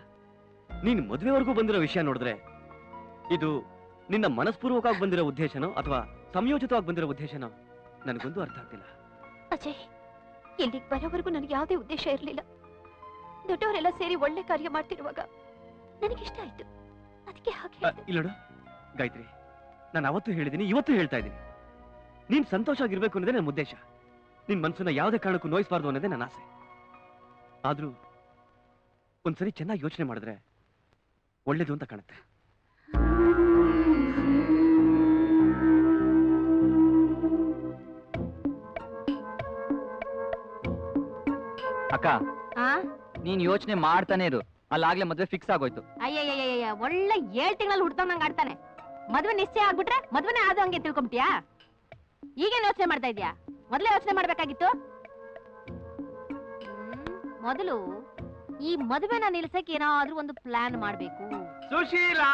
ನೀನ್ ಮದುವೆವರೆಗೂ ಬಂದಿರೋ ವಿಷಯ ನೋಡಿದ್ರೆ ಇದು ನಿನ್ನ ಮನಸ್ಪೂರ್ವಕವಾಗಿ ಬಂದಿರೋ ಉದ್ದೇಶನೋ ಅಥವಾ ಸಂಯೋಜಿತವಾಗಿ ಬಂದಿರೋ ಉದ್ದೇಶನೋ ನನಗೊಂದು ಅರ್ಥ ಆಗ್ತಿಲ್ಲ. ಅಜಯ್, ಇಲ್ಲಿಗೆ ಬರೋವರೆಗೂ ನನಗೆ ಯಾವುದೇ ಉದ್ದೇಶ ಇರಲಿಲ್ಲ. ದೊಡ್ಡವರೆಲ್ಲ ಸೇರಿ ಒಳ್ಳೆ ಕಾರ್ಯ ಮಾಡ್ತಿರುವಾಗ ನನಗಿಷ್ಟ ಆಯ್ತು, ಅದಕ್ಕೆ ಹಾಗೆ ಹೇಳ್ದೆ. ಇಲ್ಲೋಡು ಗಾಯತ್ರಿ, ನಾನು ಅವತ್ತು ಹೇಳಿದ್ದೀನಿ, ಇವತ್ತು ಹೇಳ್ತಾ ಇದ್ದೀನಿ. ನೀನ್ ಸಂತೋಷ ಆಗಿರ್ಬೇಕು ಅನ್ನೋದೇ ನನ್ನ ಉದ್ದೇಶ. ನಿನ್ ಮನಸ್ಸನ್ನ ಯಾವುದೇ ಕಾರಣಕ್ಕೂ ನೋಯಿಸಬಾರ್ದು ಅನ್ನೋದೇ ನನ್ನ ಆಸೆ. ಆದ್ರೂ ಒಂದ್ಸರಿ ಚೆನ್ನಾಗಿ ಯೋಚನೆ ಮಾಡಿದ್ರೆ ಒಳ್ಳೇದು ಅಂತ ಕಾಣುತ್ತೆ. ಅಕ್ಕ, ನೀನ್ ಯೋಚನೆ ಮಾಡ್ತಾನೆ ಇರು. ಅಲ್ಲಾಗ್ಲೇ ಮದ್ವೆ ಫಿಕ್ಸ್ ಆಗೋಯ್ತು. ಅಯ್ಯಯ್ಯಯ್ಯ, ಒಳ್ಳೆ 7 ತಿಂಗಳಲ್ಲಿ ಹುಡ್ತಾನಂಗ ಆಡ್ತಾನೆ. ಮದ್ವೆ ನಿಶ್ಚಯ ಆಗ್ಬಿಟ್ರೆ ಮದ್ವೆನೇ ಆದ ಹಂಗೆ ತಿಳ್ಕೊಂಬಿಟ್ಯಾ? ಈಗೇನ್ ಯೋಚನೆ ಮಾಡ್ತಾ ಇದ್ಯಾ? ಮೊದಲೇ ಯೋಚನೆ ಮಾಡ್ಬೇಕಾಗಿತ್ತು. ಮೊದಲು ಈ ಮದುವೆನ ನಿಲ್ಸಕ್ಕೆ ಏನಾದ್ರೂ ಒಂದು ಪ್ಲಾನ್ ಮಾಡ್ಬೇಕು. ಸುಶೀಲಾ,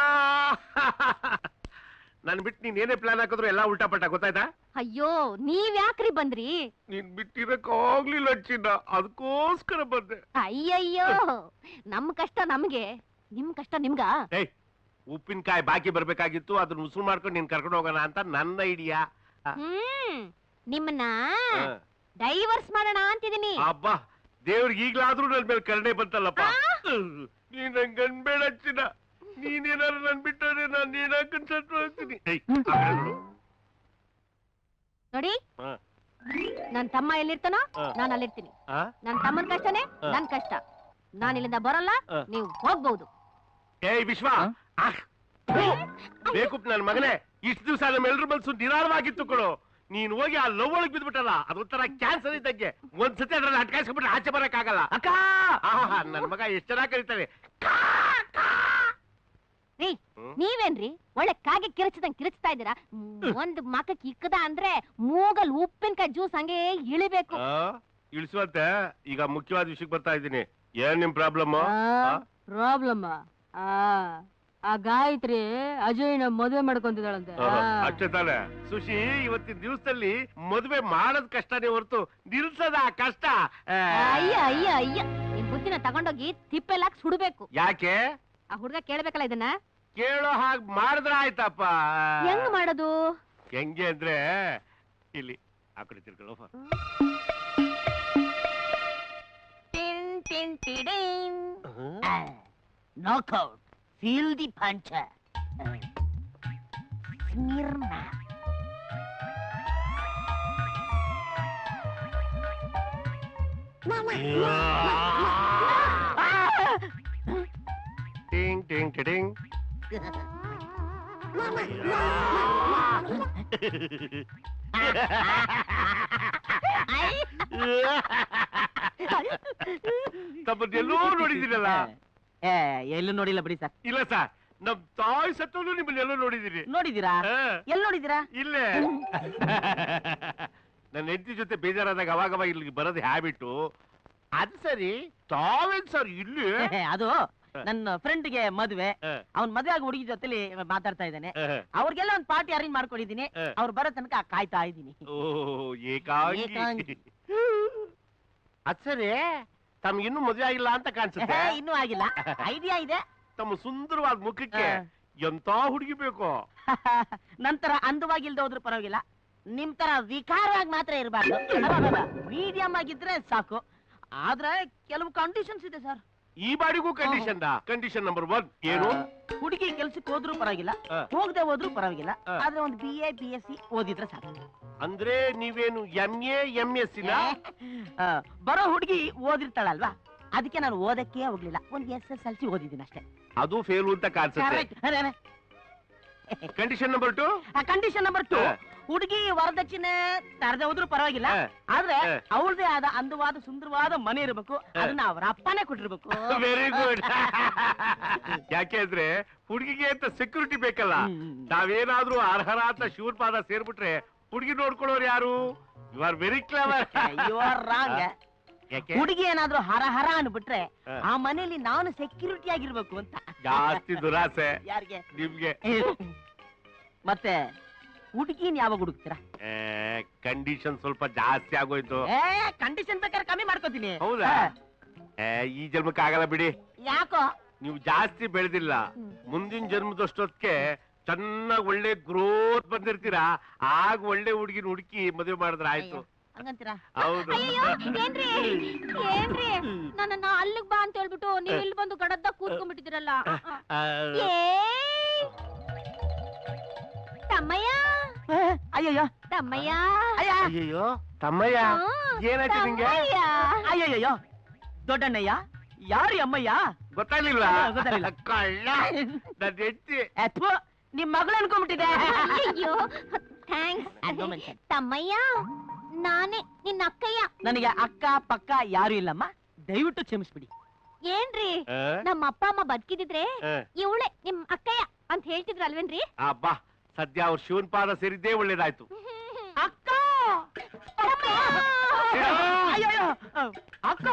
ನನ್ ಬಿಟ್ಟು ನೀನ್ ಏನೇ ಪ್ಲಾನ್ ಹಾಕಿದ್ರು ಎಲ್ಲ ಉಲ್ಟಾ ಪಲ್ಟಾ, ಗೊತ್ತಾಯ್ತಾ? ಅಯ್ಯೋ, ನೀವ್ ಯಾಕ್ರಿ ಬಂದ್ರಿ? ನೀನ್ ಬಿಟ್ಟಿರಕ್ಕಾಗ್ಲಿಲ್ಲ ಚಿನ್ನ, ಅದಕ್ಕೋಸ್ಕರ ಬಂದೆ. ಅಯ್ಯಯ್ಯೋ, ನಮ್ ಕಷ್ಟ ನಮ್ಗೆ, ನಿಮ್ ಕಷ್ಟ ನಿಮ್ಗ. ಏಯ್, ಉಪ್ಪಿನಕಾಯಿ ಬಾಕಿ ಬರ್ಬೇಕಾಗಿತ್ತು, ಅದನ್ನ ಉಸುರು ಮಾಡ್ಕೊಂಡು ನೀನ್ ಕರ್ಕೊಂಡು ಹೋಗೋಣ ಅಂತ ನನ್ನ ಐಡಿಯಾ. ನಿಮ್ಮನ್ನ ಡೈವರ್ಸ್ ಮಾಡೋಣ ಅಂತಿದೀನಿ. ಅಬ್ಬಾ, ದೇವ್ರಿಗೆ ಈಗ್ಲಾದ್ರೂ ನನ್ ಮೇಲೆ ಕರುಣೆ ಬಂತಲ್ಲಪ್ಪ. ನೀನ್ ನಂಗೆ ಅನ್ಬೇಡ ಚಿನ್ನ, ನೀನೇನಾದ್ರು ನನ್ ಬಿಟ್ಟರೆ ನಾನು ನೀನಾಕನ್ ಸತ್ತು ಹೋಗ್ತೀನಿ. ನೋಡಿ, ನನ್ ತಮ್ಮ ಎಲ್ಲಿರ್ತಾನೋ ನಾನು ಅಲ್ಲಿರ್ತೀನಿ. ನನ್ ತಮ್ಮನ್ ಕಷ್ಟನೇ ನನ್ ಕಷ್ಟ. ನಾನು ಇಲ್ಲಿಂದ ಬರಲ್ಲ, ನೀವು ಹೋಗ್ಬಹುದು. ಏಯ್ ವಿಶ್ವ, ಬೇಕು ನನ್ ಮಗನೇ, ಇಷ್ಟು ದಿವಸ ನಮ್ಮೆಲ್ರ ಮನ್ಸು ನಿರಾಳವಾಗಿತ್ತು ಕೊಡು. ನೀನ್ ಹೋಗಿ ಆ ಲವ್ ಒಳಗ್ ಬಿದ್ಬಿಟ್ಟಲ್ಲ, ಅದೊಂಥರ ಕ್ಯಾನ್ಸರ್ ಇದ್ದಂಗೆ. ಒಂದ್ಸತಿ ಅದ್ರಲ್ಲಿ ಅಟ್ಕಾಯಿಸ್ಬಿಟ್ರೆ ಆಚೆ ಬರಕ್ ಆಗಲ್ಲ. ಅಕ್ಕ, ನನ್ ಮಗ ಎಷ್ಟ್ ಚೆನ್ನಾಗಿ ಕರೀತಾನೆ. ರೀ, ನೀವೇನ್ರಿ ಒಳ್ಳೆ ಕಾಗೆ ಕಿರಚಿದಂಗ್ ಕಿರಚ್ತಾ ಇದ್ದೀರಾ? ಒಂದ್ ಮಕಕ್ ಇಕ್ಕದ ಅಂದ್ರೆ ಮೂಗಲ್ ಉಪ್ಪಿನಕಾಯಿ ಜ್ಯೂಸ್ ಹಂಗೆ ಇಳಿಬೇಕು. ಇಳಿಸುವಂತೆ. ಈಗ ಮುಖ್ಯವಾದ ವಿಷಯಕ್ಕೆ ಬರ್ತಾ ಇದ್ದೀನಿ. ಏನ್ ನಿಮ್ ಪ್ರಾಬ್ಲಮ್? ಪ್ರಾಬ್ಲಮ್ ಆ ಗಾಯತ್ರಿ ಅಜಯ್ನ ಮದುವೆ ಮಾಡ್ಕೊಂತಿದ್ದಾಳಂತೆ. ಅಷ್ಟೇ ತಾನೆ ಸುಶಿ, ಇವತ್ತಿನ ದಿವಸದಲ್ಲಿ ಮದುವೆ ಮಾಡೋದ್ ಕಷ್ಟನೇ ಹೊರತು ನಿಲ್ಸದ ಕಷ್ಟ. ಅಯ್ಯ ಅಯ್ಯ ಅಯ್ಯ, ನಿಮ್ ಬುದ್ಧಿನ ತಗೊಂಡೋಗಿ ತಿಪ್ಪೆಲ್ಲಾಕ್ ಸುಡ್ಬೇಕು. ಯಾಕೆ? ಆ ಹುಡ್ಗ ಕೇಳ್ಬೇಕಲ್ಲ ಇದನ್ನ. ಕೇಳೋ ಹಾಗ್ ಮಾಡಿದ್ರ ಆಯ್ತಪ್ಪ. ಹೆಂಗ್ ಮಾಡೋದು? ಹೆಂಗೆ ಅಂದ್ರೆ ಇಲ್ಲಿ ಆ ಕಡೆ ತಿರ್ಕೊಳ್ಳೋ. ನಾಕ್ಔಟ್, ಫೀಲ್ ದಿ ಪಂಚ. ಟಿಂಗ್ ಟಿಂಗ್ ಟಿಡಿಂಗ್. ತಮ್ಮನ್ನೆಲ್ಲೋ ನೋಡಿದ್ದೀರಲ್ಲ? ಎಲ್ಲೂ ನೋಡಿಲ್ಲ ಬಿಡಿ ಸರ್. ಇಲ್ಲ ಸರ್, ನಮ್ ತಾಯಿ ಸತ್ತೋನು ನಿಮ್ಮನ್ನೆಲ್ಲೋ ನೋಡಿದ್ದೀರಿ. ನೋಡಿದೀರಾ? ಹಾ. ಎಲ್ಲಿ ನೋಡಿದೀರಾ? ಇಲ್ಲೇ ನನ್ನ ಹೆಂಡತಿ ಜೊತೆ ಬೇಜಾರಾದಾಗ ಅವಾಗವಾಗ ಇಲ್ಲಿಗೆ ಬರೋದು ಹ್ಯಾಬಿಟ್ಟು. ಅದು ಸರಿ, ತಾವೇನ್ ಸರ್ ಇಲ್ಲಿ? ಅದು ನನ್ನ ಫ್ರೆಂಡ್ಗೆ ಮದುವೆ, ಅವ್ನ್ ಮದುವೆ ಆಗಿ ಹುಡುಗಿ ಜೊತೆಲಿ ಮಾತಾಡ್ತಾ ಇದ್ದಾನೆ. ಅವ್ರಿಗೆಲ್ಲ ಒಂದ್ ಪಾರ್ಟಿ ಅರೇಂಜ್ ಮಾಡ್ಕೊಂಡಿದೀನಿ. ಅವ್ರು ಬರೋ ತನಕ ಕಾಯ್ತಾ ಇದ್ದೀನಿ. ಓ ಏಕಾಂಗಿ. ಏಕಾಂಗಿ. ಅದ್ ಸರಿ, ತಮ್ಗಿನ್ನೂ ಮದುವೆ ಆಗಿಲ್ಲ ಅಂತ ಕಾಣಿಸುತ್ತೆ. ಇನ್ನೂ ಆಗಿಲ್ಲ, ಐಡಿಯಾ ಇದೆ. ತಮ್ಮ ಸುಂದರವಾದ ಮುಖಕ್ಕೆ ಎಂತ ಹುಡುಗಿ ಬೇಕು? ನಂತರ ಅಂದವಾಗಿ ಇಲ್ದ ಹೋದ್ರು ಪರವಾಗಿಲ್ಲ, ನಿಮ್ ತರ ವಿಕಾರವಾಗಿ ಮಾತ್ರ ಇರಬಾರ್ದು. ಮೀಡಿಯಂ ಆಗಿದ್ರೆ ಸಾಕು. ಆದ್ರೆ ಕೆಲವು ಕಂಡೀಷನ್ಸ್ ಇದೆ ಸರ್. ಈ ಬಾಡಿಗೂ ಕಂಡೀಷನ್. ಕಂಡೀಷನ್ ನಂಬರ್ 1 ಏನು? ಹುಡುಗಿ ಕೆಲ್ಸಕ್ಕೆ ಹೋದ್ರು ಪರವಾಗಿಲ್ಲ, ಹೋಗದೆ ಹೋದ್ರು ಪರವಾಗಿಲ್ಲ, ಆದ್ರೆ ಒಂದು BA BSc ಓದಿದ್ರೆ ಸಾಕು. ಅಂದ್ರೆ ನೀವೇನು MA MSc ಬರೋ ಹುಡುಗಿ ಓದಿರ್ತಾಳಲ್ವಾ, ಅದಕ್ಕೆ ನಾನು ಓದಕ್ಕೆ ಹೋಗ್ಲಿಲ್ಲ. ಒಂದು SSLC ಓದಿದ್ದೀನಿ ಅಷ್ಟೇ. ಅದು ಫೇಲ್ ಅಂತ ಕಾಣಿಸುತ್ತೆ. Condition number 2. ಕಂಡೀಷನ್ ನಂಬರ್ 2, ಹುಡುಗಿ ವರದಕ್ಷಿಣೆ ತರದೆ ಹೋದ್ರು ಪರವಾಗಿಲ್ಲ, ಆದ್ರೆ ಅವಳದೇ ಆದ ಅಂದವಾದ ಸುಂದರವಾದ ಮನೆ ಇರಬೇಕು. ಅದನ್ನ ಅವರ ಅಪ್ಪನೇ ಕೊಟ್ಟಿರ್ಬೇಕು. Very good. ಯಾಕೆಂದ್ರೆ ಹುಡುಗಿಗೆ ಅಂತ ಸೆಕ್ಯೂರಿಟಿ ಬೇಕಲ್ಲ. ನಾವೇನಾದ್ರೂ ಅರ್ಹರಾದ ಶಿವನ್ ಪಾದ ಸೇರ್ಬಿಟ್ರೆ ಹುಡುಗಿ ನೋಡ್ಕೊಳ್ಳೋರು ಯಾರು? You are very clever. You are wrong. ಹುಡುಗಿ ಏನಾದ್ರೂ ಹರ ಹರ ಅನ್ಬಿಟ್ರೆ ಆ ಮನೆಯಲ್ಲಿ ನಾನು ಸೆಕ್ಯೂರಿಟಿ ಆಗಿರ್ಬೇಕು ಅಂತ. ಜಾಸ್ತಿ ದುರಾಸೆ ಯಾರಿಗೆ? ನಿಮ್ಗೆ. ಮತ್ತೆ ಹುಡುಗಿನ ಯಾವಾಗ ಹುಡುಕ್ತೀರಾ? ಕಂಡೀಷನ್ ಸ್ವಲ್ಪ ಜಾಸ್ತಿ ಆಗೋಯ್ತು. ಕಂಡೀಷನ್ ಬೇಕಾದ್ರೆ ಕಮ್ಮಿ ಮಾಡ್ಕೋತೀನಿ. ಹೌದಾ? ಈ ಜನ್ಮಕ್ಕೆ ಆಗಲ್ಲ ಬಿಡಿ. ಯಾಕೋ? ನೀವು ಜಾಸ್ತಿ ಬೆಳೆದಿಲ್ಲ. ಮುಂದಿನ ಜನ್ಮದಷ್ಟೊತ್ತಿಗೆ ಚೆನ್ನಾಗಿ ಒಳ್ಳೆ ಗ್ರೋತ್ ಬಂದಿರ್ತೀರಾ. ಆಗ ಒಳ್ಳೆ ಹುಡುಗಿನ ಹುಡುಕಿ ಮದುವೆ ಮಾಡಿದ್ರೆ ಆಯ್ತು. ಹಂಗಂತೀರಾ? ಹೌದು. ಅಯ್ಯೋ ಏನ್ರಿ ಏನ್ರಿ, ನನ್ನನ್ನ ಅಲ್ಲಿಗ್ ಬಾ ಅಂತ ಹೇಳ್ಬಿಟ್ಟು ನೀವ್ ಇಲ್ಲಿ ಬಂದು ಗಡದ್ದ ಕೂತ್ಕೊಂಡ್ಬಿಟ್ಟಿದಿರಲ್ಲ. ತಮ್ಮಯ್ಯ, ಅಯ್ಯಯ್ಯೋ ತಮ್ಮಯ್ಯ, ಅಯ್ಯೋ ತಮ್ಮಯ್ಯ, ಏನಾಯ್ತು ನಿಂಗೆ? ಅಯ್ಯಯ್ಯೋ ದೊಡ್ಡಣ್ಣಯ್ಯ, ಯಾರು ಅಮ್ಮಯ್ಯ? ಗೊತ್ತಾಗ್ಲಿಲ್ಲ? ಗೊತ್ತಾಗ್ಲಿಲ್ಲ. ಕಳ್ಳ ನನ್ನ ಹೆಂಡ್ತಿ. ಅಥ್ವಾ ನಿಮ್ ಮಗಳು ಅನ್ಕೊಂಡ್ಬಿಟ್ಟಿದೆ. ಅಯ್ಯೋ ಥ್ಯಾಂಕ್ಸ್. ತಮ್ಮಯ್ಯ, ನಾನೇ ನಿನ್ನ ಅಕ್ಕಯ್ಯ. ನನಗೆ ಅಕ್ಕ ಪಕ್ಕ ಯಾರು ಇಲ್ಲಮ್ಮ, ದಯವಿಟ್ಟು ಕ್ಷಮಿಸ್ಬಿಡಿ. ಏನ್ರಿ, ನಮ್ಮ ಅಪ್ಪ ಅಮ್ಮ ಬದುಕಿದಿದ್ರೆ ಇವಳೆ ನಿಮ್ ಅಕ್ಕಯ್ಯ ಅಂತ ಹೇಳ್ತಿದ್ರಲ್ವೇನ್ರಿ? ಅಬ್ಬಾ, ಸದ್ಯ ಅವ್ರ ಶಿವನ್ ಪಾದ ಸೇರಿದ್ದೇ ಒಳ್ಳೇದಾಯ್ತು. ಅಕ್ಕ ಅಯ್ಯಯ್ಯೋ, ಅಕ್ಕ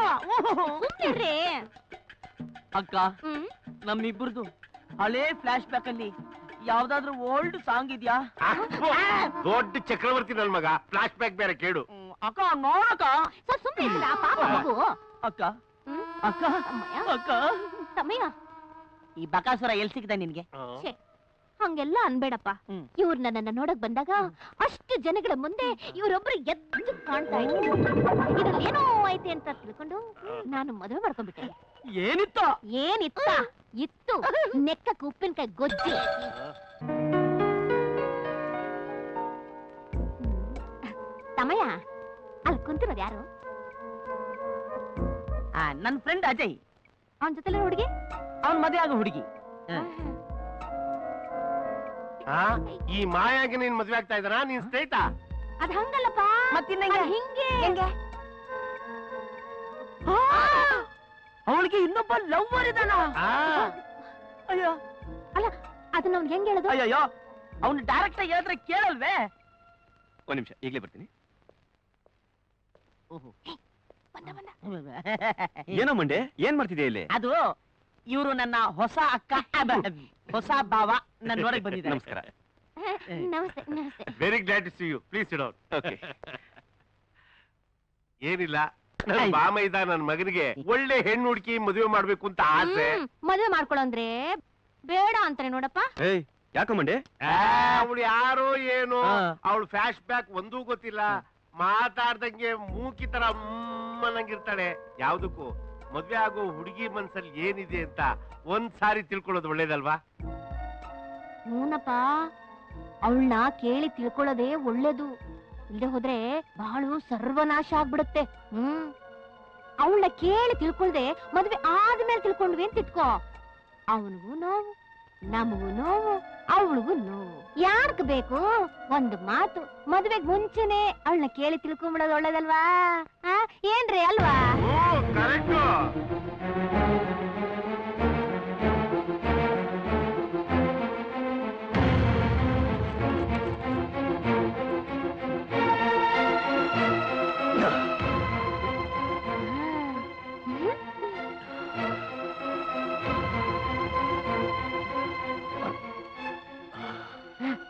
ಸುಮ್ನಿರ್ರಿ. ಅಕ್ಕ, ನಮ್ಮಿಬ್ರದು ಹಳೇ ಫ್ಲಾಶ್ ಬ್ಯಾಕ್ ಅಲ್ಲಿ ಯಾವ್ದಾದ್ರು ಓಲ್ಡ್ ಸಾಂಗ್ ಇದ್ಯಾ? ದೊಡ್ಡ ಚಕ್ರವರ್ತಿ ನನ್ ಮಗ, ಫ್ಲಾಶ್ ಬ್ಯಾಕ್ ಬೇರೆ ಕೇಳು. ಅಕ್ಕ ನೋಡಕ್ಕ. ಸುಮ್ನೆ ಪಾಪ ಮಗು. ಅಕ್ಕ ಅಕ್ಕ ಅಕ್ಕ, ತಮ್ಮಯ್ಯ, ಈ ಬಕಾಸುರ ಎಲ್ ಸಿಗ್ದ ನಿನ್ಗೆ? ಹಂಗೆಲ್ಲ ಅನ್ಬೇಡಪ್ಪ. ಇವ್ರು ನನ್ನನ್ನ ನೋಡಕ್ ಬಂದಾಗ ಅಷ್ಟು ಜನಗಳ ಮುಂದೆ ಇವರೊಬ್ರು ಎದ್ದು ಕಾಣ್ತಾ ಇದ್ರು. ಇದ್ರಲ್ಲಿ ಏನೋ ಐತೆ ಅಂತ ತಿಳ್ಕೊಂಡು ನಾನು ಮದುವೆ ಮಾಡ್ಕೊಂಡ್ಬಿಟ್ಟೆ. ಏನಿತ್ತು? ಏನಿತ್ತ? ಇತ್ತು ನೆಕ್ಕಕ್ಕೆ ಉಪ್ಪಿನಕಾಯಿ ಗೊಜ್ಜಿ. ತಮ್ಮಯ್ಯ, ಅಲ್ಲಿ ಕುಂತಿರೋದು ಯಾರು? ನನ್ ಫ್ರೆಂಡ್ ಅಜಯ್. ಅವನ ಜೊತೆ ಹುಡುಗಿ? ಅವನ್ ಮದುವೆ ಆಗೋ ಹುಡುಗಿ. ಈ ಮಾಯಾಗಿ ನೀನ್ ಮದ್ವೆ ಆಗ್ತಾ ಇದ್ದಾನ? ನೀನ್ ಸ್ನೇಹಿತ? ಅದ್ ಹಂಗಲ್ಲಪ್ಪ. ಮತ್ತಿನ್ನ ಹಿಂಗೆ ಅವಳಿಗೆ ಇನ್ನೊಬ್ಬ ಲವ್ವರ್ ಇದ್ದಾನ. ಅಯ್ಯೋ, ಅಲ್ಲ ಅದನ್ನ ಅವ್ನ್ ಹೆಂಗ್ ಹೇಳೋದು? ಅಯ್ಯೋ, ಅವ್ನು ಡೈರೆಕ್ಟ್ ಆಗಿ ಹೇಳಿದ್ರೆ ಕೇಳಲ್ವೇ? ಒಂದ್ ನಿಮಿಷ, ಈಗಲೇ ಬರ್ತೀನಿ. ಏನೋ ಮಂಡೆ, ಏನ್ ಮಾಡ್ತಿದ್ಯಾ ಇಲ್ಲಿ? ಅದು ಇವರು ನನ್ನ ಹೊಸ ಅಕ್ಕ, ಹೊಸ ಭಾವ ನನ್ನ ನೋಡಕ್ ಬಂದಿದ್ದಾರೆ. ನಮಸ್ಕಾರ. ನಮಸ್ತೆ ನಮಸ್ತೆ. Very glad to see you. Please sit down. Okay. ಏನಿಲ್ಲ, ನನ್ ಬಾಮ ಇದ್ದ ನನ್ ಮಗನಿಗೆ ಒಳ್ಳೆ ಹೆಣ್ಣು ಹುಡುಕಿ ಮದುವೆ ಮಾಡ್ಬೇಕು ಅಂತ ಆಸೆ. ಮದುವೆ ಮಾಡ್ಕೊಳ್ಳೋ ಅಂದ್ರೆ ಬೇಡ ಅಂತಾರೆ ನೋಡಪ್ಪ. ಏಯ್, ಯಾಕೋ ಮಂಡೆ? ಅವಳು ಯಾರೋ ಏನೋ, ಅವಳು ಫ್ಲಾಶ್ ಬ್ಯಾಕ್ ಒಂದೂ ಗೊತ್ತಿಲ್ಲ. ಮಾತಾಡ್ದಂಗೆ ಮೂಕಿ ತರ ಅನ್ನಂಗಿರ್ತಾಳೆ. ಯಾವ್ದಕ್ಕೂ ಮದ್ವೆ ಆಗೋ ಹುಡುಗಿ ಮನ್ಸಲ್ಲಿ ಏನಿದೆ ಅಂತ ಒಂದ್ ಸಾರಿ ತಿಳ್ಕೊಳ್ಳೋದು ಒಳ್ಳೇದಲ್ವಾ? ಹೂನಪ್ಪ, ಅವಳನ್ನ ಕೇಳಿ ತಿಳ್ಕೊಳ್ಳೋದೇ ಒಳ್ಳೇದು. ಇಲ್ಲದೆ ಹೋದ್ರೆ ಬಹಳ ಸರ್ವನಾಶ ಆಗ್ಬಿಡುತ್ತೆ. ಅವಳನ್ನ ಕೇಳಿ ತಿಳ್ಕೊಳ್ದೆ ಮದ್ವೆ ಆದ್ಮೇಲೆ ತಿಳ್ಕೊಂಡ್ವಿ ಅಂತ ಇಟ್ಕೋ, ಅವನಿಗೂ ನೋವು, ನಮಗೂ ನೋವು, ಅವಳಿಗೂ ನೋವು. ಯಾರ್ಗ್ ಬೇಕು ಒಂದು ಮಾತು, ಮದ್ವೆಗ್ ಮುಂಚೆನೆ ಅವಳನ್ನ ಕೇಳಿ ತಿಳ್ಕೊಂಬಿಡೋದು ಒಳ್ಳೇದಲ್ವಾ? ಏನ್ರಿ ಅಲ್ವಾ?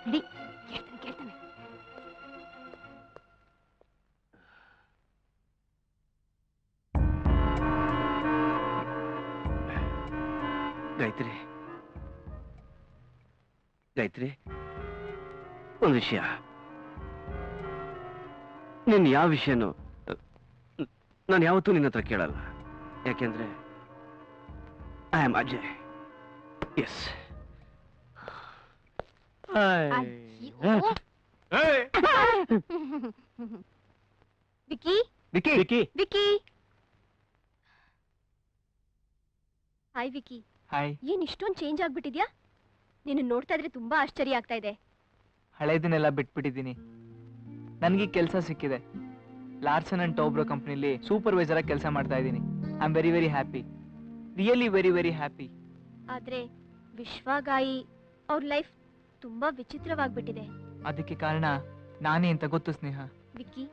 ನಡಿ, ಕೇಳ್ತಾನೆ. ಗಾಯತ್ರಿ, ಗಾಯತ್ರಿ, ಒಂದು ವಿಷಯ. ನೀನ್ ಯಾವ ವಿಷಯನೂ ನಾನು ಯಾವತ್ತೂ ನಿನ್ನ ಹತ್ರ ಕೇಳಲ್ಲ. ಯಾಕೆಂದ್ರೆ I am Ajay. Yes. Vicky, Vicky, Vicky, Vicky. Hi Vicky. Hi. ಏನ್ ಇಷ್ಟೊಂದು ಚೇಂಜ್ ಆಗ್ಬಿಟ್ಟಿದ್ಯಾ? ನಿನ್ನ ನೋಡ್ತಾ ಇದ್ರೆ ತುಂಬಾ ಆಶ್ಚರ್ಯ ಆಗ್ತಾ ಇದೆ. ಹಳೇದನ್ನೆಲ್ಲ ಬಿಟ್ಬಿಟ್ಟಿದ್ದೀನಿ. ನನಗೆ ಕೆಲಸ ಸಿಕ್ಕಿದೆ. ಲಾರ್ಸನ್ ಅಂಡ್ ಟೋಬ್ರೋ ಕಂಪ್ನಿಲಿ ಸೂಪರ್ವೈಸರ್ ಆಗಿ ಕೆಲಸ ಮಾಡ್ತಾ ಇದ್ದೀನಿ. I am very very happy, really very very happy. ಆದ್ರೆ ವಿಶ್ವಗಾಯಿ ಅವ್ರ ಲೈಫ್ ತುಂಬಾ ವಿಚಿತ್ರವಾಗ್ಬಿಟ್ಟಿದೆ. ಅದಕ್ಕೆ ಕಾರಣ ನಾನೇ ಅಂತ ಗೊತ್ತು ಸ್ನೇಹ. ವಿಕ್ಕಿ,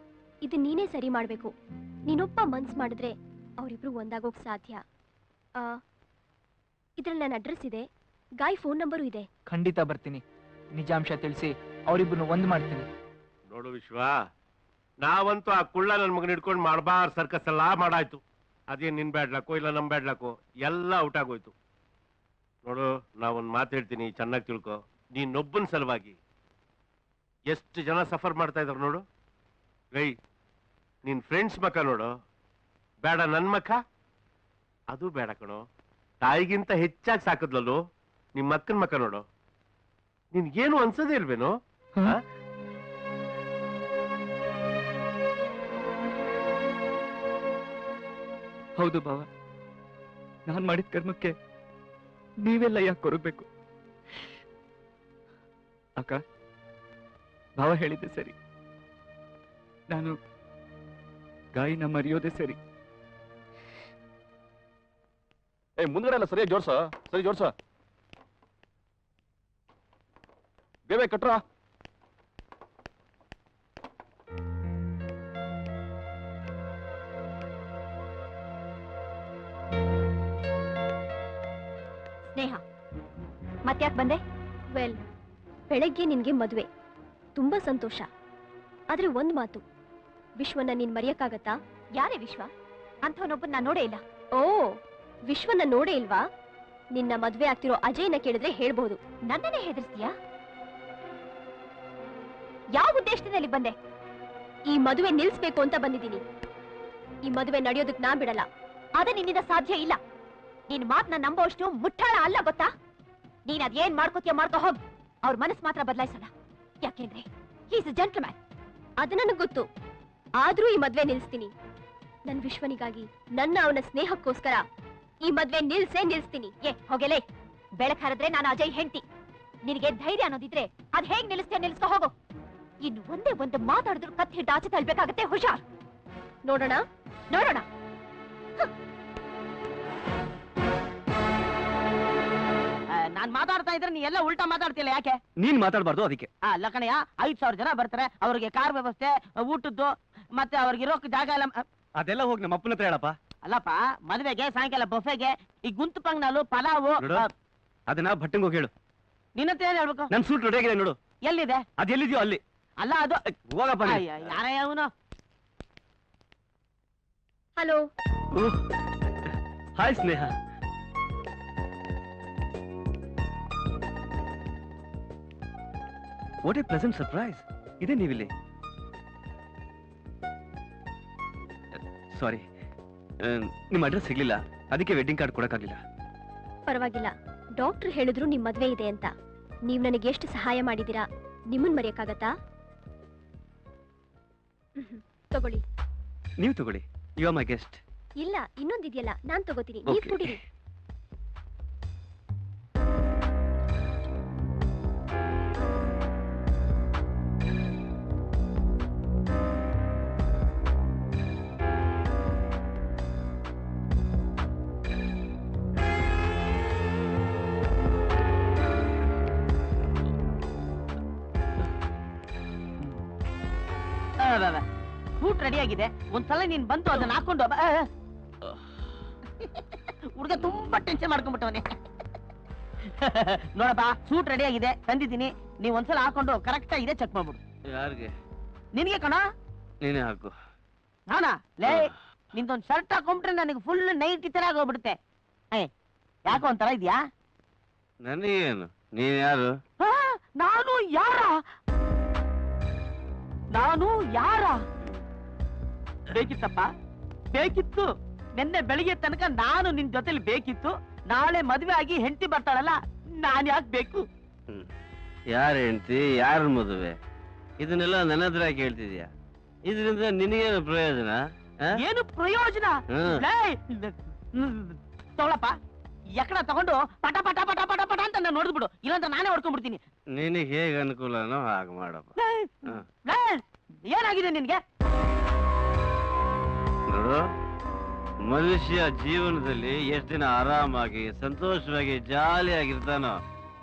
ಇದು ನೀನೇ ಸರಿ ಮಾಡ್ಬೇಕು. ನೀನೊಬ್ಬ ಮನ್ಸ್ ಮಾಡಿದ್ರೆ ಅವರಿಬ್ರು ಒಂದಾಗೋಕ್ ಸಾಧ್ಯ. ಇದ್ರಲ್ಲಿ ನನ್ನ ಅಡ್ರೆಸ್ ಇದೆ, ಗಾಯ್ ಫೋನ್ ನಂಬರು ಇದೆ. ಖಂಡಿತ ಬರ್ತೀನಿ, ನಿಜಾಂಶ ತಿಳಿಸಿ ಅವರಿಬ್ಬರನ್ನು ಒಂದ್ ಮಾಡ್ತೀನಿ. ನೋಡು ವಿಶ್ವ, ನಾವಂತೂ ಆ ಕುಳ್ಳ ನನ್ ಮಗನ ಹಿಡ್ಕೊಂಡು ಮಾಡಬಾರ್ ಸರ್ಕಸ್ ಎಲ್ಲ ಮಾಡಾಯ್ತು. ಅದೇನ್ ನಿನ್ ಬ್ಯಾಡ್ಲಕ್ಕೋ ಇಲ್ಲ ನಮ್ ಬ್ಯಾಡ್ಲಕ್ಕೋ ಎಲ್ಲ ಔಟ್ ಆಗೋಯ್ತು. ನೋಡು, ನಾವೊಂದ್ ಮಾತು ಹೇಳ್ತೀನಿ, ಚೆನ್ನಾಗಿ ತಿಳ್ಕೊ. ನೀನೊಬ್ಬನ ಸಲುವಾಗಿ ಎಷ್ಟು ಜನ ಸಫರ್ ಮಾಡ್ತಾ ಇದಾರೆ ನೋಡು. ಗೈ, ನಿನ್ ಫ್ರೆಂಡ್ಸ್ ಮಕ್ಕ ನೋಡು, ಬೇಡ ನನ್ ಮಕ್ಕ ಅದು ಬೇಡ ಕಣೋ. ತಾಯಿಗಿಂತ ಹೆಚ್ಚಾಗಿ ಸಾಕದ್ಲಲ್ಲೋ ನಿಮ್ ಅಕ್ಕನ ಮಕ್ಕ ನೋಡು. ನಿನ್ಗೇನು ಅನ್ಸದೇ ಇಲ್ವೇನೋ? ಹೌದು ಬಾವ, ನಾನ್ ಮಾಡಿದ ಕರ್ಮಕ್ಕೆ ನೀವೆಲ್ಲ ಯಾಕೆ ಕೊರಗಬೇಕು? ಅಕ್ಕ, ಭಾವ ಹೇಳಿದ್ದೆ ಸರಿ. ನಾನು ಗಾಯಿನ ಮರೆಯೋದೇ ಸರಿ. ಮುಂದ್ಗಡೆ ಎಲ್ಲ ಸರಿಯಾಗಿ ಜೋಡ್ಸ, ಸರಿ ಜೋಡ್ಸ. ಬೇಬೆ ಕಟ್ರ. ಸ್ನೇಹ, ಮತ್ತ್ಯಾಕ್ ಬಂದೆ? ವೆಲ್, ಬೆಳಗ್ಗೆ ನಿನ್ಗೆ ಮದುವೆ, ತುಂಬಾ ಸಂತೋಷ. ಆದ್ರೆ ಒಂದ್ ಮಾತು, ವಿಶ್ವನ ನೀನ್ ಮರೆಯಕ್ಕಾಗತ್ತಾ? ಯಾರೇ ವಿಶ್ವ? ಅಂಥವನೊಬ್ಬನ್ ನಾನ್ ನೋಡೇ ಇಲ್ಲ. ಓ, ವಿಶ್ವನ ನೋಡೇ ಇಲ್ವಾ? ನಿನ್ನ ಮದ್ವೆ ಆಗ್ತಿರೋ ಅಜಯ್ನ ಕೇಳಿದ್ರೆ ಹೇಳ್ಬಹುದು. ನನ್ನನ್ನೇ ಹೆದರ್ಸ್ತೀಯಾ? ಯಾವ ಉದ್ದೇಶದಲ್ಲಿ ಬಂದೆ? ಈ ಮದುವೆ ನಿಲ್ಸ್ಬೇಕು ಅಂತ ಬಂದಿದ್ದೀನಿ. ಈ ಮದುವೆ ನಡೆಯೋದಕ್ ನಾ ಬಿಡಲ್ಲ. ಅದೇ ನಿನ್ನಿಂದ ಸಾಧ್ಯ ಇಲ್ಲ. ನಿನ್ ಮಾತ್ನ ನಂಬೋಷ್ಟು ಮುಟ್ಟಾಳ ಅಲ್ಲ, ಗೊತ್ತಾ? ನೀನ್ ಅದೇನ್ ಮಾಡ್ಕೋತೀಯ ಮಾಡ್ಕೋ ಹೋಗ್. ಅವ್ರ ಮನಸ್ಸು ಮಾತ್ರ ಬದಲಾಯಿಸಲ್ಲ. ಯಾಕೆಂದ್ರೆ ಈಸ್ ಅ ಜೆಂಟಲ್ಮ್ಯಾನ್. ಅದು ನನಗ್ ಗೊತ್ತು. ಆದ್ರೂ ಈ ಮದ್ವೆ ನಿಲ್ಸ್ತೀನಿ. ನನ್ ವಿಶ್ವನಿಗಾಗಿ, ನನ್ನ ಅವನ ಸ್ನೇಹಕ್ಕೋಸ್ಕರ ಈ ಮದ್ವೆ ನಿಲ್ಸ್ತೀನಿ. ಹೋಗೆಲೇ, ಬೆಳಕ್ ಹರಿದ್ರೆ ನಾನು ಅಜಯ್ ಹೆಂಡ್ತಿ. ನಿನಗೆ ಧೈರ್ಯ ಅನ್ನೋದಿದ್ರೆ ಅದ್ ಹೇಗ್ ನಿಲ್ಸ್ಕೊ ಹೋಗು. ಇನ್ನು ಒಂದೇ ಒಂದು ಮಾತಾಡಿದ್ರು ಕತ್ತಿ ಹಿಡ್ದು ಆಚೆ ತಳ್ಬೇಕಾಗತ್ತೆ. ಹುಷಾರ್. ನೋಡೋಣ. ನಾನ್ ಮಾತಾಡ್ತಾ ಇದ್ರೆ ನೀ ಎಲ್ಲ ಉಲ್ಟಾ ಮಾತಾಡ್ತಿಲ್ಲ, ಯಾಕೆ? ನೀನ್ ಮಾತಾಡ್ಬಾರ್ದು ಅದಕ್ಕೆ. ಅಲ್ಲ ಕಣಯ್ಯ, 5,000 ಜನ ಬರ್ತಾರೆ, ಅವ್ರಿಗೆ ಕಾರ್ ವ್ಯವಸ್ಥೆ, ಊಟದ್ದು, ಮತ್ತೆ ಅವ್ರಿಗೆ ಇರೋಕ್ ಜಾಗ ಎಲ್ಲ. ಅದೆಲ್ಲ ಹೋಗಿ ನಮ್ಮ ಅಪ್ಪನ ಹತ್ರ ಹೇಳಪ್ಪ. ಅಲ್ಲಪ್ಪ, ಮದ್ವೆಗೆ ಸಾಯಂಕಾಲ ಬಫೆಗೆ ಈ ಗುಂತು ಪಂಗ್ನಾಲು ಪಲಾವು. ಅದನ್ನ ಭಟ್ಟಂಗ್ ಹೋಗಿ ಹೇಳು. ನಿನ್ನತ್ರ ಏನ್ ಹೇಳ್ಬೇಕು? ನನ್ ಸೂಟ್ ರೆಡಿ ಆಗಿದೆ ನೋಡು. ಎಲ್ಲಿದೆ? ಅದೆಲ್ಲಿದ್ಯೋ ಅಲ್ಲಿ. ಅಲ್ಲ ಅದು ಹೋಗಪ್ಪ. ಯಾರೇ ಅವನು? Hello. Hi Sneha. What A pleasant surprise. ಇದೆ ನೀವಿಲ್ಲಿ. ಸಾರಿ, ನಿಮ್ಮ ಅಡ್ರೆಸ್ ಸಿಗ್ಲಿಲ್ಲ, ಅದಕ್ಕೆ ವೆಡ್ಡಿಂಗ್ ಕಾರ್ಡ್ ಕೊಡಕ್ಕಾಗ್ಲಿಲ್ಲ. ಪರವಾಗಿಲ್ಲ, ಡಾಕ್ಟರ್ ಹೇಳಿದ್ರು ನಿಮ್ ಮದ್ವೆ ಇದೆ ಅಂತ. ನೀವ್ ನನಗೆ ಎಷ್ಟು ಸಹಾಯ ಮಾಡಿದೀರಾ, ನಿಮ್ಮನ್ ಮರೆಯಕ್ಕಾಗತ್ತಾ? ತಗೊಳ್ಳಿ. ನೀವು ತಗೊಳ್ಳಿ, ಯು ಆರ್ ಮೈ ಗೆಸ್ಟ್. ಇಲ್ಲ ಇನ್ನೊಂದಿದೆಯಲ್ಲ ನಾನ್ ತಗೋತೀನಿ ನೀವ್ Okay. ಕುಡೀರಿ. ಫ್ರೂಟ್ ರೆಡಿ ಆಗಿದೆ, ಒಂದ್ಸಲ ನೀನ್ ಬಂತು ಅದನ್ನ ಹಾಕೊಂಡು ಹುಡುಗ ತುಂಬಾ ಟೆನ್ಷನ್ ಮಾಡ್ಕೊಂಡ್ಬಿಟ್ಟವನೆ. ನೋಡಪ್ಪ ಸೂಟ್ ರೆಡಿ ಆಗಿದೆ ತಂದಿದ್ದೀನಿ, ನೀವ್ ಒಂದ್ಸಲ ಹಾಕೊಂಡು ಕರೆಕ್ಟ್ ಆಗಿದೆ ಚೆಕ್ ಮಾಡ್ಬಿಡು. ಯಾರಿಗೆ? ನಿನ್ಗೆ ಕಣ. ನೀನೇ ಹಾಕು. ನಾನಾ ಲೇ ನಿಂದೊಂದ್ ಶರ್ಟ್ ಹಾಕೊಂಡ್ಬಿಟ್ರೆ ನನಗೆ ಫುಲ್ ನೈಟ್ ತರ ಆಗೋಗ್ಬಿಡುತ್ತೆ. ಯಾಕೋ ಒಂಥರ ಇದ್ಯಾ? ನನಗೇನು? ನೀನ್ ಯಾರು? ನಾನು ಯಾರ? ನಾನು ಯಾರ? ಬೇಕಿತ್ತಪ್ಪ, ಬೇಕಿತ್ತು. ನಿನ್ನೆ ಬೆಳಿಗ್ಗೆ ತನಕ ನಾನು ನಿನ್ ಜೊತೆಲಿ ಬೇಕಿತ್ತು. ನಾಳೆ ಮದ್ವೆ ಆಗಿ ಹೆಂಡತಿ ಬರ್ತಾಳಲ್ಲ, ನಾನ್ ಯಾಕೆ ಬೇಕು? ಯಾರ ಹೆಂಡತಿ, ಯಾರ ಮದುವೆ, ಇದನ್ನೆಲ್ಲ ನನ್ನ ಹತ್ರ ಕೇಳ್ತಿದ್ಯಾ? ಇದರಿಂದ ನಿನಗೇನು ಪ್ರಯೋಜನ? ಏನು ಪ್ರಯೋಜನ? ತಗೊಳಪ್ಪ, ಎಕಡ ತಗೊಂಡು ಪಟ ಪಟ ಪಟ ಪಟ ಪಟ ಅಂತ ನಾನು ನೋಡಿದ್ಬಿಡು, ಇಲ್ಲಾಂದ್ರೆ ನಾನೇ ಹೊಡ್ಕೊಂಡ್ಬಿಡ್ತೀನಿ. ನಿನಗೆ ಹೇಗೆ ಅನುಕೂಲನೋ ಹಾಗೆ ಮಾಡಪ್ಪ. ಏನಾಗಿದೆ ನಿನ್ಗೆ? ನೋಡು, ಮನುಷ್ಯ ಜೀವನದಲ್ಲಿ ಎಷ್ಟು ದಿನ ಆರಾಮಾಗಿ ಸಂತೋಷವಾಗಿ ಜಾಲಿಯಾಗಿರ್ತಾನೋ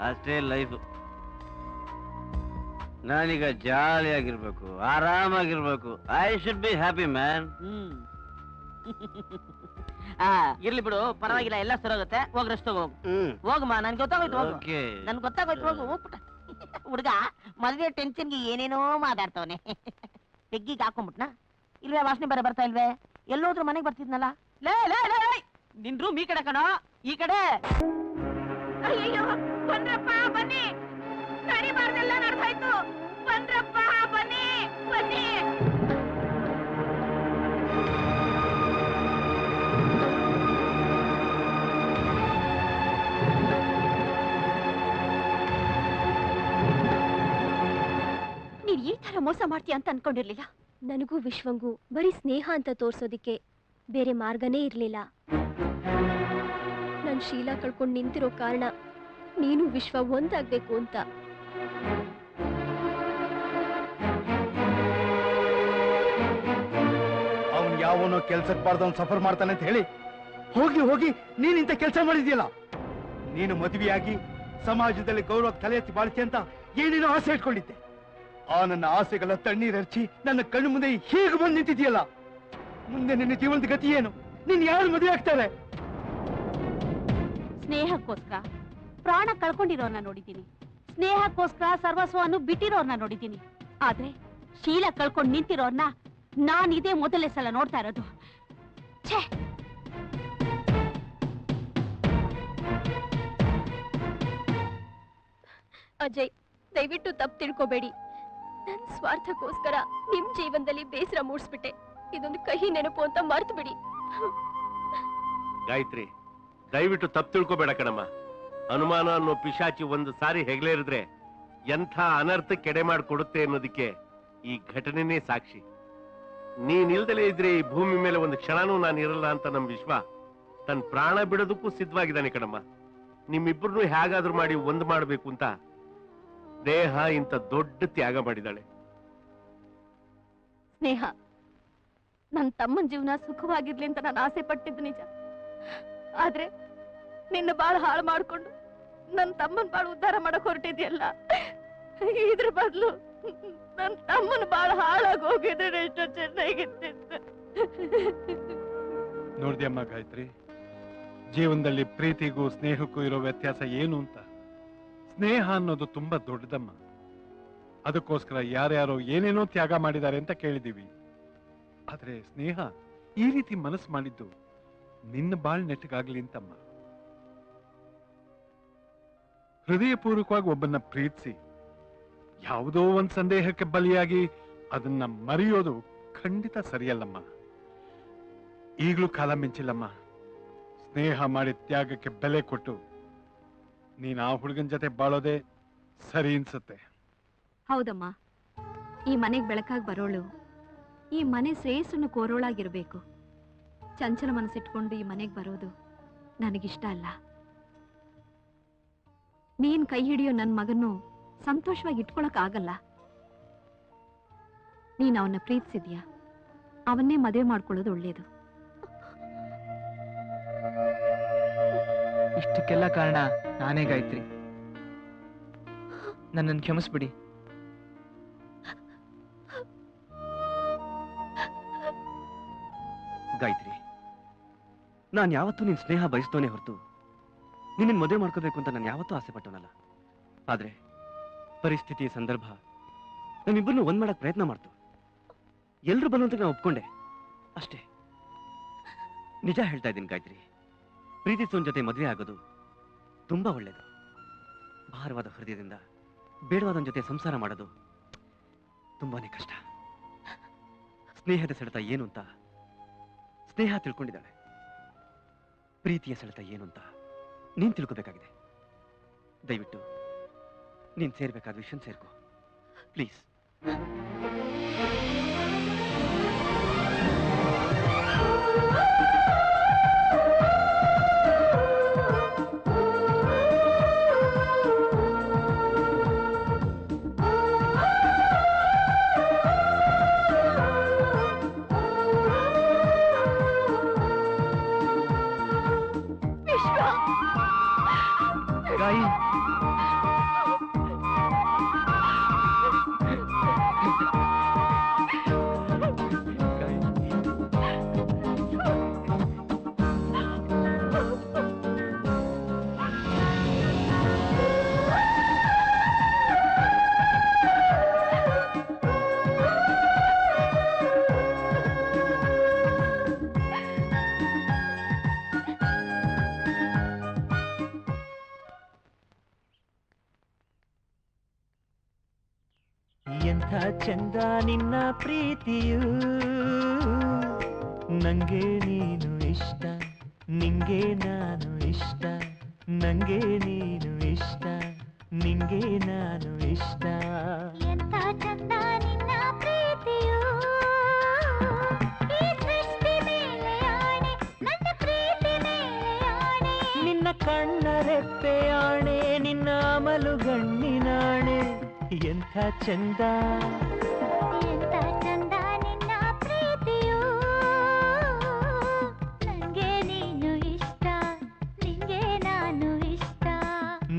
ಅಷ್ಟೇ ಲೈಫ್. ನಾನೀಗ ಜಾಲಿಯಾಗಿರ್ಬೇಕು, ಆರಾಮಾಗಿರ್ಬೇಕು. I should be happy man. ಇರ್ಲಿ ಬಿಡು, ಪರವಾಗಿಲ್ಲ, ಎಲ್ಲ ಸರೋಗುತ್ತೆ. ಹೋಗ್ ರೆಸ್ಟ್ ಹೋಗು. ಹೋಗಮ್ಮ, ನನ್ಗೆ ಗೊತ್ತಾಗೋಯ್ತು, ಹೋಗು. ನನ್ಗೆ ಗೊತ್ತಾಗೋಯ್ತು, ಹೋಗು ಹೋಗ್ಬಿಟ್ಟ. ಹುಡುಗ ಮದುವೆ ಟೆನ್ಷನ್ಗೆ ಏನೇನೋ ಮಾತಾಡ್ತವನೆ. ತೆಗ್ಗಿಗೆ ಹಾಕೊಂಡ್ಬಿಟ್ನಾ? ಇಲ್ವೇ ವಾಸನೆ ಬೇರೆ ಬರ್ತಾ ಇಲ್ವೇ? ಎಲ್ಲೋದ್ರು ಮನೆಗೆ ಬರ್ತಿದ್ನಲ್ಲ. ಲೇ ಲೇ ಲೇ ನಿನ್ ರೂಮ್ ಈ ಕಡೆ ಕಣೋ, ಈ ಕಡೆ. ಅಯ್ಯೋ ಬಂದ್ರಪ್ಪ, ಬನ್ನಿ. ನಡಿಬಾರ್ದೆಲ್ಲ ನಡೆದಾಯ್ತು. ಬಂದ್ರಪ್ಪ, ಬನ್ನಿ ಬನ್ನಿ. ನೀನ್ ಈ ತರ ಮೋಸ ಮಾಡ್ತೀಯ ಅಂತ ಅನ್ಕೊಂಡಿರ್ಲಿಲ್ಲ. ನನಗೂ ವಿಶ್ವಂಗೂ ಬರೀ ಸ್ನೇಹ ಅಂತ ತೋರ್ಸೋದಿಕ್ಕೆ ಬೇರೆ ಮಾರ್ಗನೇ ಇರ್ಲಿಲ್ಲ. ನನ್ ಶೀಲ ಕಳ್ಕೊಂಡು ನಿಂತಿರೋ ಕಾರಣ ನೀನು ವಿಶ್ವ ಒಂದಾಗ್ಬೇಕು ಅಂತ. ಅವನ್ ಯಾವನೋ ಕೆಲ್ಸಕ್ಕೆ ಬಾರ್ದವನ್ ಸಫರ್ ಮಾಡ್ತಾನೆ ಅಂತ ಹೇಳಿ ಹೋಗಿ ಹೋಗಿ ನೀನ್ ಇಂಥ ಕೆಲಸ ಮಾಡಿದ್ಯಲ್ಲ. ನೀನು ಮದುವೆಯಾಗಿ ಸಮಾಜದಲ್ಲಿ ಗೌರವ ತಲೆ ಎತ್ತಿ ಬಾಳ್ತಿ ಅಂತ ಏನೇನೋ ಆಸೆ ಇಟ್ಕೊಂಡಿದ್ದೆ. ಆ ನನ್ನ ಆಸೆಗಳ ತಣ್ಣೀರರ್ಚಿ ನನ್ನ ಕಣ್ಣು ಮುಂದೆ ಹೀಗೆ ಬಂದು ನಿಂತಿದ್ಯಲ್ಲ. ಮುಂದೆ ನಿನ್ನ ಜೀವನದ ಗತಿ ಏನು? ನೀನ್ ಯಾರು ಮದುವೆ ಆಗ್ತಾರೆ? ಸ್ನೇಹಕ್ಕೋಸ್ಕರ ಪ್ರಾಣ ಕಳ್ಕೊಂಡಿರೋರ್ನ ನೋಡಿದ್ದೀನಿ, ಸ್ನೇಹಕ್ಕೋಸ್ಕರ ಸರ್ವಸ್ವವನ್ನು ಬಿಟ್ಟಿರೋರ್ನ ನೋಡಿದ್ದೀನಿ. ಆದ್ರೆ ಶೀಲ ಕಳ್ಕೊಂಡು ನಿಂತಿರೋರ್ನ ನಾನ್ ಇದೇ ಮೊದಲನೇ ಸಲ ನೋಡ್ತಾ ಇರೋದು. ಛೇ! ಅಜಯ್, ದಯವಿಟ್ಟು ತಪ್ಪು ತಿಳ್ಕೊಬೇಡಿ. ನನ್ ಸ್ವಾರ್ಥಕ್ಕೋಸ್ಕರ ನಿಮ್ ಜೀವನದಲ್ಲಿ ಬೇಸರ ಮೂಡಿಸ್ಬಿಟ್ಟೆ. ಇದೊಂದು ಕಹಿ ನೆನಪು ಅಂತ ಮರ್ತು ಬಿಡಿ. ಗಾಯತ್ರಿ, ದಯವಿಟ್ಟು ತಪ್ಪು ತಿಳ್ಕೊಬೇಡ ಕಣಮ್ಮ. ಅನುಮಾನ ಅನ್ನೋ ಪಿಶಾಚಿ ಒಂದು ಸಾರಿ ಹೆಗ್ಲೇರಿದ್ರೆ ಎಂಥ ಅನರ್ಥಕ್ಕೆ ಎಡೆ ಮಾಡಿಕೊಡುತ್ತೆ ಅನ್ನೋದಕ್ಕೆ ಈ ಘಟನೆನೇ ಸಾಕ್ಷಿ. ನೀನಿಲ್ದಲೇ ಇದ್ರೆ ಈ ಭೂಮಿ ಮೇಲೆ ಒಂದು ಕ್ಷಣನೂ ನಾನು ಇರಲ್ಲ ಅಂತ ನಮ್ ವಿಶ್ವ ತನ್ನ ಪ್ರಾಣ ಬಿಡೋದಕ್ಕೂ ಸಿದ್ಧವಾಗಿದ್ದಾನೆ ಕಣಮ್ಮ. ನಿಮ್ಮಿಬ್ಬರನ್ನು ಹೇಗಾದ್ರೂ ಮಾಡಿ ಒಂದು ಮಾಡ್ಬೇಕು ಅಂತ ದೇಹ ಇಂಥ ದೊಡ್ಡ ತ್ಯಾಗ ಮಾಡಿದಾಳೆ. ಸ್ನೇಹ, ನನ್ನ ತಮ್ಮನ ಜೀವನ ಸುಖವಾಗಿರ್ಲಿ ಅಂತ ನಾನು ಆಸೆ ಪಟ್ಟಿದ್ದು ನಿಜ. ಆದ್ರೆ ನಿನ್ನ ಬಾಳ ಹಾಳು ಮಾಡ್ಕೊಂಡು ನನ್ನ ತಮ್ಮನ ಬಾಳ ಉದ್ಧಾರ ಮಾಡಕ್ ಹೊರಟಿದ್ಯಲ್ಲ. ಇದ್ರ ಬದಲು ನನ್ನ ತಮ್ಮನ ಬಾಳ ಹಾಳಾಗಿ ಹೋಗಿದ್ರೆ ಎಷ್ಟೋ ಚೆನ್ನಾಗಿರ್ತಿತ್ತು. ನೋಡ್ದ್ಯಮ್ಮ ಗಾಯತ್ರಿ, ಜೀವನದಲ್ಲಿ ಪ್ರೀತಿಗೂ ಸ್ನೇಹಕ್ಕೂ ಇರೋ ವ್ಯತ್ಯಾಸ ಏನು ಅಂತ. ಸ್ನೇಹ ಅನ್ನೋದು ತುಂಬಾ ದೊಡ್ಡದಮ್ಮ. ಅದಕ್ಕೋಸ್ಕರ ಯಾರ್ಯಾರೋ ಏನೇನೋ ತ್ಯಾಗ ಮಾಡಿದ್ದಾರೆ ಅಂತ ಕೇಳಿದೀವಿ. ಆದ್ರೆ ಸ್ನೇಹ ಈ ರೀತಿ ಮನಸ್ಸು ಮಾಡಿದ್ದು ನಿನ್ನ ಬಾಳ್ ನೆಟ್ಟಗಾಗ್ಲಿ ಅಂತಮ್ಮ. ಹೃದಯಪೂರ್ವಕವಾಗಿ ಒಬ್ಬನ್ನ ಪ್ರೀತಿಸಿ ಯಾವುದೋ ಒಂದ್ ಸಂದೇಹಕ್ಕೆ ಬಲಿಯಾಗಿ ಅದನ್ನ ಮರೆಯೋದು ಖಂಡಿತ ಸರಿಯಲ್ಲಮ್ಮ. ಈಗ್ಲೂ ಕಾಲ ಮಿಂಚಿಲ್ಲಮ್ಮ. ಸ್ನೇಹ ಮಾಡಿ ತ್ಯಾಗಕ್ಕೆ ಬೆಲೆ ಕೊಟ್ಟು ನೀನ್ ಆ ಹುಡುಗನ ಜೊತೆ ಬಾಳೋದೇ ಸರಿ ಅನ್ಸುತ್ತೆ. ಹೌದಮ್ಮ, ಈ ಮನೆಗ್ ಬೆಳಕಾಗಿ ಬರೋಳು ಈ ಮನೆ ಶ್ರೇಯಸ್ಸನ್ನು ಕೋರೋಳಾಗಿರ್ಬೇಕು. ಚಂಚಲ ಮನಸ್ಸಿಟ್ಕೊಂಡು ಈ ಮನೆಗೆ ಬರೋದು ನನಗಿಷ್ಟ ಅಲ್ಲ. ನೀನ್ ಕೈ ಹಿಡಿಯೋ ನನ್ನ ಮಗನ್ನು ಸಂತೋಷವಾಗಿ ಇಟ್ಕೊಳಕ್ ಆಗಲ್ಲ. ನೀನ್ ಅವನ್ನ ಪ್ರೀತಿಸಿದ್ಯಾ, ಅವನ್ನೇ ಮದುವೆ ಮಾಡ್ಕೊಳ್ಳೋದು ಒಳ್ಳೇದು. ಇಷ್ಟಕ್ಕೆಲ್ಲ ಕಾರಣ ನಾನೇ ಗಾಯತ್ರಿ. ನನ್ನನ್ನು ಕ್ಷಮಿಸ್ಬಿಡಿ. ಗಾಯತ್ರಿ, ನಾನು ಯಾವತ್ತೂ ನಿನ್ ಸ್ನೇಹ ಬಯಸ್ತೋನೆ ಹೊರತು ನಿನ್ನ ಮದುವೆ ಮಾಡ್ಕೋಬೇಕು ಅಂತ ನಾನು ಯಾವತ್ತೂ ಆಸೆ ಪಟ್ಟವನಲ್ಲ. ಆದ್ರೆ ಪರಿಸ್ಥಿತಿ, ಸಂದರ್ಭ ನಮ್ಮಿಬ್ಬರನ್ನು ಒಂದ್ ಮಾಡಕ್ ಪ್ರಯತ್ನ ಮಾಡ್ತು. ಎಲ್ರು ಬನ್ನುವಂತ ನಾನು ಒಪ್ಕೊಂಡೆ ಅಷ್ಟೇ. ನಿಜ ಹೇಳ್ತಾ ಇದ್ದೀನಿ ಗಾಯತ್ರಿ, ಪ್ರೀತಿಸೋನ್ ಜೊತೆ ಮದುವೆ ಆಗೋದು ತುಂಬಾ ಒಳ್ಳೇದು. ಭಾರವಾದ ಹೃದಯದಿಂದ ಬೇಡವಾದವನ ಜೊತೆ ಸಂಸಾರ ಮಾಡೋದು ತುಂಬಾನೇ ಕಷ್ಟ. ಸ್ನೇಹದ ಸೆಳೆತ ಏನು ಅಂತ ಸ್ನೇಹ ತಿಳ್ಕೊಂಡಿದ್ದಾಳೆ, ಪ್ರೀತಿಯ ಸೆಳೆತ ಏನು ಅಂತ ನೀನ್ ತಿಳ್ಕೋಬೇಕಾಗಿದೆ. ದಯವಿಟ್ಟು ನೀನ್ ಸೇರ್ಬೇಕಾದ ವಿಷಯ ಸೇರ್ಕೋ ಪ್ಲೀಸ್. ಗಾಯಿ, ಎಂಥ ಚಂದ ನಿನ್ನ ಪ್ರೀತಿಯು, ನಂಗೆ ನೀನು ಇಷ್ಟ, ನಿಂಗೆ ನಾನು ಇಷ್ಟ, ನಂಗೆ ನೀನು ಇಷ್ಟ, ನಿಂಗೆ ನಾನು ಇಷ್ಟ. ಎಂಥ ಚಂದ ನಿನ್ನ ಪ್ರೀತಿಯು, ಈ ಸೃಷ್ಟಿ ಮೇಲೆ ಆಣೆ, ನನ್ನ ಪ್ರೀತಿ ಮೇಲೆ ಆಣೆ. ನಿನ್ನ ಕಣ್ಣ ರೆಪ್ಪೆಯಾಣೆ, ನಿನ್ನ ಅಮಲು ಗಣ್ಣಿನಾಣೆ. ಎಂಥ ಚಂದ, ಎಂಥ ಚಂದ ನಿನ್ನ ಪ್ರೀತಿಯು, ನಂಗೆ ನೀನು ಇಷ್ಟ, ನಿಂಗೆ ನಾನು ಇಷ್ಟ.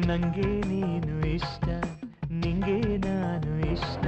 ನಂಗೆ ನೀನು ಇಷ್ಟ, ನಿಂಗೆ ನಾನು ಇಷ್ಟ.